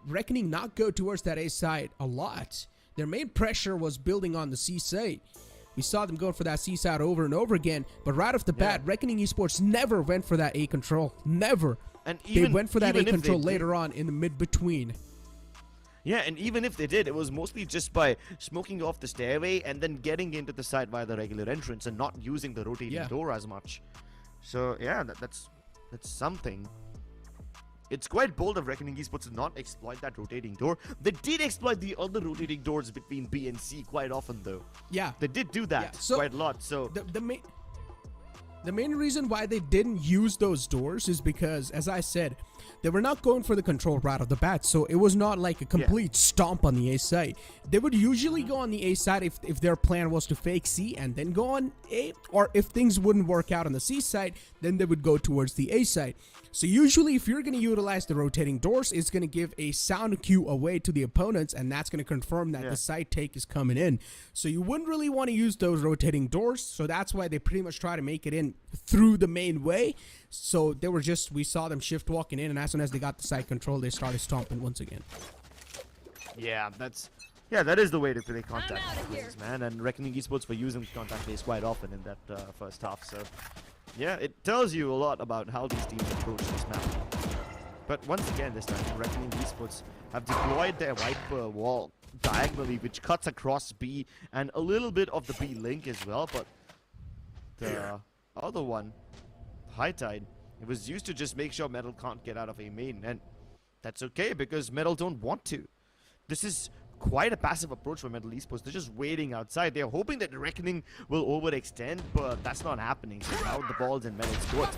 Reckoning not go towards that A site a lot. Their main pressure was building on the C site. We saw them go for that C side over and over again, but right off the bat, Reckoning Esports never went for that A control. Never. And they went for that A control later on in the mid-between. Yeah, and even if they did, it was mostly just by smoking off the stairway and then getting into the site via the regular entrance and not using the rotating door as much. So yeah, that's something. It's quite bold of Reckoning Esports to not exploit that rotating door. They did exploit the other rotating doors between B and C quite often, though. Yeah, they did do that quite a lot. So the main reason why they didn't use those doors is because, as I said, they were not going for the control right off the bat, so it was not like a complete stomp on the A side. They would usually go on the A side if their plan was to fake C and then go on A, or if things wouldn't work out on the C side, then they would go towards the A side. So usually if you're going to utilize the rotating doors, it's going to give a sound cue away to the opponents, and that's going to confirm that the side take is coming in. So you wouldn't really want to use those rotating doors, so that's why they pretty much try to make it in through the main way. So they were we saw them shift walking in, and as soon as they got the side control, they started stomping once again. Yeah, that is the way to play contact phase, man. And Reckoning Esports were using contact phase quite often in that first half. So yeah, it tells you a lot about how these teams approach this map. But once again, this time, Reckoning Esports have deployed their Viper wall diagonally, which cuts across B and a little bit of the B link as well. But the other one, High Tide, it was used to just make sure Metal can't get out of A main, and that's okay because Metal don't want to. This is quite a passive approach for MLT Esports. They're just waiting outside. They're hoping that Reckoning will overextend, but that's not happening. So now the ball's in Metal's court.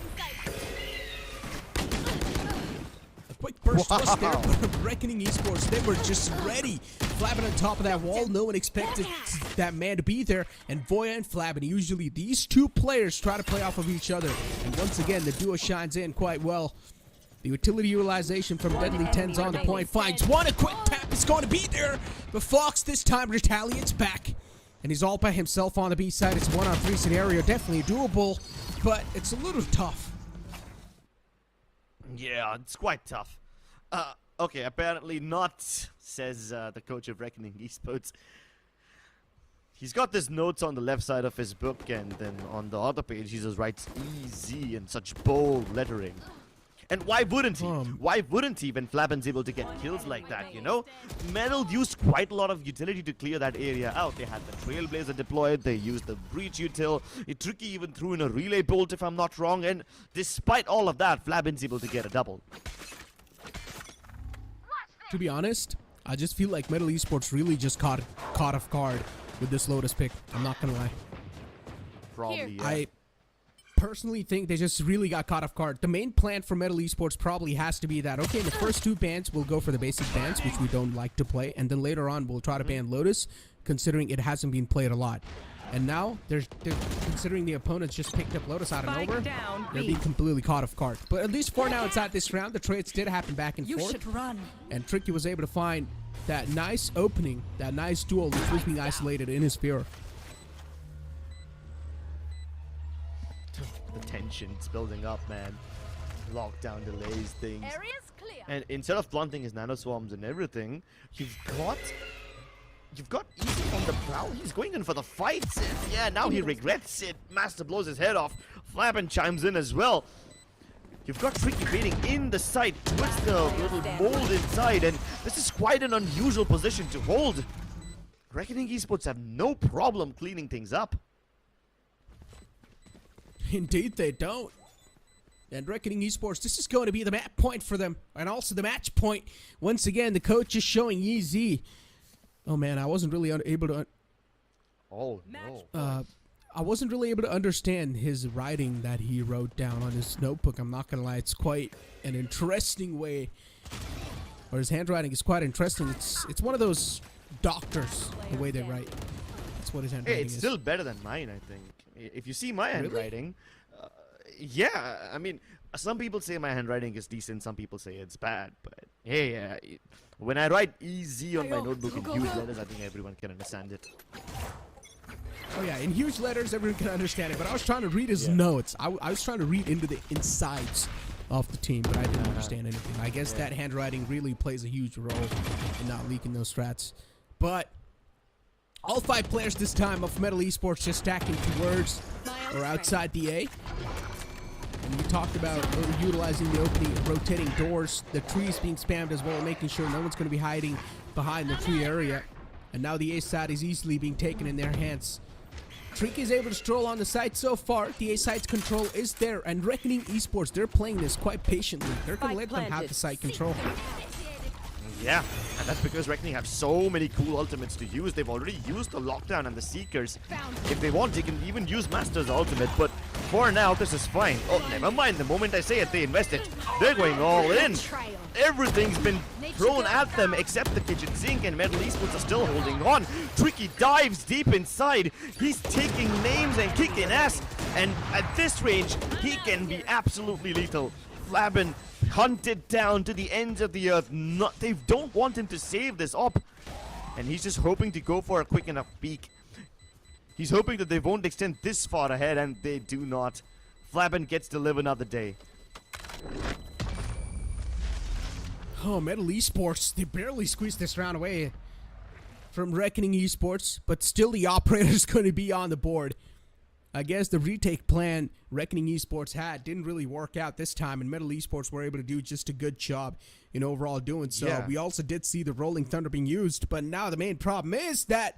A quick burst was there, but Reckoning Esports, they were just ready Flabin on top of that wall. No one expected that man to be there. And Voya and Flabin, usually these two players try to play off of each other. And once again, the duo shines in quite well. The utility utilization from Deadly 10's on the point. Finds one. A quick tap is going to be there. But Fox this time retaliates back. And he's all by himself on the B side. It's a 1-on-3 scenario. Definitely doable. But it's a little tough. Yeah, it's quite tough. Okay, apparently not, says the coach of Reckoning Esports. He's got these notes on the left side of his book, and then on the other page he just writes easy in such bold lettering. And why wouldn't he? Why wouldn't he when Flabin's able to get kills like that, you know? Metal used quite a lot of utility to clear that area out. They had the Trailblazer deployed, they used the Breach util. Tricky even threw in a Relay Bolt if I'm not wrong, and despite all of that, Flabin's able to get a double. To be honest, I just feel like Metal Esports really just caught off guard with this Lotus pick. I'm not gonna lie. Probably, yeah. I personally think they just really got caught off guard. The main plan for Metal Esports probably has to be that, okay, in the first two bans, we'll go for the basic bans, which we don't like to play, and then later on, we'll try to ban Lotus, considering it hasn't been played a lot. And now, they're considering the opponents just picked up Lotus out of nowhere, they're being completely caught off guard. But at least for now, inside this round, the trades did happen back and forth. And Tricky was able to find that nice opening, that nice duel, which was being isolated in his sphere. The tension's building up, man. Lockdown delays things. And instead of planting his nano swarms and everything, you've got Easy on the prowl. He's going in for the fights. And yeah, now he regrets it. Master blows his head off. Flabin chimes in as well. You've got Tricky baiting in the side towards the little mold inside, and this is quite an unusual position to hold. Reckoning Esports have no problem cleaning things up. Indeed they don't. And Reckoning Esports, this is going to be the match point for them. And also the match point. Once again, the coach is showing easy. Oh man, I wasn't really able to... Oh no. I wasn't really able to understand his writing that he wrote down on his notebook. I'm not going to lie. It's quite an interesting way. Or his handwriting is quite interesting. It's one of those doctors, the way they write. That's what his handwriting is. It's still better than mine, I think. If you see my handwriting, yeah, I mean, some people say my handwriting is decent, some people say it's bad, but hey, when I write easy on my notebook in huge letters, I think everyone can understand it. Oh yeah, in huge letters, everyone can understand it, but I was trying to read his notes. I was trying to read into the insides of the team, but I didn't understand anything. I guess that handwriting really plays a huge role in not leaking those strats. But all 5 players this time of Metal Esports just stacking towards or outside the A. And we talked about utilizing the opening, rotating doors, the trees being spammed as well, making sure no one's going to be hiding behind the tree area. And now the A side is easily being taken in their hands. Tricky is able to stroll on the site so far. The A side's control is there, and Reckoning Esports, they're playing this quite patiently. They're going to let them have the site control. Yeah, and that's because Reckoning have so many cool ultimates to use. They've already used the Lockdown and the Seekers. If they want, they can even use Master's ultimate, but for now, this is fine. Oh, never mind. The moment I say it, they invest it. They're going all in. Everything's been thrown at them except the kitchen sink, and Metal Esports are still holding on. Tricky dives deep inside. He's taking names and kicking ass, and at this range, he can be absolutely lethal. Flabin hunted down to the ends of the earth. They don't want him to save this op, and he's just hoping to go for a quick enough peek. He's hoping that they won't extend this far ahead, and they do not. Flabin gets to live another day. Oh, Metal Esports, they barely squeezed this round away from Reckoning Esports, but still the operator's going to be on the board. I guess the retake plan Reckoning Esports had didn't really work out this time, and Metal Esports were able to do just a good job in overall doing so. Yeah. We also did see the Rolling Thunder being used, but now the main problem is that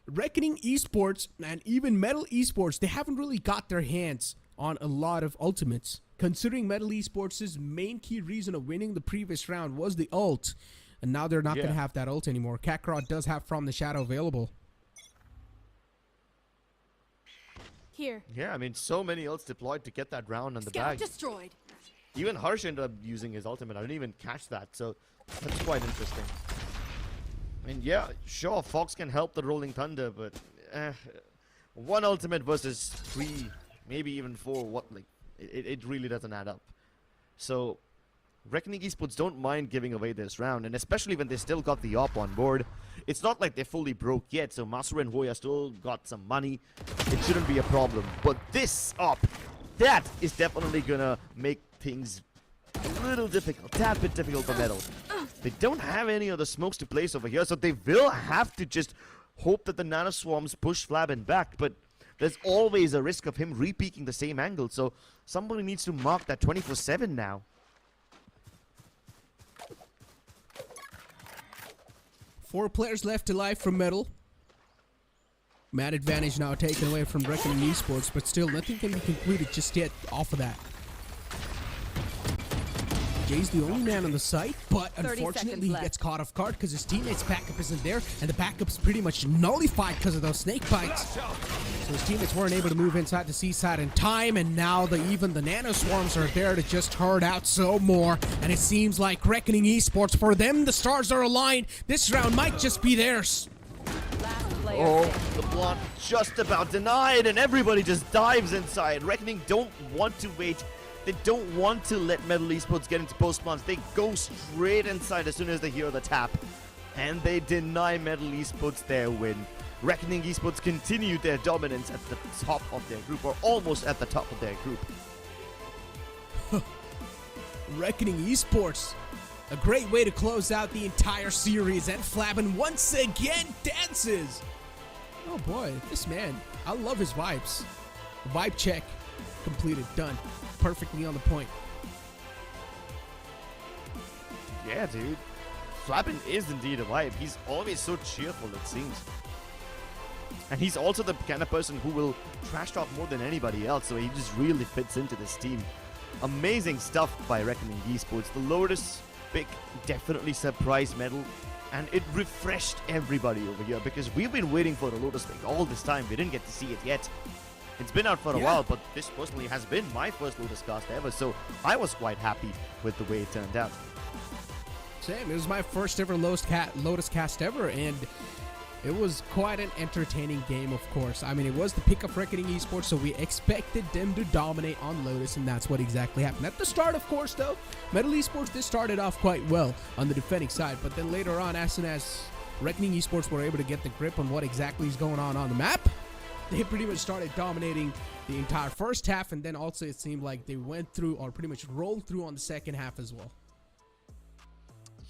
Reckoning Esports and even Metal Esports, they haven't really got their hands on a lot of ultimates. Considering Metal Esports' main key reason of winning the previous round was the ult, and now they're not going to have that ult anymore. Kakarot does have From the Shadow available. Here. Yeah, I mean, so many ults deployed to get that round on the Scout bag. destroyed. Even Harsh ended up using his ultimate. I didn't even catch that, so that's quite interesting. And yeah, sure, Fox can help the Rolling Thunder, but one ultimate versus 3, maybe even 4, it really doesn't add up. So Reckoning Esports don't mind giving away this round, and especially when they still got the op on board. It's not like they're fully broke yet, so Master and Hoya still got some money. It shouldn't be a problem. But this op, that is definitely gonna make things a little difficult, tad bit difficult for Metal. They don't have any other smokes to place over here, so they will have to just hope that the Nano Swarms push Flabin back, but there's always a risk of him re-peeking the same angle, so somebody needs to mark that 24/7 now. Four players left alive from Metal. Mad advantage now taken away from Reckoning Esports, but still nothing can be concluded just yet off of that. Jay's the only man on the site, but unfortunately he gets caught off guard because his teammate's backup isn't there, and the backup's pretty much nullified because of those snake bites. So his teammates weren't able to move inside the seaside in time, and now even the Nano Swarms are there to just herd out some more, and it seems like Reckoning Esports, for them, the stars are aligned. This round might just be theirs. Oh, the block just about denied, and everybody just dives inside. Reckoning don't want to wait. They don't want to let Metal Esports get into post-plants. They go straight inside as soon as they hear the tap. And they deny Metal Esports their win. Reckoning Esports continued their dominance at the top of their group, or almost at the top of their group. Reckoning Esports, a great way to close out the entire series, and Flabin once again dances. Oh boy, this man, I love his vibes. Vibe check completed, done. Perfectly on the point. Yeah, dude. Flabin is indeed a vibe. He's always so cheerful, it seems. And he's also the kind of person who will trash talk more than anybody else, so he just really fits into this team. Amazing stuff by Reckoning Esports. The Lotus pick definitely surprised Metal, and it refreshed everybody over here, because we've been waiting for the Lotus pick all this time. We didn't get to see it yet. It's been out for a while, but this personally has been my first Lotus cast ever, so I was quite happy with the way it turned out. Same, it was my first ever Lotus cast ever, and it was quite an entertaining game, of course. I mean, it was the pick of Reckoning Esports, so we expected them to dominate on Lotus, and that's what exactly happened. At the start, of course, though, Metal Esports, this started off quite well on the defending side, but then later on, as soon as Reckoning Esports were able to get the grip on what exactly is going on the map, they pretty much started dominating the entire first half, and then also it seemed like they went through, or pretty much rolled through on the second half as well.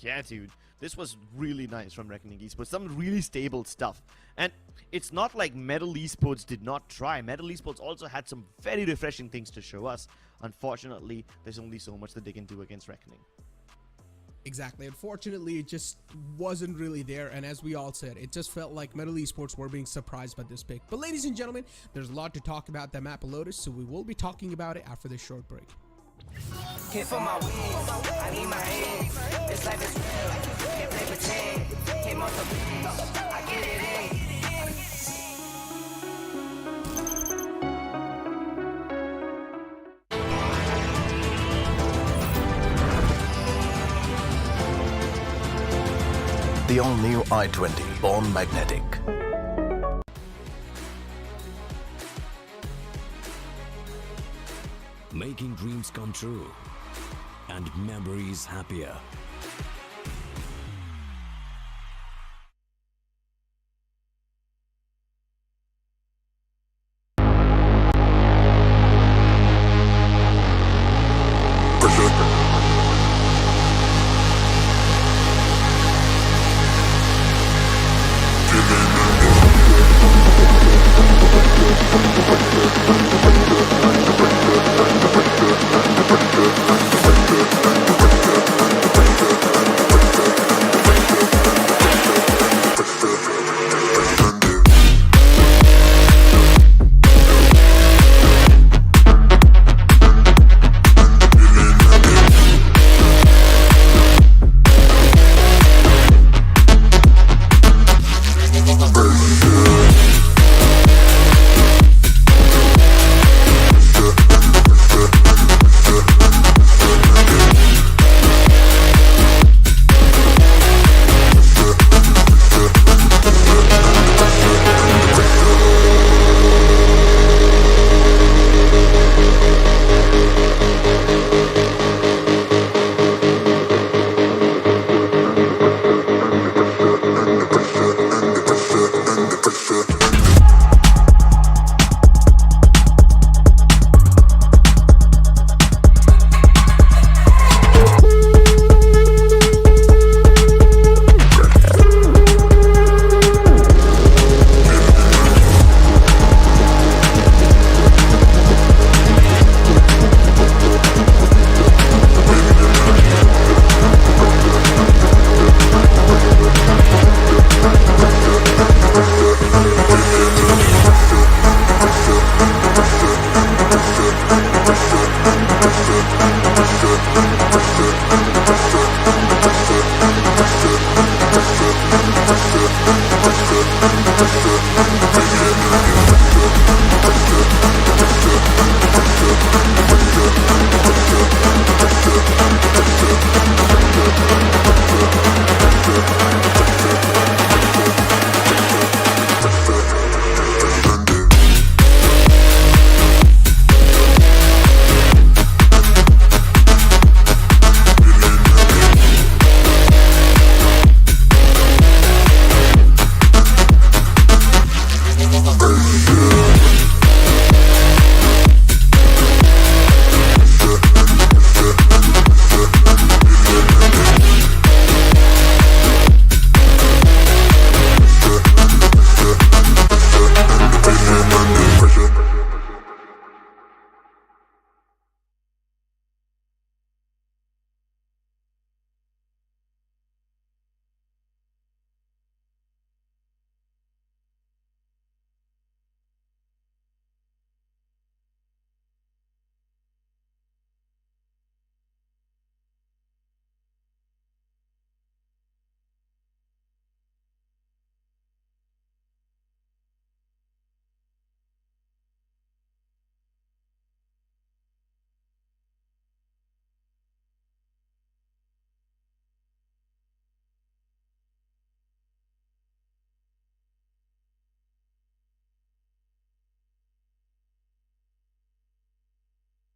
Yeah, dude. This was really nice from Reckoning Esports. Some really stable stuff. And it's not like Metal Esports did not try. Metal Esports also had some very refreshing things to show us. Unfortunately, there's only so much that they can do against Reckoning. Exactly. Unfortunately, it just wasn't really there, and as we all said, it just felt like Metal Esports were being surprised by this pick. But ladies and gentlemen, there's a lot to talk about that map of Lotus, so we will be talking about it after this short break. Hit for my wings, I need my hands. This life is real, can't play pretend. Came off the breeze, I get it in. The all-new i20, born magnetic. Making dreams come true and memories happier.